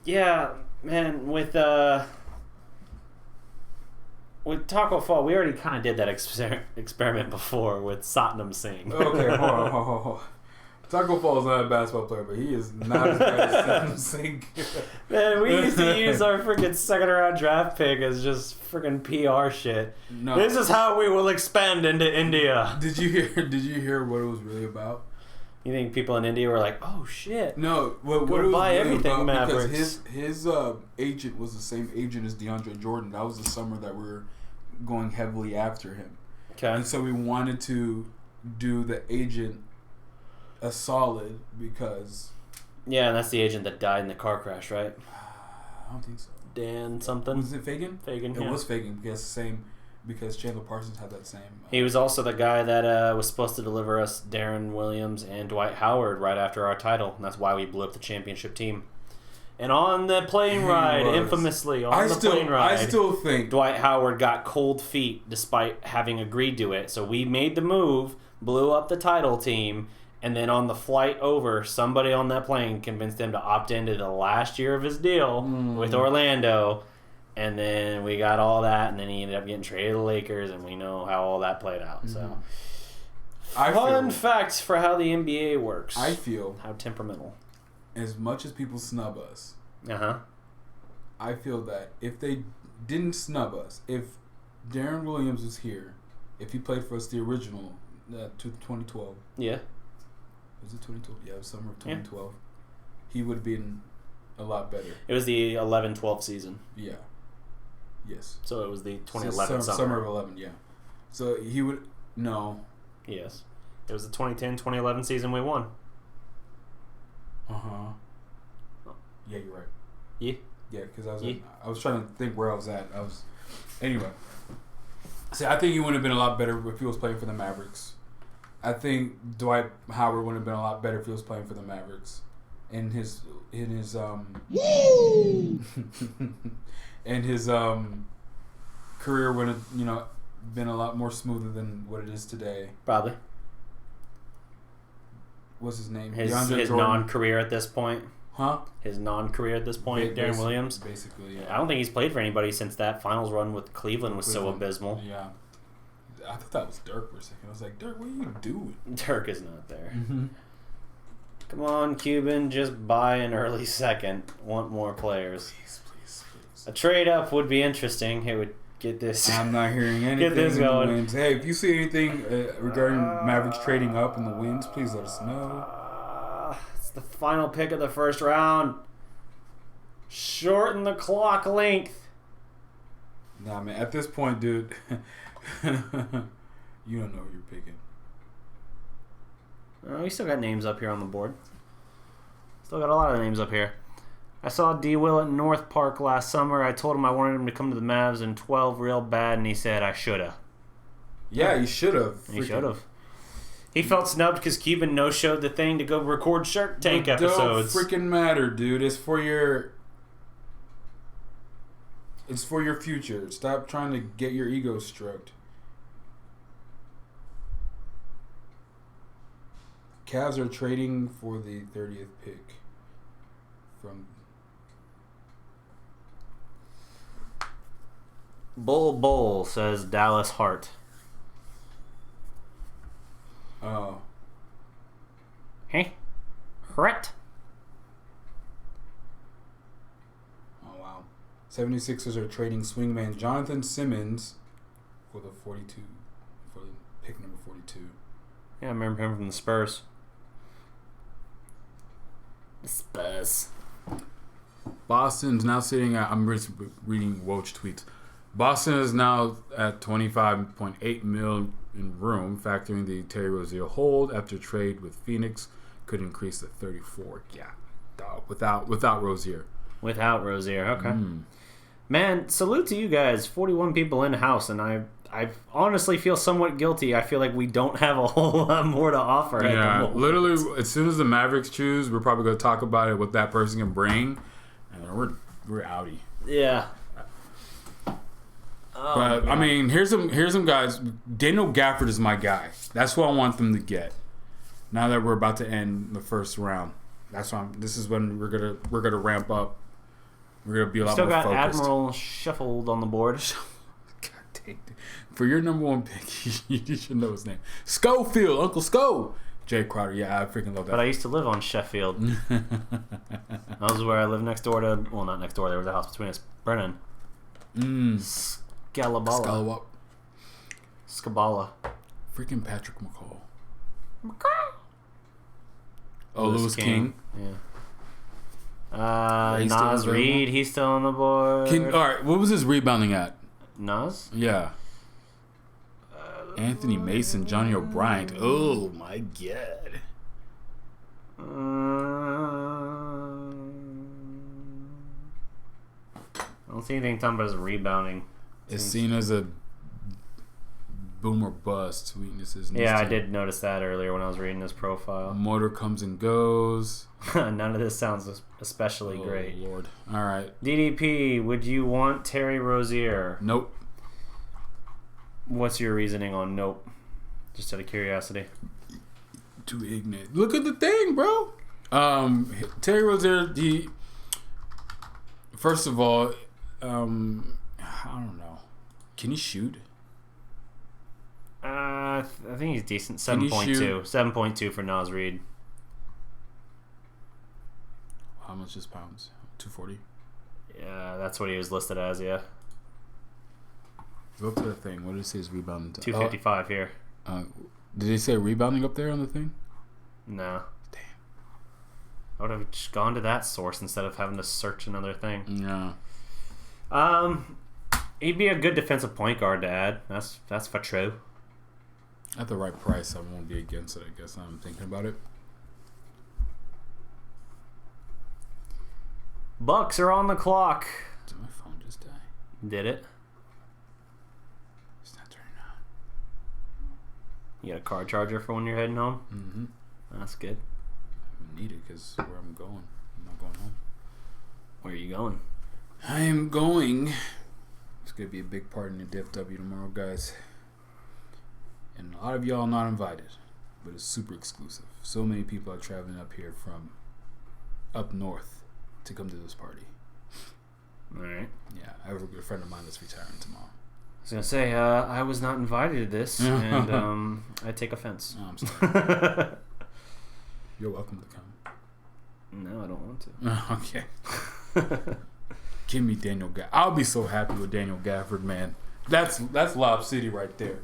Yeah, man. With Taco Fall, we already kind of did that experiment before with Satnam Singh. Okay, hold on. Taco Fall is not a basketball player, but he is not as bad as Satnam Singh. Man, we used to use our freaking second round draft pick as just freaking PR shit. No. This is how we will expand into India. Did you hear what it was really about? You think people in India were like, "Oh shit"? No, what it Go was buy really everything, about, Mavericks. because his agent was the same agent as DeAndre Jordan. That was the summer that we were going heavily after him. Okay. And so we wanted to do the agent a solid because... Yeah, and that's the agent that died in the car crash, right? I don't think so. Dan something. Was it Fagan? Fagan, It yeah. was Fagan because Chandler Parsons had that same... He was also the guy that was supposed to deliver us Darren Williams and Dwight Howard right after our title, and that's why we blew up the championship team. And on the plane ride, infamously on the plane ride, I still think Dwight Howard got cold feet despite having agreed to it. So we made the move, blew up the title team, and then on the flight over, somebody on that plane convinced him to opt into the last year of his deal with Orlando. And then we got all that, and then he ended up getting traded to the Lakers, and we know how all that played out. So, fun facts for how the NBA works. I feel how temperamental. As much as people snub us, Uh-huh. I feel that if they didn't snub us, if Darren Williams was here, if he played for us the original, to 2012. Yeah. Was it 2012? Yeah, it was summer of 2012. He would have been a lot better. It was the 11-12 season. Yeah. Yes. So it was the 2011 summer of 11, yeah. So he would... No. Yes. It was the 2010-2011 season we won. Uh-huh. Yeah, you're right. Yeah. Yeah, because I was trying to think where I was at. Anyway. See, I think he would have been a lot better if he was playing for the Mavericks. I think Dwight Howard would have been a lot better if he was playing for the Mavericks. And his career would have, been a lot more smoother than what it is today. Probably. What's his name? His non-career at this point. Huh? His non-career at this point, Darren Williams. Basically, yeah. I don't think he's played for anybody since that finals run with Cleveland was so abysmal. Yeah. I thought that was Dirk for a second. I was like, Dirk, what are you doing? Dirk is not there. Mm-hmm. Come on, Cuban, just buy an early second. Want more players. Please. A trade up would be interesting. It would get this. I'm not hearing anything. Get this going. In the wins. Hey, if you see anything regarding Mavericks trading up in the wins, please let us know. It's the final pick of the first round. Shorten the clock length. Nah, man. At this point, dude, you don't know who you're picking. We still got names up here on the board. Still got a lot of names up here. I saw D. Will at North Park last summer. I told him I wanted him to come to the Mavs in 12 real bad, and he said I shoulda. Yeah, he should have. He should have. He felt snubbed because Cuban no-showed the thing to go record Shark Tank episodes. Don't freaking matter, dude. It's for your future. Stop trying to get your ego stroked. Cavs are trading for the 30th pick from Bull, says Dallas Hart. Oh. Hey? Hart? Oh, wow. 76ers are trading swingman Jonathan Simmons for the pick number 42. Yeah, I remember him from the Spurs. The Spurs. Boston's now sitting at... I'm reading Woj tweets. Boston is now at $25.8 million in room, factoring the Terry Rozier hold after trade with Phoenix could increase to 34. Yeah, dog. Without Rozier. Without Rozier, okay. Man, salute to you guys. 41 people in the house, and I honestly feel somewhat guilty. I feel like we don't have a whole lot more to offer. Yeah, literally, as soon as the Mavericks choose, we're probably going to talk about it, what that person can bring, and then we're outie. Yeah. But I mean, here's some guys. Daniel Gafford is my guy. That's who I want them to get. Now that we're about to end the first round, this is when we're gonna ramp up. We're gonna be a lot more focused. Still got Admiral Shuffled on the board. God dang. For your number one pick, you should know his name. Schofield, Uncle Sco. Jay Crowder. Yeah, I freaking love that. But I used to live on Sheffield. That was where I lived next door to. Well, not next door. There was a house between us. Brennan. Scalabala. Scabala. Freaking Patrick McCall. Oh, Lewis King. Yeah. Nas Reed, he's still on the board. All right, what was his rebounding at? Nas? Yeah. Anthony Mason, Johnny O'Brien. Oh my God. I don't see anything talking about his rebounding. It's seen as a boom or bust. Weaknesses. Yeah, I did notice that earlier when I was reading his profile. Motor comes and goes. None of this sounds especially great. Lord. All right. DDP, would you want Terry Rozier? Nope. What's your reasoning on nope? Just out of curiosity. Too ignorant. Look at the thing, bro. Terry Rozier, first of all, I don't know. Can he shoot? I think he's decent. 7.2. 7.2 for Nas Reed. How much is pounds? 240? Yeah, that's what he was listed as, yeah. Go up to the thing. What did it say his rebounding? 255 here. Did they say rebounding up there on the thing? No. Damn. I would have just gone to that source instead of having to search another thing. Yeah. He'd be a good defensive point guard to add. That's for true. At the right price, I won't be against it, I guess. I'm thinking about it. Bucks are on the clock. Did my phone just die? Did it? It's not turning on. You got a car charger for when you're heading home? Mm-hmm. That's good. I need it because where I'm going. I'm not going home. Where are you going? I am going. It's going to be a big party in the DFW tomorrow, guys. And a lot of y'all not invited, but it's super exclusive. So many people are traveling up here from up north to come to this party. All right. Yeah, I have a good friend of mine that's retiring tomorrow. I was going to say, I was not invited to this, and I take offense. Oh, I'm sorry. You're welcome to come. No, I don't want to. Okay. Give me Daniel Gafford. I'll be so happy with Daniel Gafford, man. That's Lob City right there.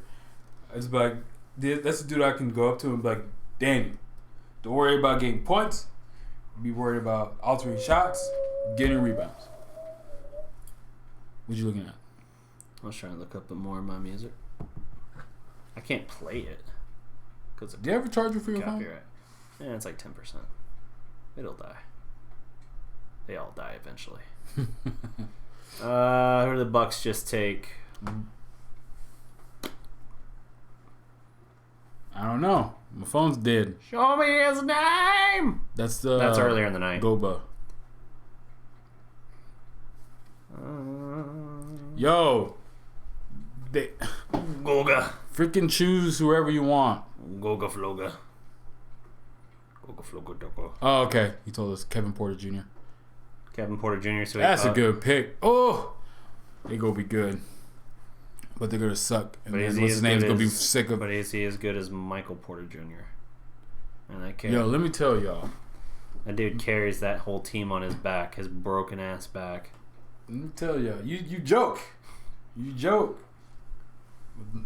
It's like that's the dude I can go up to and be like, Daniel, don't worry about getting points. Be worried about altering shots, getting rebounds. What you looking at? I was trying to look up more of my music. I can't play it. Do you have a charger for your phone? Copyright. Yeah, it's like 10%. It'll die. They all die eventually. Who do the Bucks just take? I don't know. My phone's dead. Show me his name! That's earlier in the night. Goba. Yo. Goga. Freaking choose whoever you want. Goga Floga. Goga Floga Doko. Oh, okay. He told us Kevin Porter Jr. Kevin Porter Jr. So that's a good pick. Oh, they gonna be good, but they're gonna suck. And then what's his name's gonna be sick of. But is he as good as Michael Porter Jr.? And that kid. Yo, let me tell y'all. That dude carries that whole team on his back, his broken ass back. Let me tell y'all. You joke. You joke.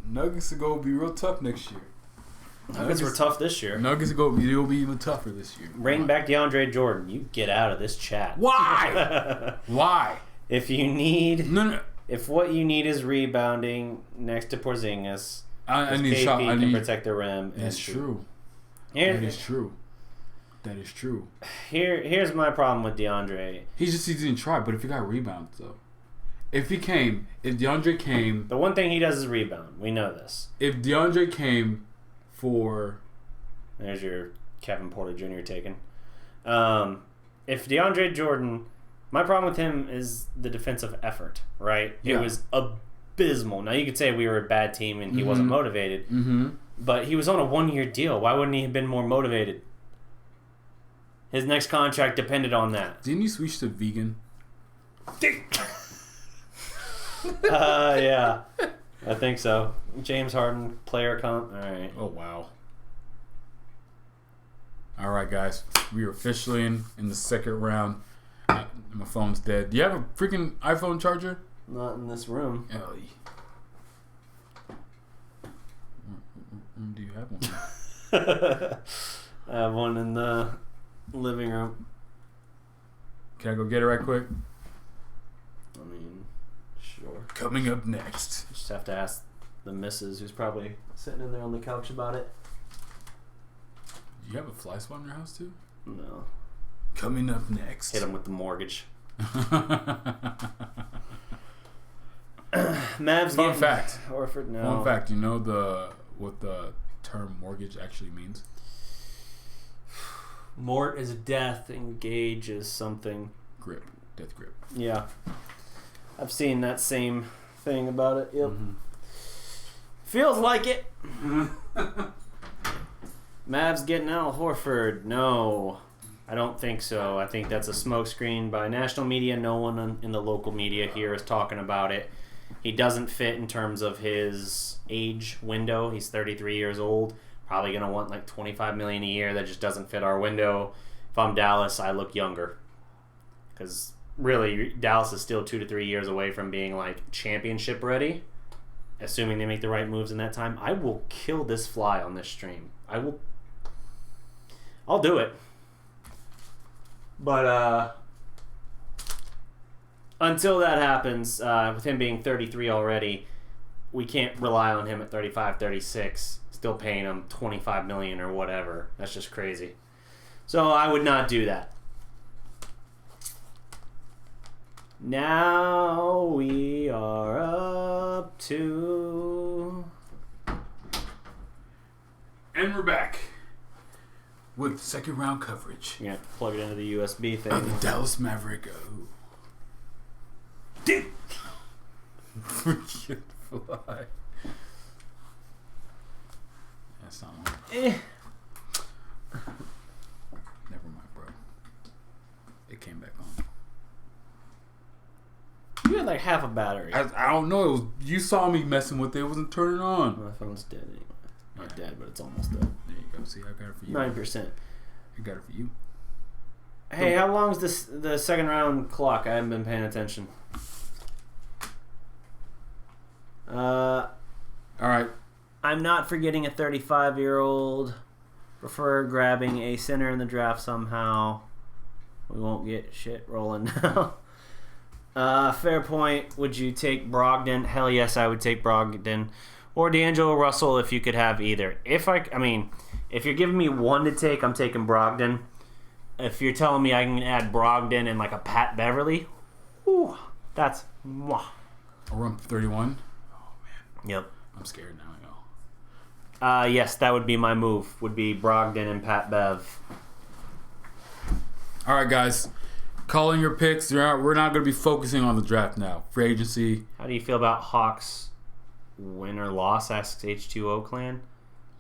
Nuggets are gonna be real tough next year. Nuggets were tough this year. Nuggets will be even tougher this year. Bring back DeAndre Jordan. You get out of this chat. Why? Why? If you need, no. If what you need is rebounding next to Porzingis, I need KP shot. I need protect the rim. That's true. That is true. That is true. Here's my problem with DeAndre. He didn't try. But if he got rebounds though, if DeAndre came, the one thing he does is rebound. We know this. If DeAndre came for, there's your Kevin Porter Jr. taken. If DeAndre Jordan, my problem with him is the defensive effort, right? Yeah. It was abysmal. Now you could say we were a bad team and he wasn't motivated, But he was on a 1-year deal. Why wouldn't he have been more motivated? His next contract depended on that. Didn't you switch to vegan? Yeah. I think so. James Harden, player comp. All right. Oh, wow. All right, guys. We are officially in the second round. My phone's dead. Do you have a freaking iPhone charger? Not in this room. Oh, do you have one? I have one in the living room. Can I go get it right quick? I mean, sure. Coming up next. Just have to ask the missus, who's probably sitting in there on the couch, about it. Do you have a fly spot in your house too? No. Coming up next. Hit him with the mortgage. Mavs. Fun fact. Horford, no. Fun fact. You know what the term mortgage actually means? Mort is death. Engage is something. Grip. Death grip. Yeah. I've seen that same thing about it. Yep. Mm-hmm. Feels like it. Mavs getting Al Horford. No. I don't think so. I think that's a smokescreen by national media. No one in the local media here is talking about it. He doesn't fit in terms of his age window. He's 33 years old. Probably going to want like $25 million a year. That just doesn't fit our window. If I'm Dallas, I look younger. Because really, Dallas is still 2 to 3 years away from being like championship ready. Assuming they make the right moves in that time. I will kill this fly on this stream. I'll do it. But until that happens, with him being 33 already, we can't rely on him at 35, 36, still paying him $25 million or whatever. That's just crazy. So I would not do that. Now we are up to... And we're back with second round coverage. Yeah, plug it into the USB thing. Of the Dallas Maverick. Oh. Freaking fly. That's not one. Never mind, bro. It came back on. You had like half a battery. I don't know. It was, you saw me messing with it. It wasn't turning on. My phone's dead anyway. Not dead, but it's almost dead. There you go. See, I got it for you. 9%. I got it for you. Hey, how long is the second round clock? I haven't been paying attention. All right. I'm not forgetting a 35-year-old. Prefer grabbing a center in the draft somehow. We won't get shit rolling now. Fair point. Would you take Brogdon? Hell yes, I would take Brogdon. Or D'Angelo Russell if you could have either. If you're giving me one to take, I'm taking Brogdon. If you're telling me I can add Brogdon and like a Pat Beverly, whew, that's mwah. A run 31. Oh man. Yep. I'm scared now. I know. Yes, that would be my move. Would be Brogdon and Pat Bev. All right, guys. Calling your picks. We're not going to be focusing on the draft now. Free agency. How do you feel about Hawks win or loss? Asks H2O Clan.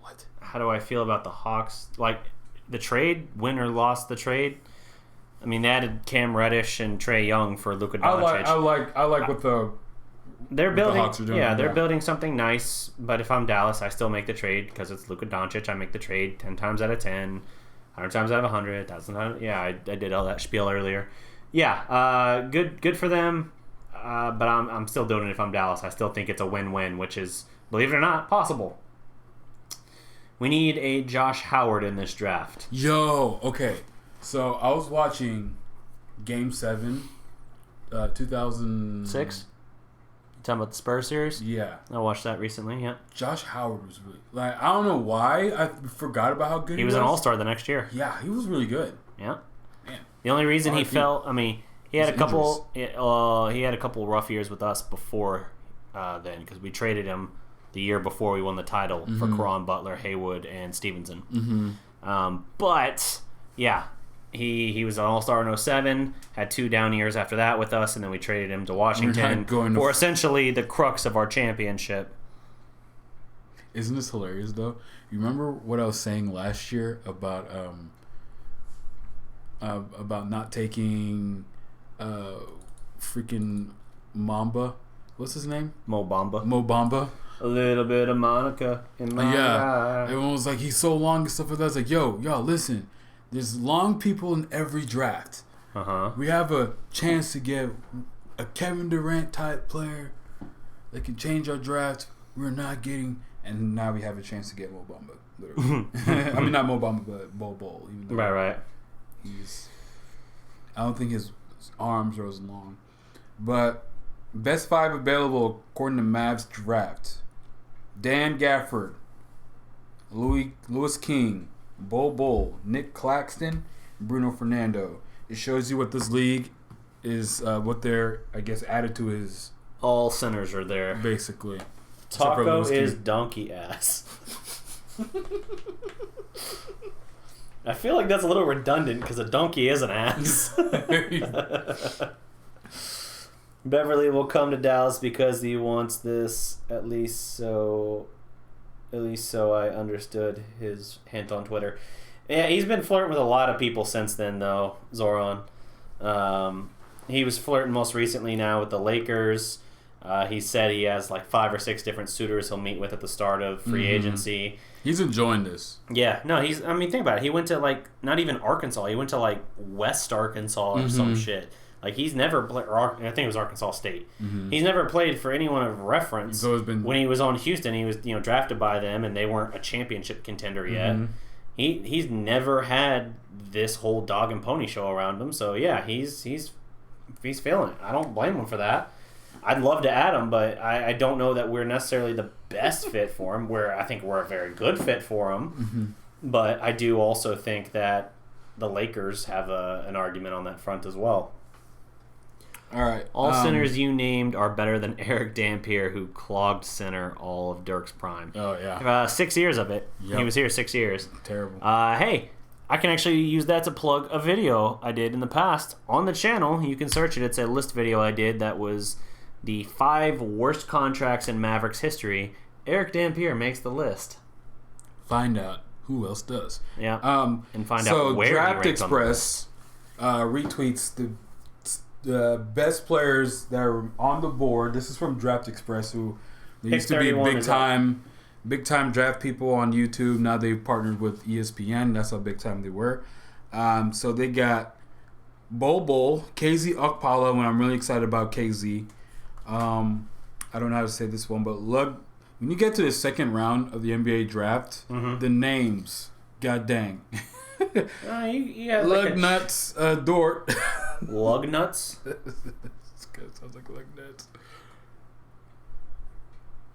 What? How do I feel about the Hawks? Like the trade, win or loss the trade. I mean, they added Cam Reddish and Trae Young for Luka Doncic. I like what they're building. The Hawks are doing. Yeah, they're building something nice. But if I'm Dallas, I still make the trade because it's Luka Doncic. I make the trade 10 times out of 10. 100 times out of 100. I did all that spiel earlier. Yeah, good for them. But I'm still doing it if I'm Dallas. I still think it's a win-win, which is, believe it or not, possible. We need a Josh Howard in this draft. Yo, okay. So I was watching Game 7, 2006. You talking about the Spurs series? Yeah. I watched that recently, yeah. Josh Howard was really... Like, I don't know why. I forgot about how good he was. He was an all-star the next year. Yeah, he was really good. Yeah. Man. The only reason he fell... I mean, he had a couple... he had a couple rough years with us before then, because we traded him the year before we won the title for Caron Butler, Haywood, and Stevenson. Mm-hmm. But, yeah, he was an all-star in 2007, had 2 down years after that with us, and then we traded him to Washington for essentially the crux of our championship. Isn't this hilarious though? You remember what I was saying last year about not taking freaking Mamba? What's his name? Mo Bamba. Mo Bamba. A little bit of Monica in my eye. Everyone was like, he's so long and stuff like that. It's like, yo, listen. There's long people in every draft. We have a chance to get a Kevin Durant type player that can change our draft. We're not getting, and now we have a chance to get Mo Bamba. Literally. I mean, not Mo Bamba, but Bol Bol. Right. I don't think his arms are as long. But best 5 available according to Mavs draft: Dan Gafford, Louis King, Bol Bol, Nick Claxton, Bruno Fernando. It shows you what this league is, what their, I guess, attitude is. All centers are there. Basically. Taco is donkey ass. I feel like that's a little redundant because a donkey is an ass. Beverly will come to Dallas because he wants this, at least so I understood his hint on Twitter. Yeah, he's been flirting with a lot of people since then, though, Zoran. He was flirting most recently now with the Lakers. He said he has like 5 or 6 different suitors he'll meet with at the start of free agency. He's enjoying this. Yeah, no, think about it. He went to like, not even Arkansas. He went to like West Arkansas or some shit. Like, he's never played, I think it was Arkansas State. He's never played for anyone of reference. He's always been... When he was on Houston, he was drafted by them, and they weren't a championship contender yet. He's never had this whole dog and pony show around him. So yeah, he's feeling it. I don't blame him for that. I'd love to add him, but I don't know that we're necessarily the best fit for him. I think we're a very good fit for him. But I do also think that the Lakers have an argument on that front as well. All right. All centers you named are better than Eric Dampier, who clogged center all of Dirk's prime. Oh, yeah. 6 years of it. Yep. He was here 6 years. Terrible. Hey, I can actually use that to plug a video I did in the past on the channel. You can search it. It's a list video I did that was the 5 worst contracts in Mavericks history. Eric Dampier makes the list. Find out who else does. Yeah. And find out where Draft he ranks Express retweets the best players that are on the board. This is from Draft Express, who they used to be big time draft people on YouTube. Now they've partnered with ESPN. That's how big time they were. So they got Bol Bol, KZ Okpala, when I'm really excited about KZ. I don't know how to say this one, but when you get to the second round of the NBA draft, the names, god dang. Lug Nuts, Dort. Lug Nuts? Sounds like Lug Nuts.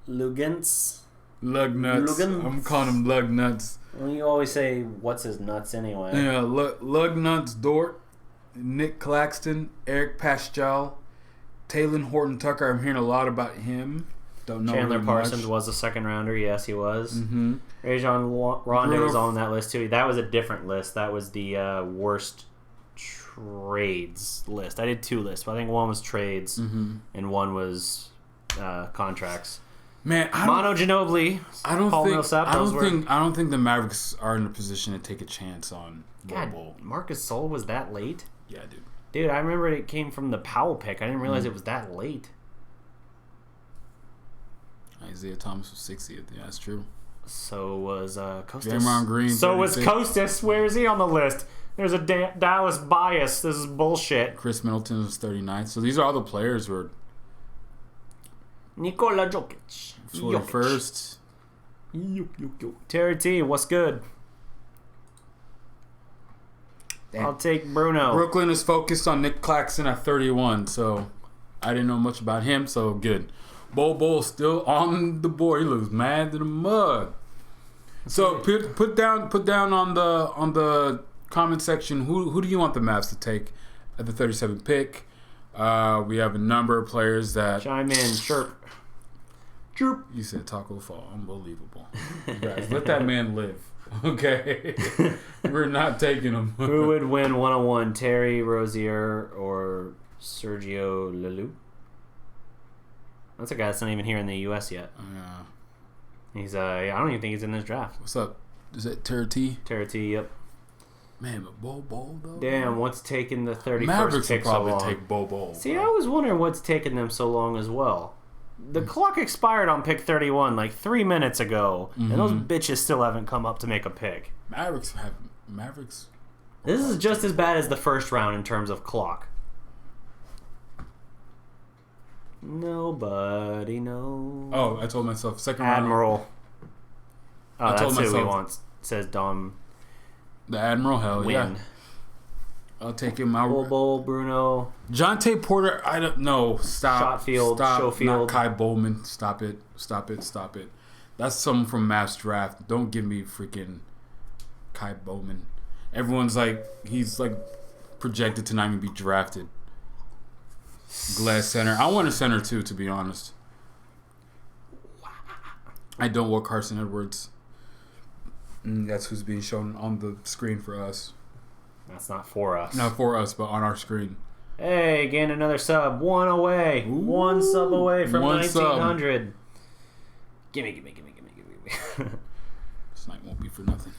Lugans? Lug Nuts. I'm calling him Lug Nuts. Well, you always say, what's his nuts anyway? Yeah, Lug Nuts, Dort, Nick Claxton, Eric Paschal, Taylor Horton Tucker. I'm hearing a lot about him. Don't know. Chandler Parsons was a second rounder. Yes, he was. Rajon Rondo was on that list too. That was a different list. That was the worst trades list. I did 2 lists, but I think one was trades and one was contracts. Man, Manu Ginobili. I don't think the Mavericks are in a position to take a chance on Bol. Marcus Sol was that late? Yeah, dude. Dude, I remember it came from the Powell pick. I didn't realize it was that late. Isaiah Thomas was 60th. Yeah, that's true. So was Kostas. Draymond Green. So was Kostas. Where is he on the list? There's a Dallas bias. This is bullshit. Chris Middleton was 39th. So these are all the players who are... Nikola Jokic. 41st. Terry T, what's good? Damn. I'll take Bruno. Brooklyn is focused on Nick Claxton at 31, so I didn't know much about him, so good. Bol Bol still on the board. He looks mad to the mud. So put down on the comment section who do you want the Mavs to take at the 37th pick? We have a number of players that chime in. Chirp. You said Taco Fall. Unbelievable. You guys, let that man live. Okay. We're not taking him. Who would win 101? Terry Rozier or Sergio Llull? That's a guy that's not even here in the U.S. yet. Yeah. He's I don't even think he's in this draft. What's up? Is that Terra T? Terra T, yep. Man, but Bol though. Damn, what's taking the 31st Mavericks will pick so probably long? take Bol. See, I was wondering what's taking them so long as well. The clock expired on pick 31 like 3 minutes ago, and those bitches still haven't come up to make a pick. Mavericks. This is just as bad as the first round in terms of clock. Nobody knows. Oh, I told myself second round. Admiral. Oh, I that's told who he myself- wants. Says Dom. The Admiral, hell Win. yeah. I'll take him. Bobo, Bruno. Jonte Porter, I don't know. Stop. Shotfield, Stop. Schofield. Not Kai Bowman. Stop it. That's someone from Mavs draft. Don't give me freaking Kai Bowman. Everyone's like, he's like projected to not even be drafted. Glass center. I want a center too, to be honest. I don't want Carson Edwards. That's who's being shown on the screen for us. That's not for us. Not for us, but on our screen. Hey, again, another sub. One away. Ooh. One sub away from One 1900. Gimme. This night won't be for nothing.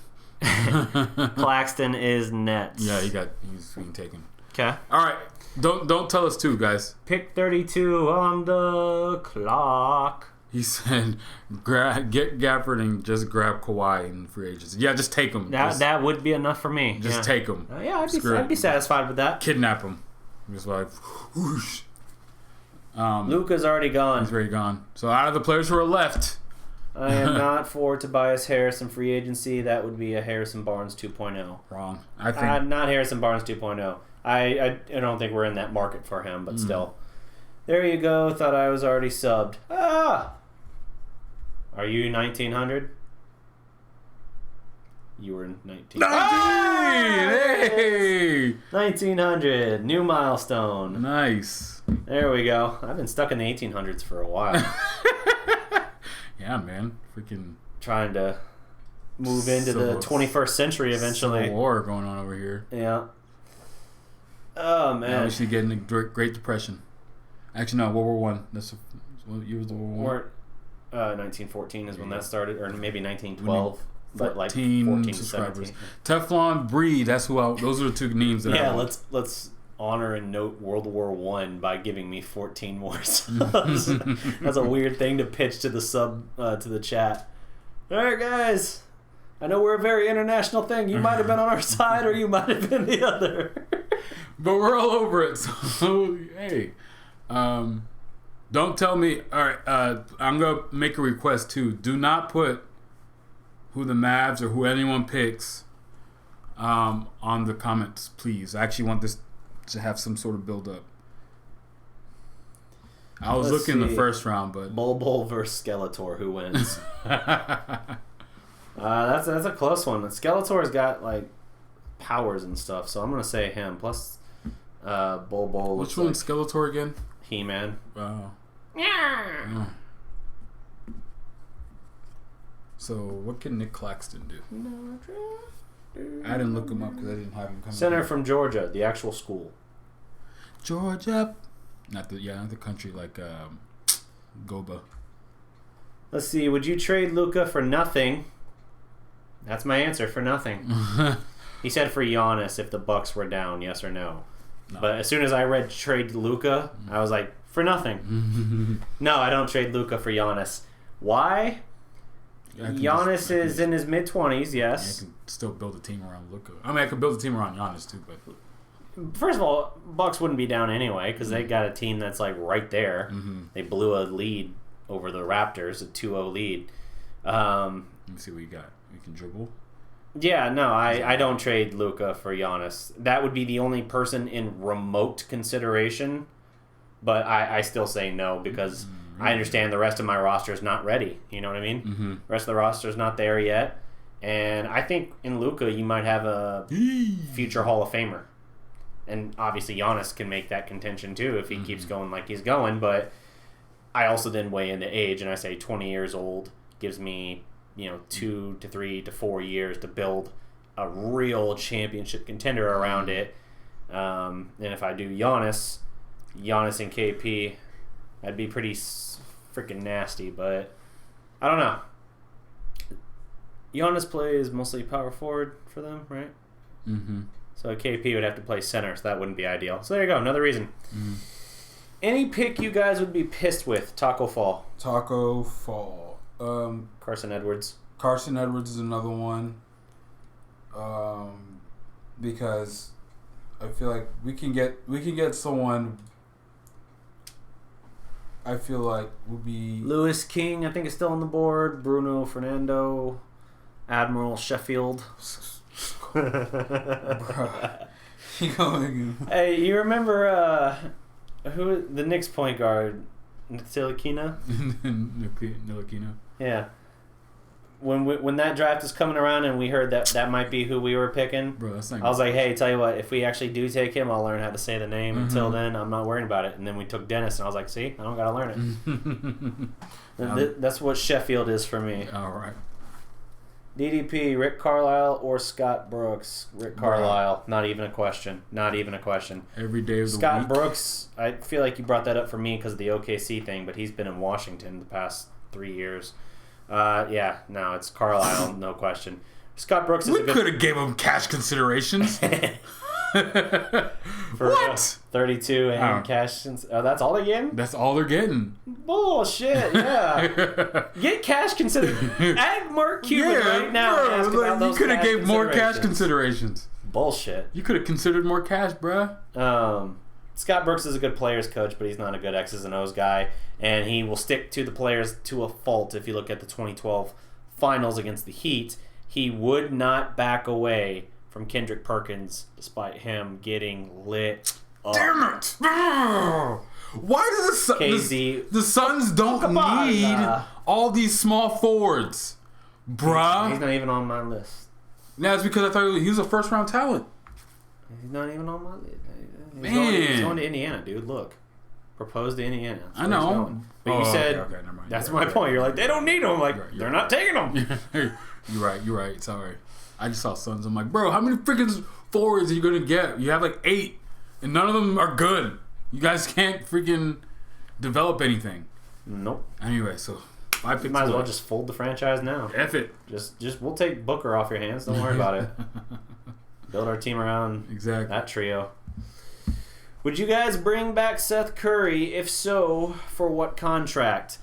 Claxton is Nets. Yeah, he's being taken. Okay. All right, don't tell us too, guys. Pick 32 on the clock. He said, "Get Gafford and just grab Kawhi in free agency." Yeah, just take him. That would be enough for me. Just take him. Yeah, I'd be satisfied with that. Kidnap him. Just like, whoosh. Luka's already gone. He's already gone. So out of the players who are left, I am not for Tobias Harris in free agency. That would be a Harrison Barnes 2.0. Wrong. I think Not Harrison Barnes 2.0. I don't think we're in that market for him, but still. There you go. Thought I was already subbed. Are you 1900? You were 19. Hey! 1900. New milestone. Nice. There we go. I've been stuck in the 1800s for a while. Yeah, man. Freaking Trying to move into the 21st century eventually. Civil War going on over here. Yeah. Oh, man. Now we should get in the Great Depression. Actually, no, World War One. That's what year was the World War? 1914 is when that started, or maybe 1912. But like 14 14 to subscribers. 17. Teflon Bree. Those are the two names that Yeah, I let's honor and note World War One by giving me 14 more subs. That's a weird thing to pitch to the to the chat. All right, guys. I know we're a very international thing. You might have been on our side, or you might have been the other. But we're all over it. So hey, don't tell me. All right, I'm gonna make a request too. Do not put who the Mavs or who anyone picks on the comments, please. I actually want this to have some sort of build up. I was Let's looking in see. the first round, but Bol versus Skeletor, who wins? That's a close one. Skeletor's got like powers and stuff, so I'm gonna say him. Plus, Bol. Which one's Skeletor again? He-Man. Wow. Yeah. So what can Nick Claxton do? I didn't look him up because I didn't have him coming. Center from Georgia, the actual school. Georgia, not the country like Goba. Let's see. Would you trade Luka for nothing? That's my answer, for nothing. He said for Giannis if the Bucks were down, yes or no. No. But as soon as I read trade Luka, I was like, for nothing. No, I don't trade Luka for Giannis. Why? Giannis is in his mid-20s, yes. I can still build a team around Luka. I mean, I could build a team around Giannis too, but First of all, Bucks wouldn't be down anyway because they got a team that's like right there. They blew a lead over the Raptors, a 2-0 lead. let me see what you got. You can dribble. Yeah, no, I don't trade Luka for Giannis. That would be the only person in remote consideration, but I still say no because I understand the rest of my roster is not ready. You know what I mean? The rest of the roster is not there yet. And I think in Luka you might have a future Hall of Famer. And obviously Giannis can make that contention too if he keeps going like he's going. But I also then weigh into age, and I say 20 years old gives me 2 to 3 to 4 years to build a real championship contender around it. And if I do Giannis and KP, that'd be pretty freaking nasty. But I don't know. Giannis plays mostly power forward for them, right? Mm-hmm. So KP would have to play center, so that wouldn't be ideal. So there you go, another reason. Mm. Any pick you guys would be pissed with? Taco Fall. Taco Fall. Carson Edwards. Carson Edwards is another one. Because I feel like we can get someone. I feel like would be Lewis King, I think, is still on the board. Bruno Fernando. Admiral Sheffield. Bruh. Hey, you remember who the Knicks point guard, Ntilikina? Ntilikina. Yeah. When that draft is coming around and we heard that might be who we were picking, Bro, that's not I was like, hey, tell you what, if we actually do take him, I'll learn how to say the name. Mm-hmm. Until then, I'm not worrying about it. And then we took Dennis, and I was like, see, I don't got to learn it. That's what Sheffield is for me. All right. DDP, Rick Carlisle or Scott Brooks? Rick Carlisle. Not even a question. Not even a question. Every day of the Scott week. Brooks, I feel like you brought that up for me because of the OKC thing, but he's been in Washington the past 3 years. No, it's Carlisle, no question. Scott Brooks is we could have gave him cash considerations. For what? 32 and cash. That's all they get? That's all they're getting. Bullshit, yeah. Get cash consideration. Add Mark Cuban right now. Bro, and ask about those you could have gave more cash considerations. considerations. Bullshit. You could have considered more cash, bruh. Scott Brooks is a good players coach, but he's not a good X's and O's guy, and he will stick to the players to a fault. If you look at the 2012 finals against the Heat, he would not back away from Kendrick Perkins despite him getting lit up. Damn it! Why do the Suns don't need all these small forwards, bruh? He's not even on my list. No, it's because I thought he was a first round talent. He's not even on my list. He's going to Indiana, dude. Look. Proposed to Indiana. I know. But you said, okay, never mind. that's my point. You're like, they don't need him. I'm like, they're not taking him. You're right. Sorry. I just saw Suns. I'm like, bro, how many freaking forwards are you going to get? You have like 8, and none of them are good. You guys can't freaking develop anything. Nope. Anyway, so 5 picks. Might as well just fold the franchise now. F it. Just we'll take Booker off your hands. Don't worry about it. Build our team around that trio. Would you guys bring back Seth Curry? If so, for what contract?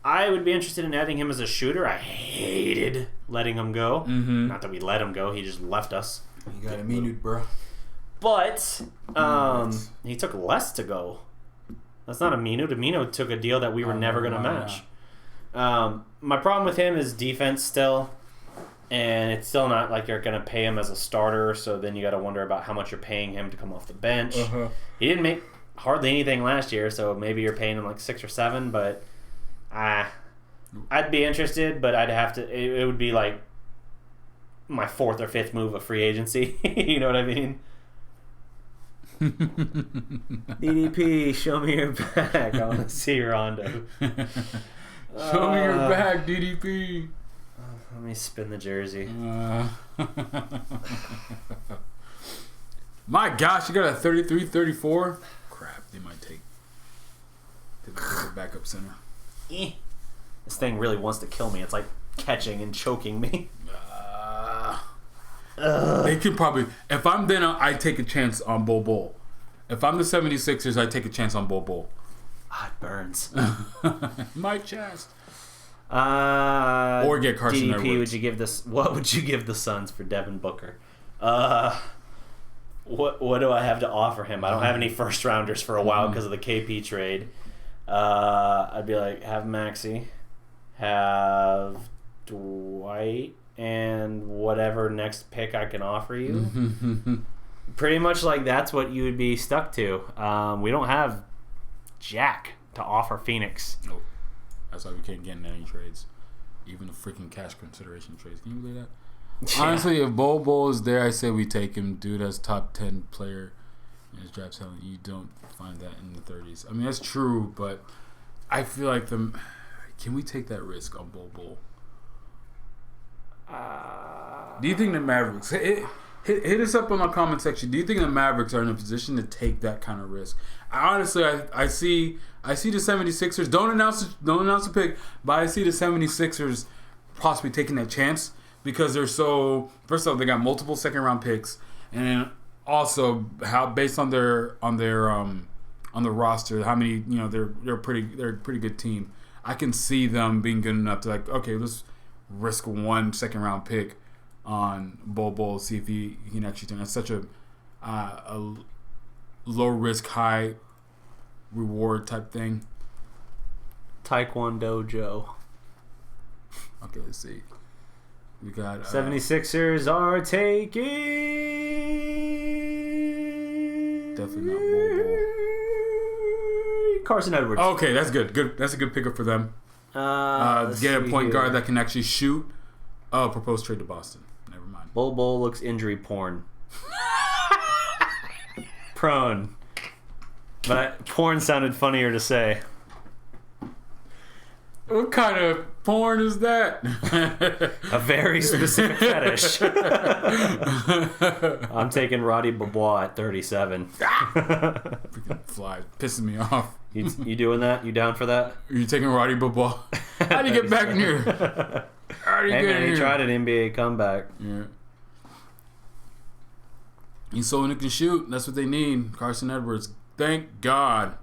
I would be interested in adding him as a shooter. I hated letting him go. Mm-hmm. Not that we let him go. He just left us. You got a minute, bro. But he took less to go. That's not a Minu. Minu took a deal that we were never going to match. My problem with him is defense still. And it's still not like you're going to pay him as a starter, so then you got to wonder about how much you're paying him to come off the bench. Uh-huh. He didn't make hardly anything last year, so maybe you're paying him like 6 or 7, but I'd be interested, but I'd have to. It would be like my 4th or 5th move of free agency. You know what I mean? DDP, show me your back. I want to see Rondo. Show me your back, DDP. Let me spin the jersey. My gosh, you got a 33-34? Crap, they might take the backup center. This thing really wants to kill me. It's like catching and choking me. They can probably... If I'm then, I take a chance on Bol Bol. If I'm the 76ers, I take a chance on Bol Bol. It burns. My chest. Or get Carson DDP, Edwards. would you give this? What would you give the Suns for Devin Booker? What do I have to offer him? I don't have any first rounders for a while because of the KP trade. I'd be like, have Maxey, have Dwight, and whatever next pick I can offer you. Pretty much like that's what you would be stuck to. We don't have jack to offer Phoenix. Nope. That's why we can't get in any trades. Even the freaking cash consideration trades. Can you believe that? Yeah. Honestly, if Bol Bol is there, I say we take him. Dude, as top 10 player in his draft talent. You don't find that in the 30s. I mean, that's true, but I feel like can we take that risk on Bol Bol? Do you think the Mavericks... Hit us up in my comment section. Do you think the Mavericks are in a position to take that kind of risk? Honestly, I see the 76ers. Don't announce the pick, but I see the 76ers possibly taking that chance because they're so. First off, they got multiple second round picks, and also how based on their on the roster, how many they're a pretty good team. I can see them being good enough to like, okay, let's risk 1 second round pick on Bol, see if he can actually turn. That's such a low risk, high reward type thing. Taekwondo Joe. Okay, let's see. We got 76ers are taking definitely not Bol. Carson Edwards. Okay, that's good. Good. That's a good pickup for them. Get a point guard that can actually shoot. Oh, proposed trade to Boston. Never mind. Bol looks injury porn. Prone. But porn sounded funnier to say. What kind of porn is that? A very specific fetish. I'm taking Roddy Bobois at 37. Freaking fly. Pissing me off. You doing that? You down for that? Are you taking Roddy Bobois? How do you get back in here? How do you get in here? He tried an NBA comeback. Yeah. He's someone who can shoot. That's what they need. Carson Edwards. Thank God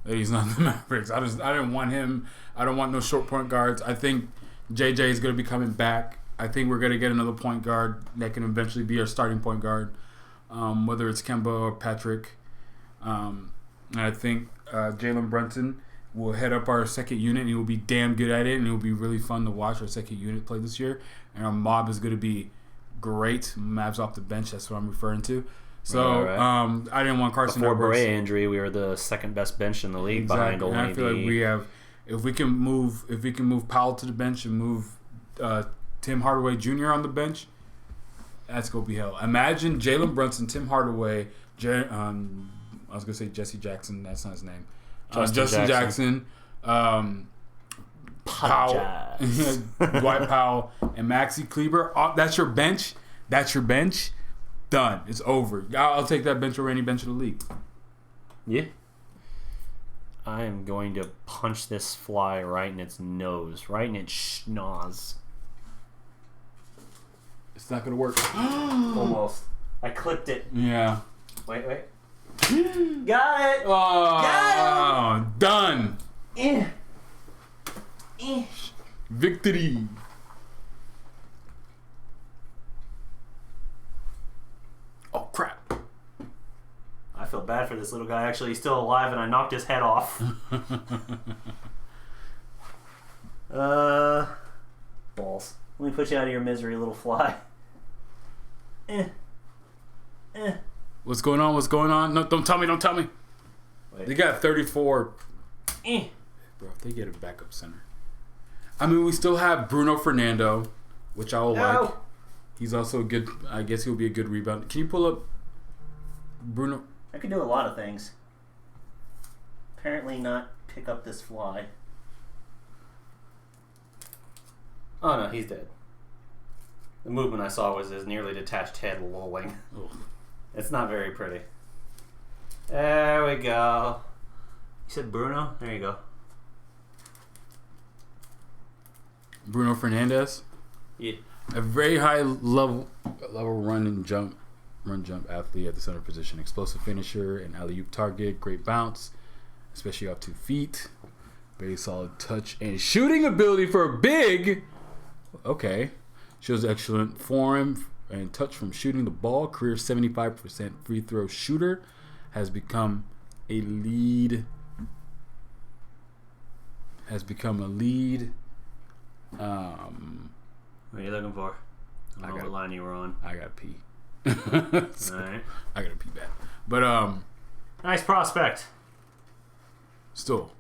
that he's not the Mavericks. I didn't want him. I don't want no short point guards. I think JJ is going to be coming back. I think we're going to get another point guard that can eventually be our starting point guard, whether it's Kemba or Patrick. And I think Jalen Brunson will head up our second unit, and he will be damn good at it, and it will be really fun to watch our second unit play this year. And our mob is going to be great. Mavs off the bench, that's what I'm referring to. So right. I didn't want Carson Before Edwards. Barea injury, we were the second best bench in the league behind only. And I feel like we have, if we can move Powell to the bench and move Tim Hardaway Jr. on the bench, that's gonna be hell. Imagine Jalen Brunson, Tim Hardaway, I was gonna say Jesse Jackson. That's not his name. Justin Jackson. Powell, Dwight Powell, and Maxi Kleber. That's your bench. Done. It's over. I'll take that bench over any bench in the league. Yeah. I am going to punch this fly right in its nose, right in its schnoz. It's not gonna work. Almost. I clipped it. Yeah. Wait. Got it. Oh, got it. Done. Victory. Oh crap. I feel bad for this little guy. Actually, he's still alive, and I knocked his head off. Balls. Let me put you out of your misery, little fly. What's going on? No, don't tell me. Wait. They got 34. Bro, if they get a backup center. I mean, we still have Bruno Fernando, which I will like. He's also good. I guess he'll be a good rebound. Can you pull up Bruno? I can do a lot of things. Apparently not pick up this fly. Oh no, he's dead. The movement I saw was his nearly detached head lolling. Ugh. It's not very pretty. There we go. You said Bruno? There you go. Bruno Fernandez? Yeah. A very high level run jump athlete at the center position. Explosive finisher and alley-oop target. Great bounce, especially off 2 feet. Very solid touch and shooting ability for a big. Okay. Shows excellent form and touch from shooting the ball. Career 75% free throw shooter. Has become a lead. What are you looking for? I don't know what line you were on. I gotta pee. Alright. I gotta pee bad. But nice prospect. Still,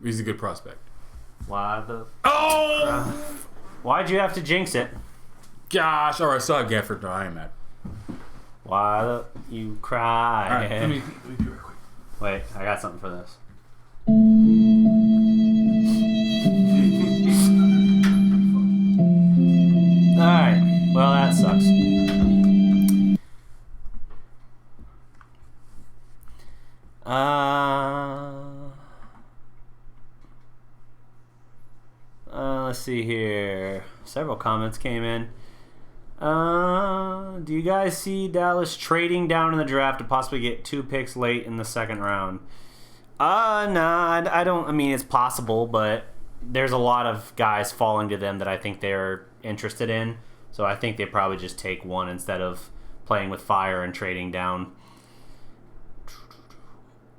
he's a good prospect. Why the Oh why'd you have to jinx it? gosh. Alright, so I Gafford. No, I ain't mad. Why the you cry? Alright, let me do it real quick. Wait, I got something for this. Alright, well that sucks. Let's see here. Several comments came in. Do you guys see Dallas trading down in the draft to possibly get 2 picks late in the second round? Nah, I don't. I mean, it's possible, but there's a lot of guys falling to them that I think they're interested in. So I think they probably just take one instead of playing with fire and trading down.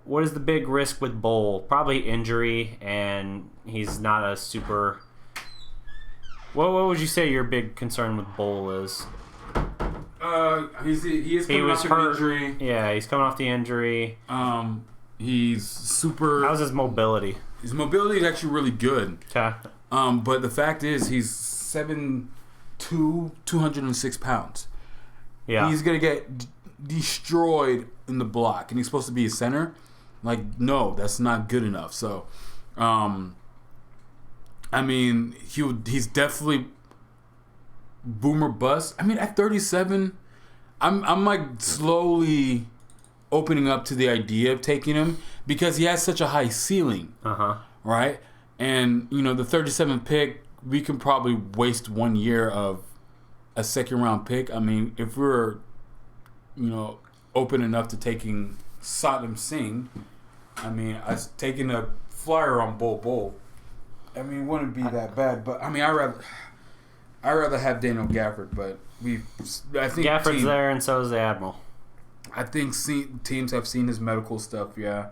What is the big risk with Bol? Probably injury, and he's not a super... What would you say your big concern with Bol is? He is coming off the injury. Yeah, he's coming off the injury. He's super... How's his mobility? His mobility is actually really good. Okay. But the fact is, he's 7'2", 206 pounds. Yeah. He's going to get destroyed in the block, and he's supposed to be a center. Like, no, that's not good enough. So, I mean, he's definitely boomer bust. I mean, at 37, I'm like slowly opening up to the idea of taking him because he has such a high ceiling. Right? And, you know, the 37th pick, we can probably waste 1 year of a second round pick. I mean, if we're, you know, open enough to taking Saddam Singh, I mean, taking a flyer on Bol. I mean, it wouldn't be that bad. But I mean, I rather have Daniel Gafford. But I think Gafford's there, and so is the Admiral. I think teams have seen his medical stuff. Yeah.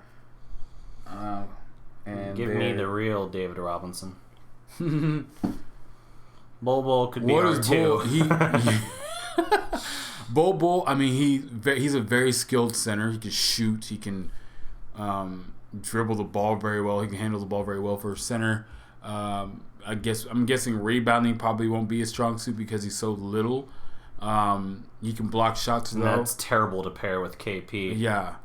And give me the real David Robinson. Bol could be our two. Bol, I mean, he's a very skilled center. He can shoot. He can dribble the ball very well. He can handle the ball very well for a center. I'm guessing rebounding probably won't be a strong suit because he's so little. He can block shots though. That's terrible to pair with KP. Yeah,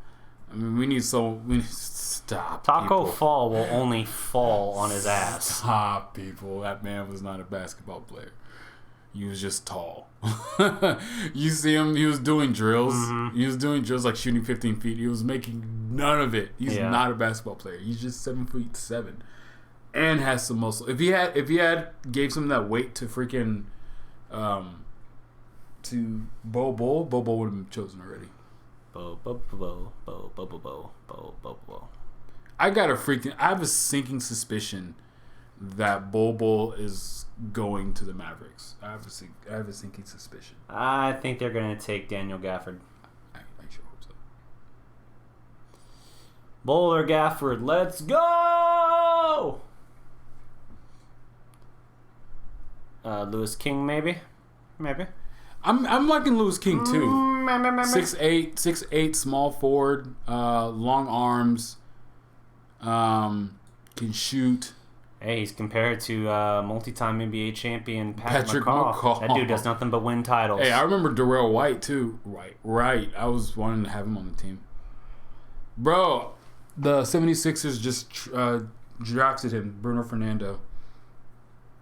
I mean we need stop. Taco people. Fall will only fall on his ass. Stop, people. That man was not a basketball player. He was just tall. You see him, he was doing drills. Mm-hmm. He was doing drills like shooting 15 feet. He was making none of it. He's not a basketball player. He's just 7'7" and has some muscle. If he had gave some of that weight to freaking to Bol would have been chosen already. Bo. I have a sinking suspicion that Bol is going to the Mavericks. I have a sinking suspicion. I think they're going to take Daniel Gafford. I sure hope so. Bol or Gafford, let's go! Lewis King, maybe. I'm liking Lewis King too. 6'8", small forward, long arms, can shoot. Hey, he's compared to multi-time NBA champion Patrick McCaw. That dude does nothing but win titles. Hey, I remember Darrell White too. Right. I was wanting to have him on the team. Bro, the 76ers just drafted him, Bruno Fernando.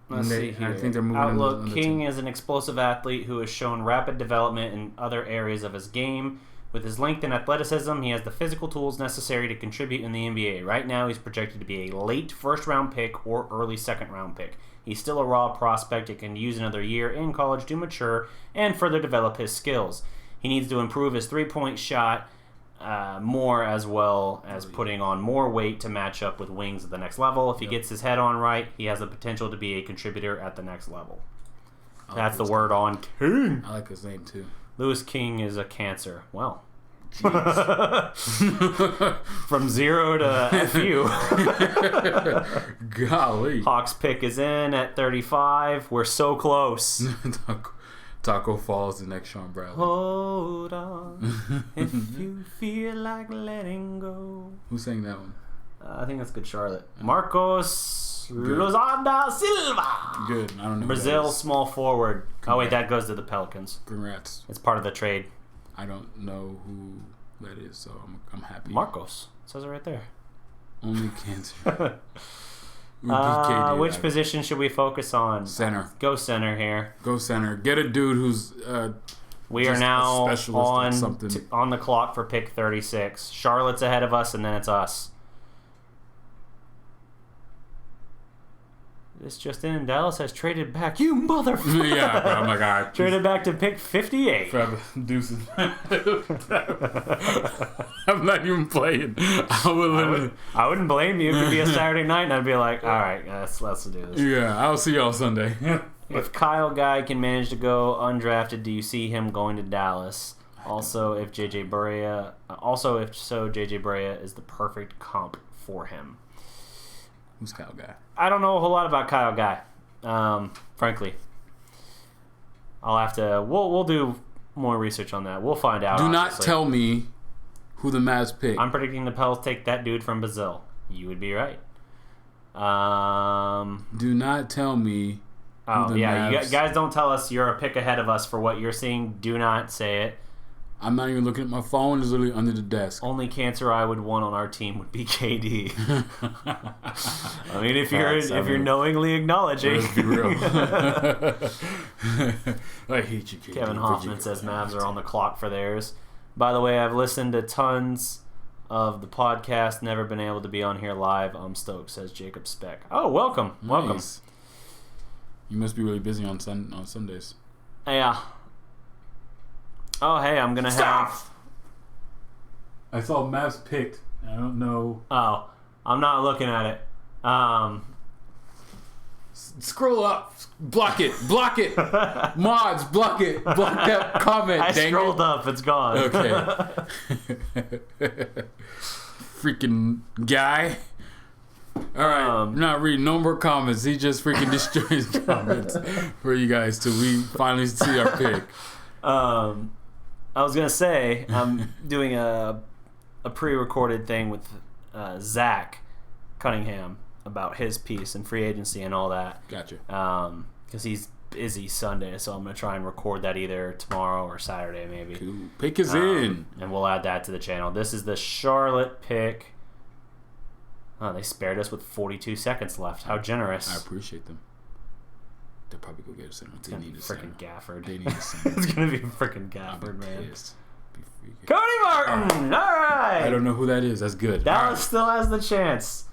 Let's see here. I think they're moving Outlook, on the King team. is an explosive athlete who has shown rapid development in other areas of his game. With his length and athleticism, he has the physical tools necessary to contribute in the NBA. Right now, he's projected to be a late first-round pick or early second-round pick. He's still a raw prospect and can use another year in college to mature and further develop his skills. He needs to improve his three-point shot more, as well as putting on more weight to match up with wings at the next level. If he gets his head on right, he has the potential to be a contributor at the next level. That's the word on King. I like his name, too. Lewis King is a cancer. Well. From 0 to FU. Golly. Hawks pick is in at 35. We're so close. Taco Fall is the next Sean Bradley. Hold on. If you feel like letting go. Who sang that one? I think that's Good Charlotte. Marcos Lozada Silva. Good. I don't know. Brazil small forward. Congrats. Oh wait, that goes to the Pelicans. Congrats. It's part of the trade. I don't know who that is, so I'm happy. Marcos. It says it right there. Only cancer. Which position should we focus on? Center. Go center here. Go center. Get a dude who's we are now on on the clock for pick 36. Charlotte's ahead of us, and then it's us. This just in, Dallas has traded back. You motherfucker! Yeah, bro. I'm like, all right. Traded back to pick 58. Deuces. I'm not even playing. I wouldn't blame you. It could be a Saturday night, and I'd be like, all right, let's do this. Yeah, I'll see y'all Sunday. If Kyle Guy can manage to go undrafted, do you see him going to Dallas? Also, if JJ Barea, JJ Barea is the perfect comp for him. Who's Kyle Guy? I don't know a whole lot about Kyle Guy, frankly. I'll have to. We'll do more research on that. We'll find out. Do not tell me who the Mavs pick. I'm predicting the Pels take that dude from Brazil. You would be right. Do not tell me. Oh yeah, you guys don't tell us you're a pick ahead of us for what you're seeing. Do not say it. I'm not even looking at my phone. It's literally under the desk. Only cancer I would want on our team would be KD. I mean, if you're knowingly acknowledging. Let's be real. I hate you, KD. Kevin Hoffman says Mavs are on the clock for theirs. By the way, I've listened to tons of the podcast. Never been able to be on here live. I'm stoked, says Jacob Speck. Oh, welcome. Nice. Welcome. You must be really busy on Sundays. Yeah. Oh, hey, I'm going to have... I saw Mavs picked. I don't know. Oh, I'm not looking at it. Scroll up. Block it. Block it. Mods, block it. Block that comment. I scrolled up. It's gone. Okay. Freaking guy. All right. I'm not reading no more comments. He just freaking destroys comments for you guys till we finally see our pick. I was going to say, I'm doing a pre-recorded thing with Zach Cunningham about his piece and free agency and all that. Gotcha. Because he's busy Sunday, so I'm going to try and record that either tomorrow or Saturday maybe. Cool. Pick is in. And we'll add that to the channel. This is the Charlotte pick. Oh, they spared us with 42 seconds left. How generous. I appreciate them. They'll probably go get a center. It's going to be freaking Gafford. They need a center. It's going to be freaking Gafford, man. Pissed. Cody Martin! All right. I don't know who that is. That's good. Dallas still has the chance.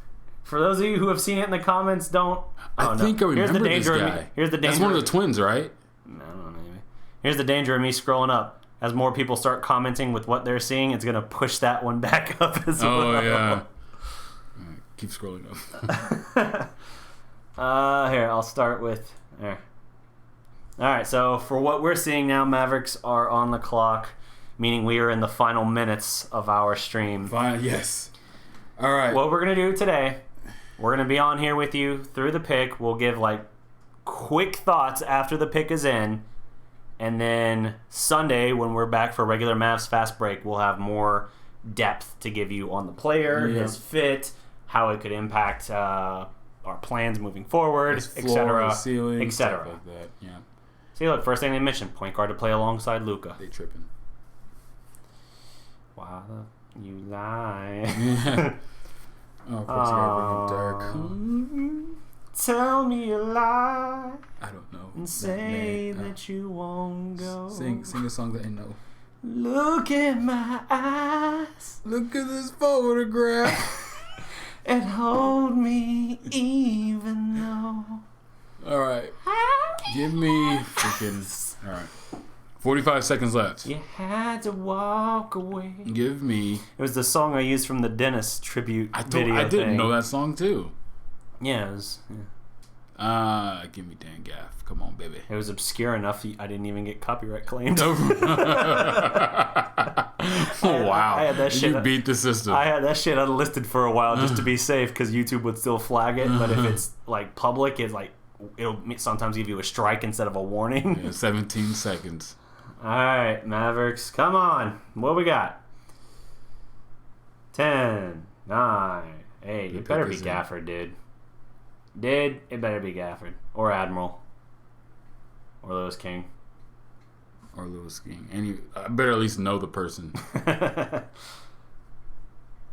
For those of you who have seen it in the comments, don't... I think I remember this guy. Here's the danger. That's one of the twins, right? I don't know, maybe. Here's the danger of me scrolling up. As more people start commenting with what they're seeing, it's going to push that one back up as well. Oh, yeah. All right, keep scrolling up. Here, I'll start with... There. All right, so for what we're seeing now, Mavericks are on the clock, meaning we are in the final minutes of our stream. Fine, yes. All right. What we're going to do today, we're going to be on here with you through the pick. We'll give, quick thoughts after the pick is in. And then Sunday, when we're back for regular Mavs Fast Break, we'll have more depth to give you on the player, his fit, how it could impact our plans moving forward, etc., etc. Like that. Yeah. See, look, first thing they mentioned, point guard to play alongside Luka. They tripping. Why you lie? Oh, of course you gotta bring Dark. Tell me a lie. I don't know. And say that you won't go. Sing a song that I know. Look at my eyes. Look at this photograph. And hold me even though. All right. Give me freaking. All right. 45 seconds left. You had to walk away. Give me. It was the song I used from the Dennis tribute video. I didn't know that song too. Yeah, it was. Yeah. Give me Dan Gaff. Come on, baby. It was obscure enough I didn't even get copyright claimed. Oh wow! I had that shit. You beat the system. I had that shit unlisted for a while just to be safe because YouTube would still flag it. But if it's public, it's it'll sometimes give you a strike instead of a warning. Yeah, 17 seconds. All right, Mavericks, come on. What we got? 10, 9, 8. It better be Gafford, dude. It better be Gafford. Or Admiral. Or Lewis King. I better at least know the person.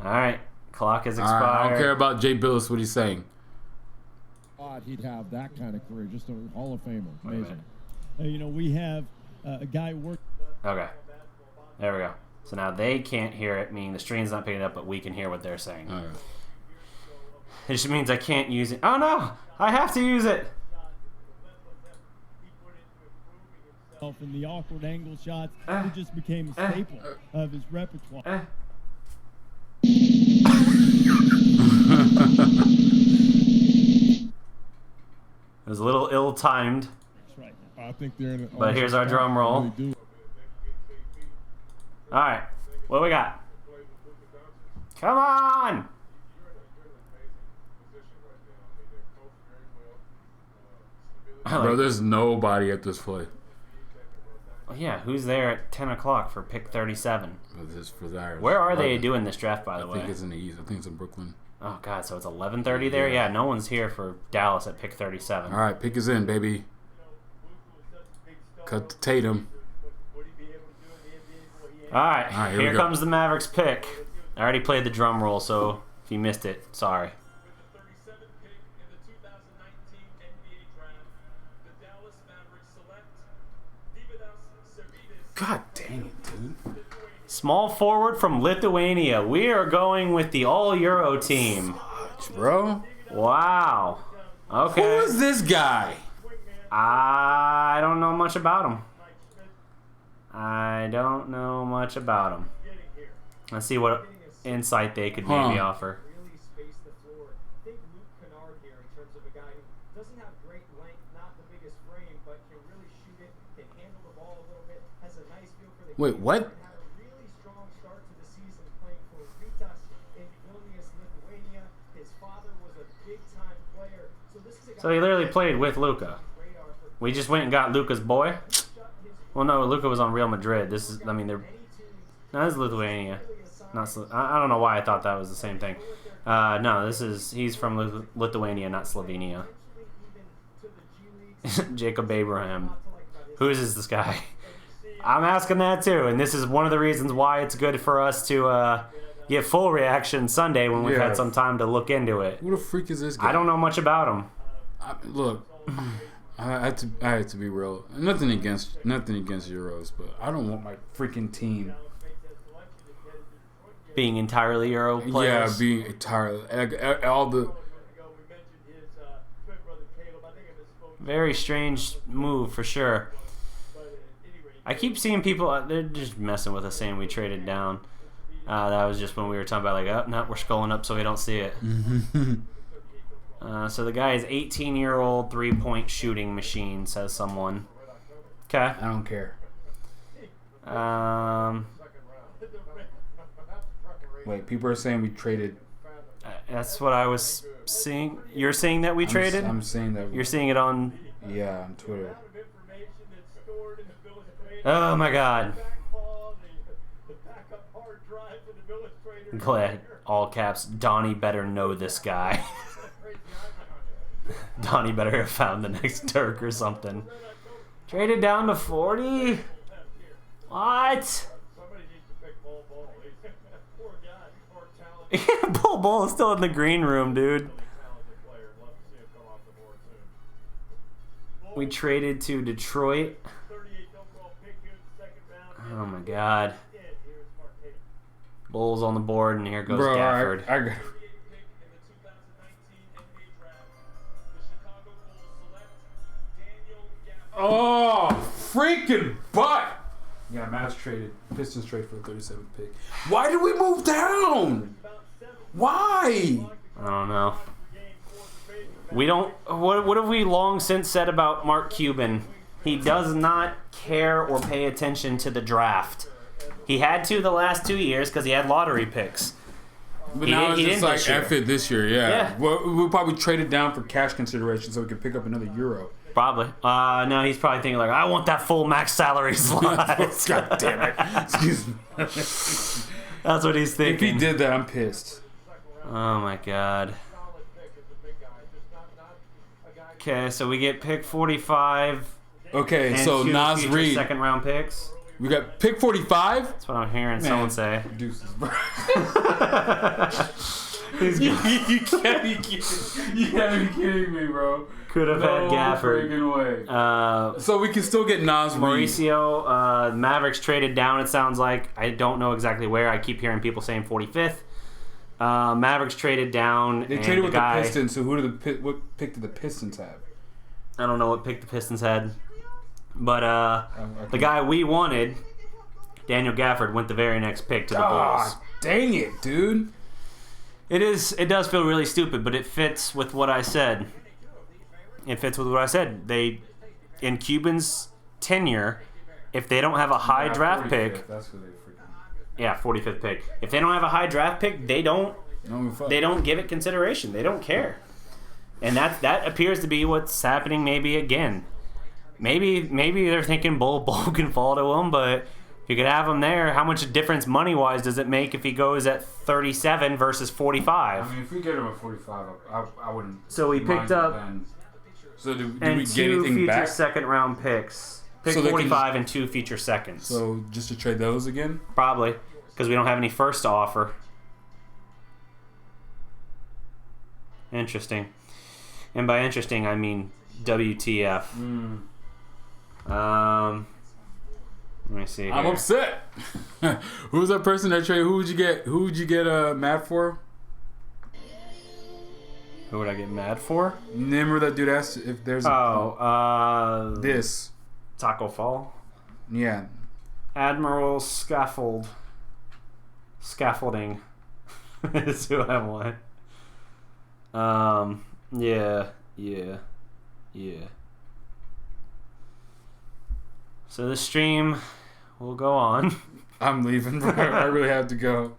All right. Clock has expired. I don't care about Jay Billis, what he's saying. He'd have that kind of career. Just a Hall of Famer. Amazing. We have a guy working. Okay. There we go. So now they can't hear it, meaning the stream's not picking it up, but we can hear what they're saying. All right. It just means I can't use it. Oh no! I have to use it! And the awkward angle shots, it just became a staple of his repertoire. It was a little ill-timed. That's right. I think they're in But here's our drum roll. Alright, what do we got? Come on! Bro, there's nobody at this play. Oh, yeah, who's there at 10 o'clock for pick 37? Where are they doing this draft, by the way? I think it's in the East. I think it's in Brooklyn. Oh, God, so it's 11:30 there? Yeah, no one's here for Dallas at pick 37. All right, pick is in, baby. Cut to Tatum. All right, here comes the Mavericks pick. I already played the drum roll, so if you missed it, sorry. God dang it, dude. Small forward from Lithuania. We are going with the All-Euro team. Bro. Wow. Okay. Who is this guy? I don't know much about him. Let's see what insight they could maybe offer. Wait, what? So he literally played with Luka. We just went and got Luka's boy. Well, no, Luka was on Real Madrid. This is Lithuania. I don't know why I thought that was the same thing. No, he's from Lithuania, not Slovenia. Jacob Abraham. Who is this guy? I'm asking that too, and this is one of the reasons why it's good for us to get full reaction Sunday when we've had some time to look into it. Who the freak is this guy? I don't know much about him. Look, I had to be real. Nothing against Euros, but I don't want my freaking team being entirely Euro players. Yeah, being entirely all the. Very strange move for sure. I keep seeing people, they're just messing with us saying we traded down. That was just when we were talking about, like, oh, no, we're scrolling up so we don't see it. So the guy is 18-year-old three-point shooting machine, says someone. Okay. I don't care. Wait, people are saying we traded. That's what I was seeing. You're saying that we traded? I'm saying that. You're seeing it on... Yeah, on Twitter. Oh my God. Glad, all caps, Donnie better know this guy. Donnie better have found the next Dirk or something. Traded down to 40? What? Bull is still in the green room, dude. We traded to Detroit. Oh my God. Bulls on the board, and here goes Gafford. I got. Oh, freaking butt! Yeah, Mavs traded. Pistons traded for the 37th pick. Why did we move down? Why? I don't know. We don't. What have we long since said about Mark Cuban? He does not care or pay attention to the draft. He had to the last 2 years because he had lottery picks. But now it's just like F it this year, yeah. Well, we'll probably trade it down for cash consideration so we can pick up another Euro. Probably. No, he's probably thinking like, I want that full max salary slot. God damn it. Excuse me. That's what he's thinking. If he did that, I'm pissed. Oh my God. Okay, so we get pick 45. Okay, so Nas Reed. Second round picks. We got pick 45? That's what I'm hearing someone say. Deuces, bro. You can't be kidding me, bro. Could have had Gafford. Way. So we can still get Nas Reed. Mavericks traded down, it sounds like. I don't know exactly where. I keep hearing people saying 45th. Mavericks traded down. They traded with the Pistons. So what pick did the Pistons have? I don't know what pick the Pistons had, but the guy we wanted, Daniel Gafford, went the very next pick to the Bulls. Dang it, dude! It does feel really stupid, but it fits with what I said. In Cuban's tenure, if they don't have a high draft pick, That's who they freaking. yeah, 45th pick. If they don't have a high draft pick, they don't give it consideration. They don't care. And that appears to be what's happening maybe again. Maybe they're thinking Bull can fall to him, but if you could have him there, how much difference money-wise does it make if he goes at 37 versus 45? I mean, if we get him at 45, I wouldn't. So we picked up then. So did we get two anything future back? second-round picks. Pick So they 45 and 2 future seconds. So just to trade those again? Probably, because we don't have any first to offer. Interesting. And by interesting, I mean WTF. Let me see here. I'm upset. Who's that person that traded? Who would you get mad for? Who would I get mad for? Remember that dude asked if there's this. Taco Fall. Yeah. Admiral Scaffolding is who I want. Yeah. So the stream will go on. I'm leaving, bro. I really have to go.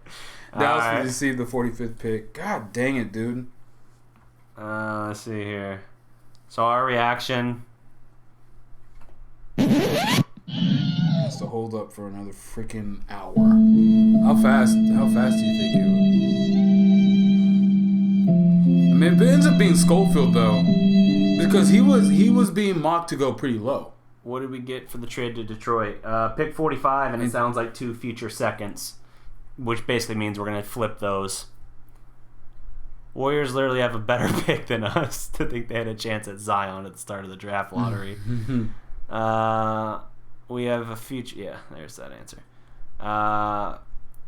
Dallas Alright. received the 45th pick. God dang it, dude. Let's see here. So our reaction. Has to hold up for another freaking hour. How fast do you think it would? I mean, it ends up being Schofield though, because he was being mocked to go pretty low. What did we get for the trade to Detroit? Pick 45, and it sounds like 2 future seconds, which basically means we're going to flip those. Warriors literally have a better pick than us to think they had a chance at Zion at the start of the draft lottery. We have a future... Yeah, there's that answer.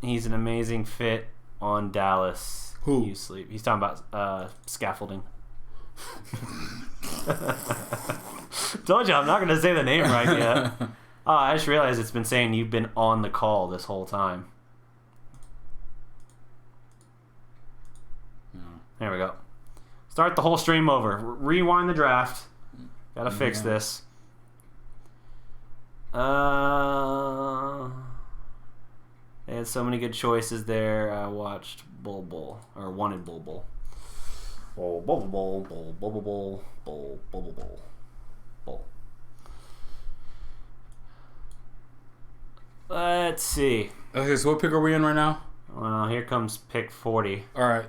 He's an amazing fit on Dallas. Who? You sleep. He's talking about scaffolding. Told you I'm not going to say the name right yet. Oh, I just realized it's been saying you've been on the call this whole time. There we go. Start the whole stream over. Rewind the draft. Gotta fix this. They had so many good choices there. I watched Bull, or wanted Bull. Bull. Let's see. Okay, so what pick are we in right now? Well, here comes pick 40. All right.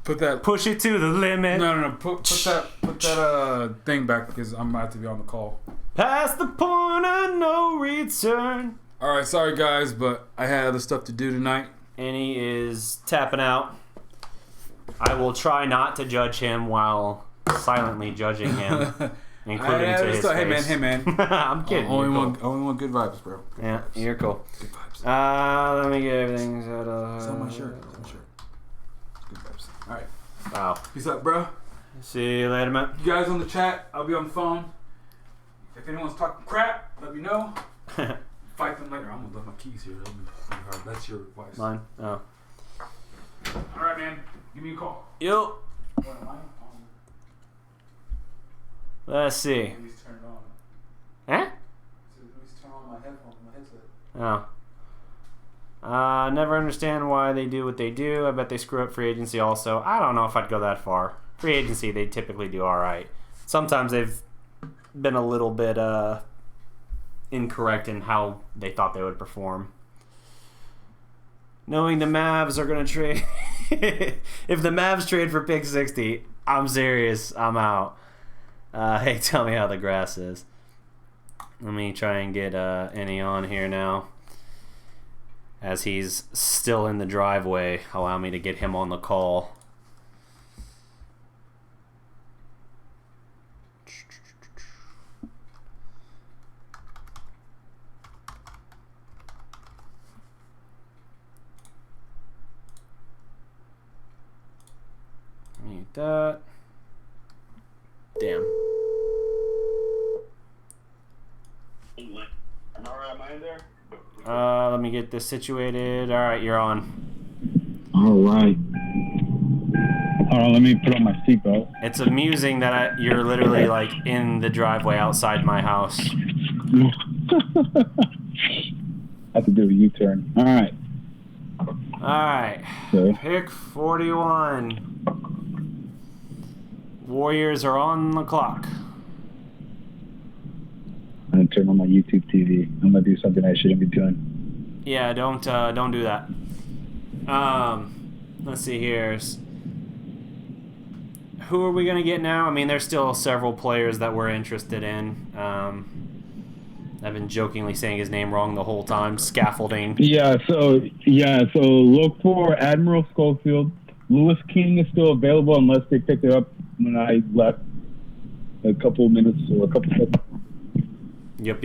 Put that. Push it to the limit. No. Put that thing back because I'm about to be on the call. Past the point of no return. All right, sorry guys, but I had other stuff to do tonight. And he is tapping out. I will try not to judge him while silently judging him, including to his face. Hey man. I'm kidding. Only Cool. one good vibes, bro. Yeah, you're cool. Good vibes. Let me get everything set up. It's on my shirt. Good vibes. All right. Wow. Peace out, bro. See you later, man. You guys on the chat, I'll be on the phone. If anyone's talking crap, let me know. Fight them later. I'm gonna leave my keys here. That's your advice. Mine? Oh. All right, man. Give me a call. Yo. What am I on? Let's see. At least turn it on. Eh? At least turn on my headset. Oh. Never understand why they do what they do. I bet they screw up free agency also. I don't know if I'd go that far. Free agency, they typically do alright. Sometimes they've been a little bit incorrect in how they thought they would perform. Knowing the Mavs are going to trade... if the Mavs trade for pick 60, I'm serious. I'm out. Hey, tell me how the grass is. Let me try and get Enyi on here now. As he's still in the driveway, allow me to get him on the call. that. Damn. Let me get this situated. All right, you're on. All right. Hold on, let me put on my seatbelt. It's amusing that you're literally like in the driveway outside my house. I have to do a U-turn. All right. All right. So, Pick 41. Warriors are on the clock. I'm gonna turn on my YouTube TV. I'm gonna do something I shouldn't be doing. Yeah, don't do that. Let's see here. Who are we gonna get now? I mean, there's still several players that we're interested in. I've been jokingly saying his name wrong the whole time. Scaffolding. So look for Admiral Schofield. Lewis King is still available unless they picked it up when I left a couple minutes or a couple seconds. Yep.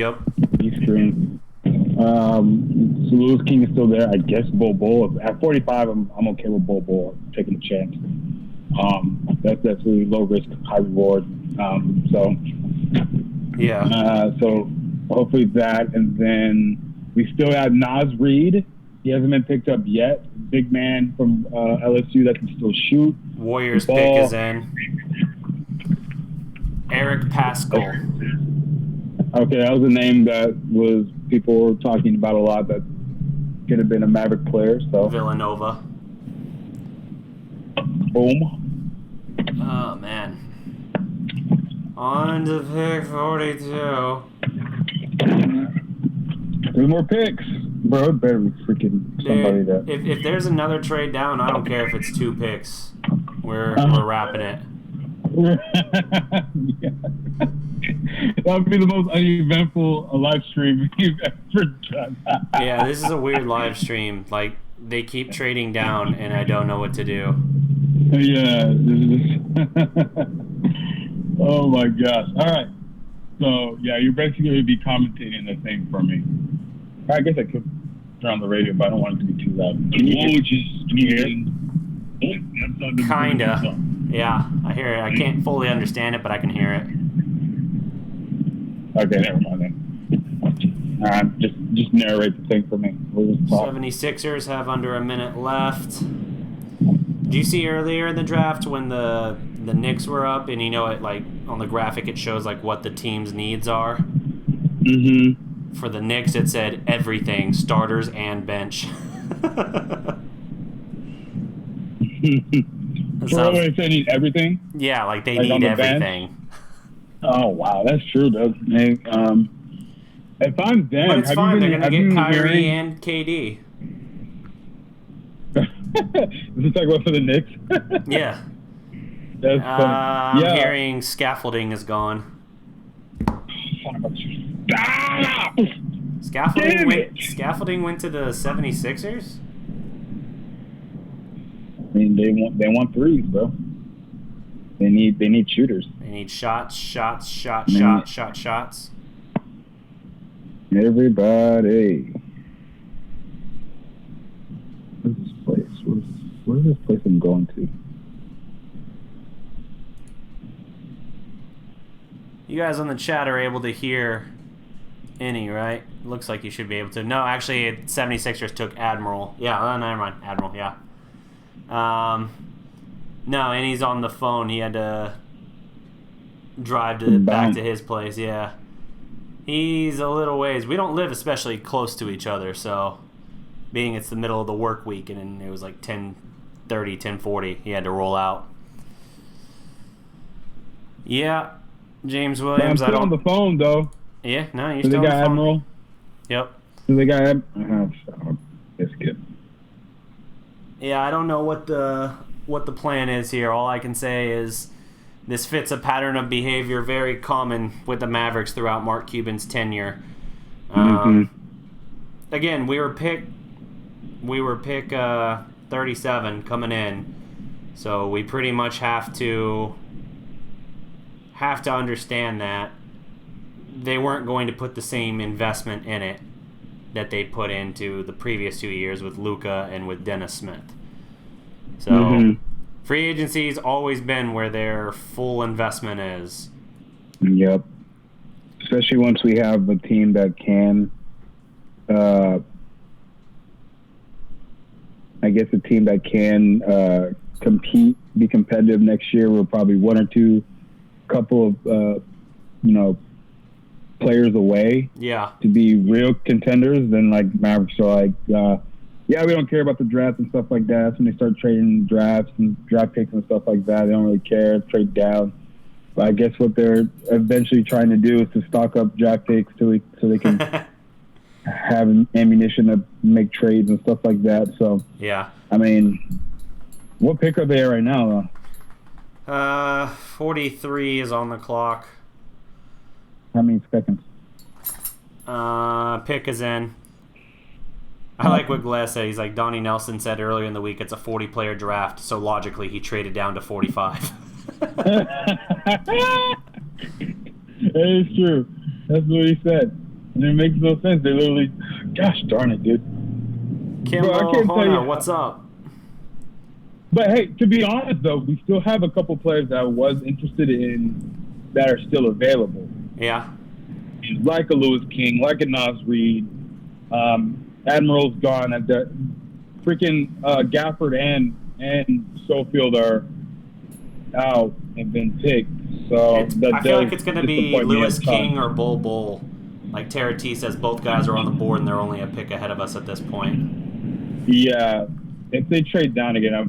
Eastern. So Lewis King is still there. I guess Bol. At 45, I'm okay with Bol. Taking a chance. That's really low risk, high reward. So hopefully that, and then we still have Naz Reid. He hasn't been picked up yet. Big man from LSU that can still shoot. Warriors pick is in. Eric Pascal. Okay, that was a name that people were talking about a lot. That could have been a Maverick player. So Villanova. Boom. Oh man. On to pick 42. 3 more picks, bro. It better be freaking somebody that. If there's another trade down, I don't care if it's 2 picks. We're wrapping it. Yeah. That would be the most uneventful live stream you've ever done. Yeah, this is a weird live stream. Like, they keep trading down, and I don't know what to do. Yeah. Oh my gosh. All right. So yeah, you're basically going to be commentating the thing for me. I guess I could turn on the radio, but I don't want it to be too loud. Can you hear it? Kinda. Yeah, I hear it. I can't fully understand it, but I can hear it. Okay, never mind then. Just narrate the thing for me. We'll just talk. 76ers have under a minute left. Did you see earlier in the draft when the Knicks were up, and like on the graphic it shows like what the team's needs are? Mm-hmm. For the Knicks it said everything, starters and bench. So they need everything? Yeah, like they like need everything. Bench? Oh wow, that's true though. If I'm them, but it's fine. They're gonna get Kyrie and KD. Is this talking about for the Knicks? Yeah. That's funny. I'm hearing scaffolding is gone. Stop! Scaffolding went to the 76ers? I mean, they want threes, bro. They need shooters. They need shots. Everybody. Where's this place? Where's this place I'm going to? You guys on the chat are able to hear Enyi, right? Looks like you should be able to. No, actually, 76ers took Admiral. Yeah, never mind. Admiral, yeah. No, Enyi's on the phone. He had to drive back to his place, yeah. He's a little ways. We don't live especially close to each other, so being it's the middle of the work week and it was like 10:30, 10:40, he had to roll out. Yeah, James Williams. I'm still on the phone though. Yeah, no, you're still on the phone. Admiral? Yep. Do they got That's good. Yeah, I don't know what the plan is here. All I can say is this fits a pattern of behavior very common with the Mavericks throughout Mark Cuban's tenure. Again, we were pick 37 coming in, so we pretty much have to understand that they weren't going to put the same investment in it that they put into the previous 2 years with Luka and with Dennis Smith. So Free agency's always been where their full investment is. Yep. Especially once we have a team that can, I guess a team that can compete, be competitive next year. We're probably one or two, couple of, players away. Yeah. To be real contenders. Then like Mavericks are like, yeah, we don't care about the draft and stuff like that. That's when they start trading drafts and draft picks and stuff like that. They don't really care. Trade down. But I guess what they're eventually trying to do is to stock up draft picks so they can have ammunition to make trades and stuff like that. So yeah, I mean, what pick are they at right now? 43 is on the clock. How many seconds? Pick is in. I like what Glass said. He's like, Donnie Nelson said earlier in the week it's a 40-player draft, so logically he traded down to 45. That is true. That's what he said. And it makes no sense. They literally, gosh darn it, dude. Kimbo, what's up? But hey, to be honest though, we still have a couple players that I was interested in that are still available. Yeah. Like a Lewis King, like a Nas Reed. Admiral's gone. At the freaking Gafford and Schofield are out and been picked. So I feel like it's going to be Lewis King or Bull. Like Tara T says, both guys are on the board and they're only a pick ahead of us at this point. Yeah, if they trade down again, I'll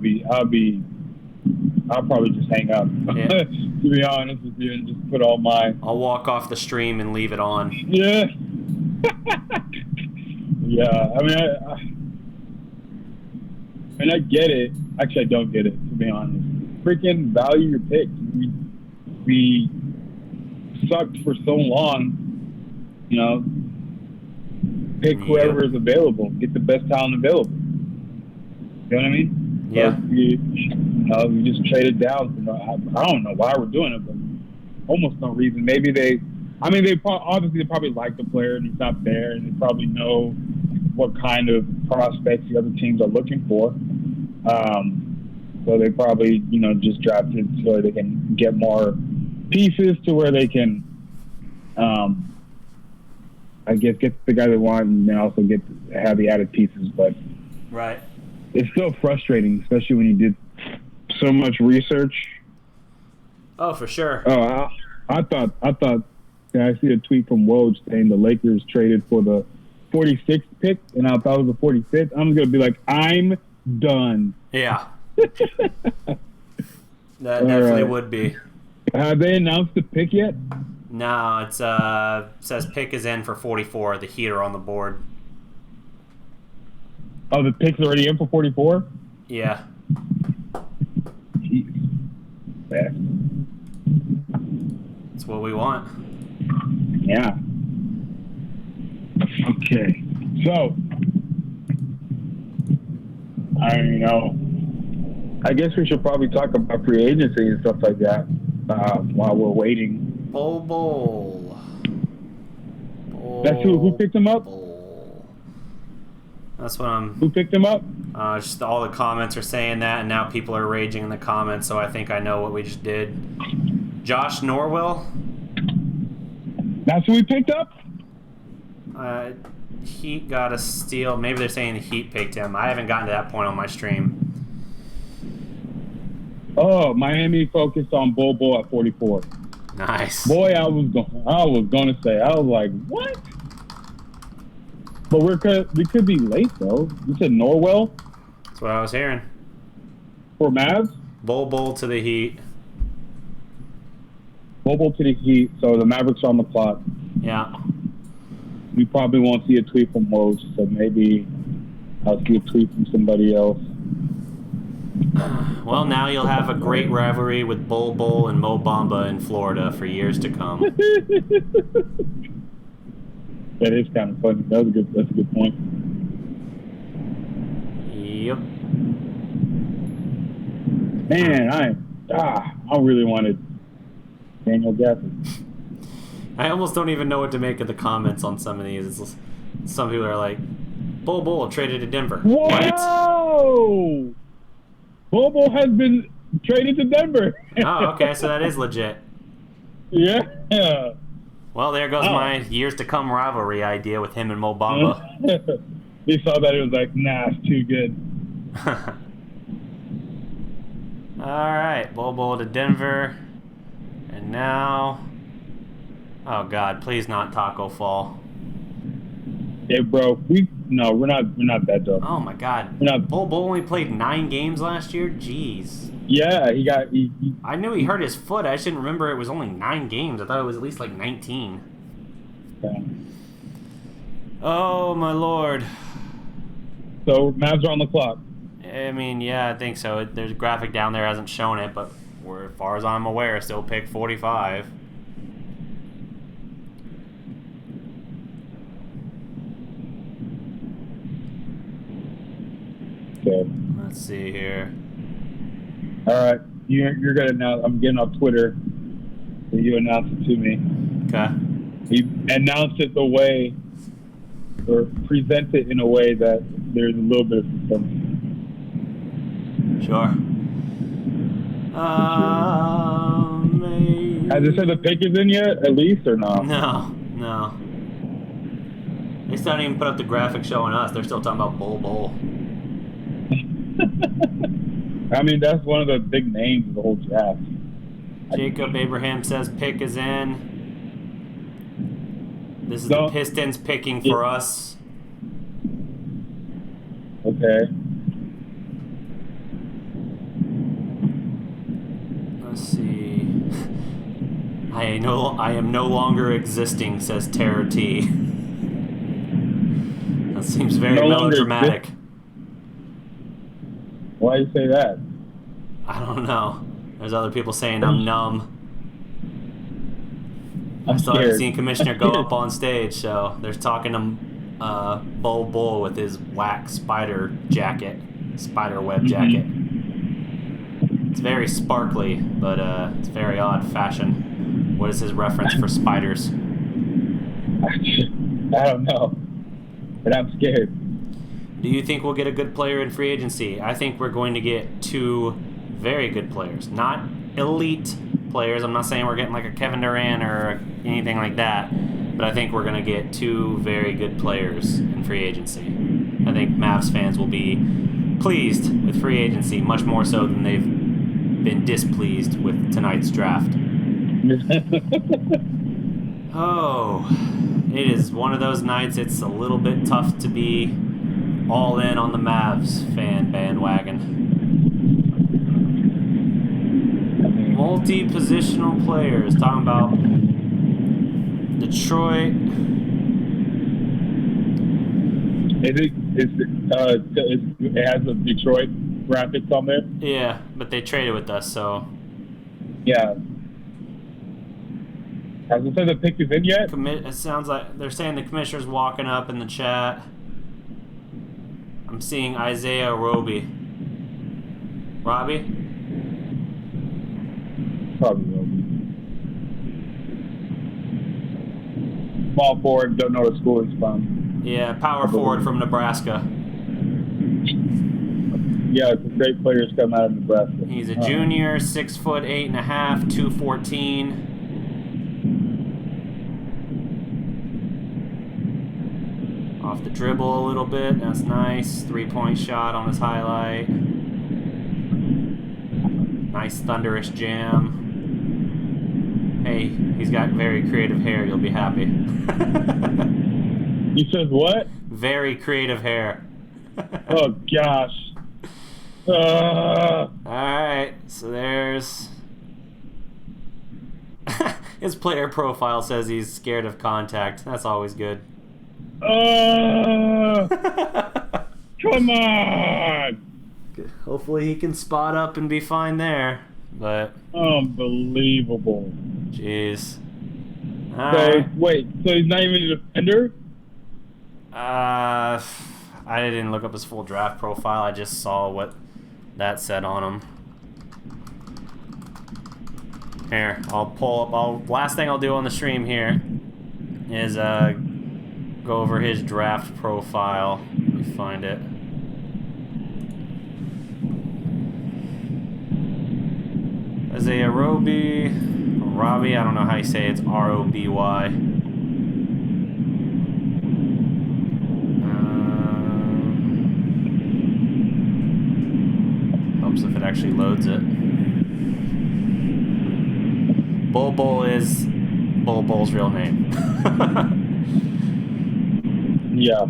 probably just hang up. Yeah. To be honest with you, and just put all my. I'll walk off the stream and leave it on. Yeah. Yeah, I mean, I get it. Actually, I don't get it, to be honest. Freaking value your picks. We sucked for so long. Pick whoever is available. Get the best talent available. You know what I mean? Yeah. We just traded down. I don't know why we're doing it, but almost no reason. Maybe they probably like the player and he's not there, and they probably know what kind of prospects the other teams are looking for. So they probably, just drafted so they can get more pieces to where they can, I guess, get the guy they want and then also have the added pieces. But right, it's still frustrating, especially when you did so much research. Oh, for sure. Oh, I thought. Yeah, I see a tweet from Woj saying the Lakers traded for the 46th pick, and I thought it was the 45th. I'm going to be like, I'm done. Yeah. That definitely would be. Have they announced the pick yet? No, it says pick is in for 44. The Heat are on the board. Oh, the pick's already in for 44? Yeah. Jeez. Best. That's what we want. Yeah. Okay. So, I guess we should probably talk about free agency and stuff like that while we're waiting. Bull. That's who picked him up? Bull. That's what I'm... Who picked him up? Just all the comments are saying that, and now people are raging in the comments, so I think I know what we just did. Josh Norwell? That's who we picked up? Heat got a steal. Maybe they're saying the Heat picked him. I haven't gotten to that point on my stream. Oh, Miami focused on Bobo at 44. Nice. Boy, I was going to say, I was like, what? But we could be late, though. You said Norwell? That's what I was hearing. For Mavs? Bull to the Heat. Bobo to the Heat, so the Mavericks are on the clock. Yeah. We probably won't see a tweet from Woj, so maybe I'll see a tweet from somebody else. Well, now you'll have a great rivalry with Bull and Mo Bamba in Florida for years to come. That is kind of funny. That's a good point. Yep. Man, I really wanted Daniel Gafford. I almost don't even know what to make of the comments on some of these. Some people are like, Bull traded to Denver. Whoa! What? Bobo has been traded to Denver. Oh, okay, so that is legit. Yeah. Well, there goes my years to come rivalry idea with him and Mo Bamba. He saw that, it was like, nah, it's too good. All right, Bobo to Denver, and now, oh God, please not Taco Fall. Yeah, bro. We're not that dumb. Oh my God, We're not. Bobo only played 9 games last year. Jeez. Yeah, I knew he hurt his foot. I just didn't remember it was only 9 games. I thought it was at least like 19. Yeah. Oh my Lord. So Mavs are on the clock. I mean, yeah, I think so. There's a graphic down there hasn't shown it, but as far as I'm aware, still pick 45. Okay. Let's see here. All right, you're gonna now. I'm getting off Twitter. So you announced it to me. Okay. He announced it the way, or present it in a way that there's a little bit of suspense. Sure. Has it said the pick is in yet, at least, or not? No. They still didn't even put up the graphic showing us. They're still talking about Bull. I mean, that's one of the big names of the whole draft. Jacob Abraham says pick is in. This is the Pistons picking for us. Okay. Let's see. I am no longer existing, says Terror T. That seems very melodramatic. Why do you say that? I don't know. There's other people saying I'm numb. I still haven't seen Commissioner go up on stage, so they're talking to Bull with his wax spider web jacket. It's very sparkly, but it's very odd fashion. What is his reference for spiders? I don't know, but I'm scared. Do you think we'll get a good player in free agency? I think we're going to get 2 very good players. Not elite players. I'm not saying we're getting like a Kevin Durant or anything like that, but I think we're going to get 2 very good players in free agency. I think Mavs fans will be pleased with free agency, much more so than they've been displeased with tonight's draft. Oh, it is one of those nights it's a little bit tough to be all in on the Mavs fan bandwagon. Multi-positional players. Talking about Detroit. It has the Detroit graphics on there? Yeah, but they traded with us, so. Yeah. Has it said the pick is in yet? It sounds like they're saying the commissioner's walking up in the chat. I'm seeing Isaiah Roby. Robbie? Probably will. Small forward, don't know where school he's from. Yeah, power forward from Nebraska. Yeah, it's great players come out of Nebraska. He's a junior, 6'8.5", 214. Off the dribble a little bit, that's nice. 3-point shot on his highlight. Nice thunderous jam. Hey, he's got very creative hair, you'll be happy. He says what? Very creative hair. Oh, gosh. Alright, so there's... His player profile says he's scared of contact. That's always good. Come on! Hopefully he can spot up and be fine there, but... Unbelievable. Jeez. So, wait, so he's not even a defender? I didn't look up his full draft profile. I just saw what that said on him. Here, I'll pull up. Last thing I'll do on the stream here is go over his draft profile. Let me find it. Isaiah Roby. Robbie, I don't know how you say it. It's R-O-B-Y. Helps if it actually loads it. Bull is Bull's real name. Yeah.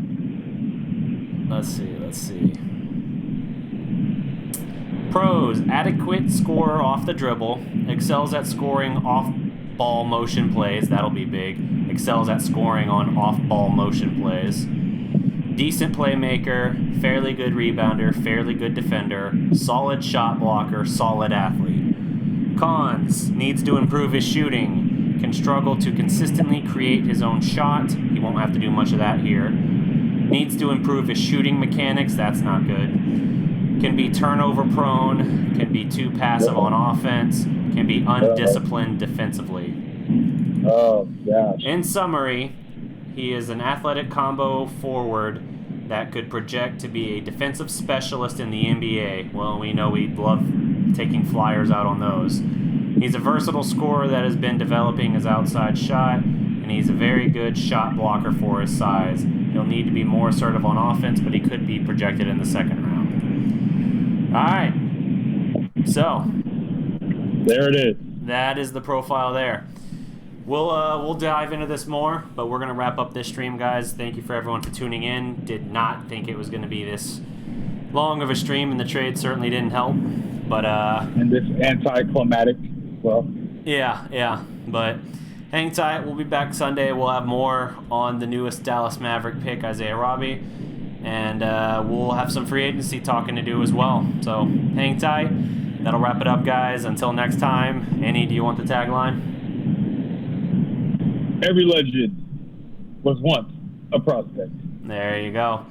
Let's see. Pros: adequate scorer off the dribble, excels at scoring off-ball motion plays, that'll be big, excels at scoring on off-ball motion plays, decent playmaker, fairly good rebounder, fairly good defender, solid shot blocker, solid athlete. Cons: needs to improve his shooting, can struggle to consistently create his own shot, he won't have to do much of that here. Needs to improve his shooting mechanics, that's not good. Can be turnover prone, can be too passive on offense, can be undisciplined defensively. Oh, gosh. In summary, he is an athletic combo forward that could project to be a defensive specialist in the NBA. Well, we know we love taking flyers out on those. He's a versatile scorer that has been developing his outside shot, and he's a very good shot blocker for his size. He'll need to be more assertive on offense, but he could be projected in the second round. All right, so There it is. that is the profile there. We'll dive into this more, but we're gonna wrap up this stream, guys. Thank you for everyone for tuning in. Did not think it was gonna be this long of a stream, and the trade certainly didn't help. But And this anticlimactic, well, yeah. But hang tight. We'll be back Sunday. We'll have more on the newest Dallas Maverick pick, Isaiah Roby. And we'll have some free agency talking to do as well. So hang tight. That'll wrap it up, guys. Until next time. Enyi, do you want the tagline? every legend was once a prospect. There you go.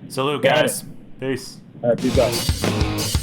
Salute, Got guys. Peace. Peace out.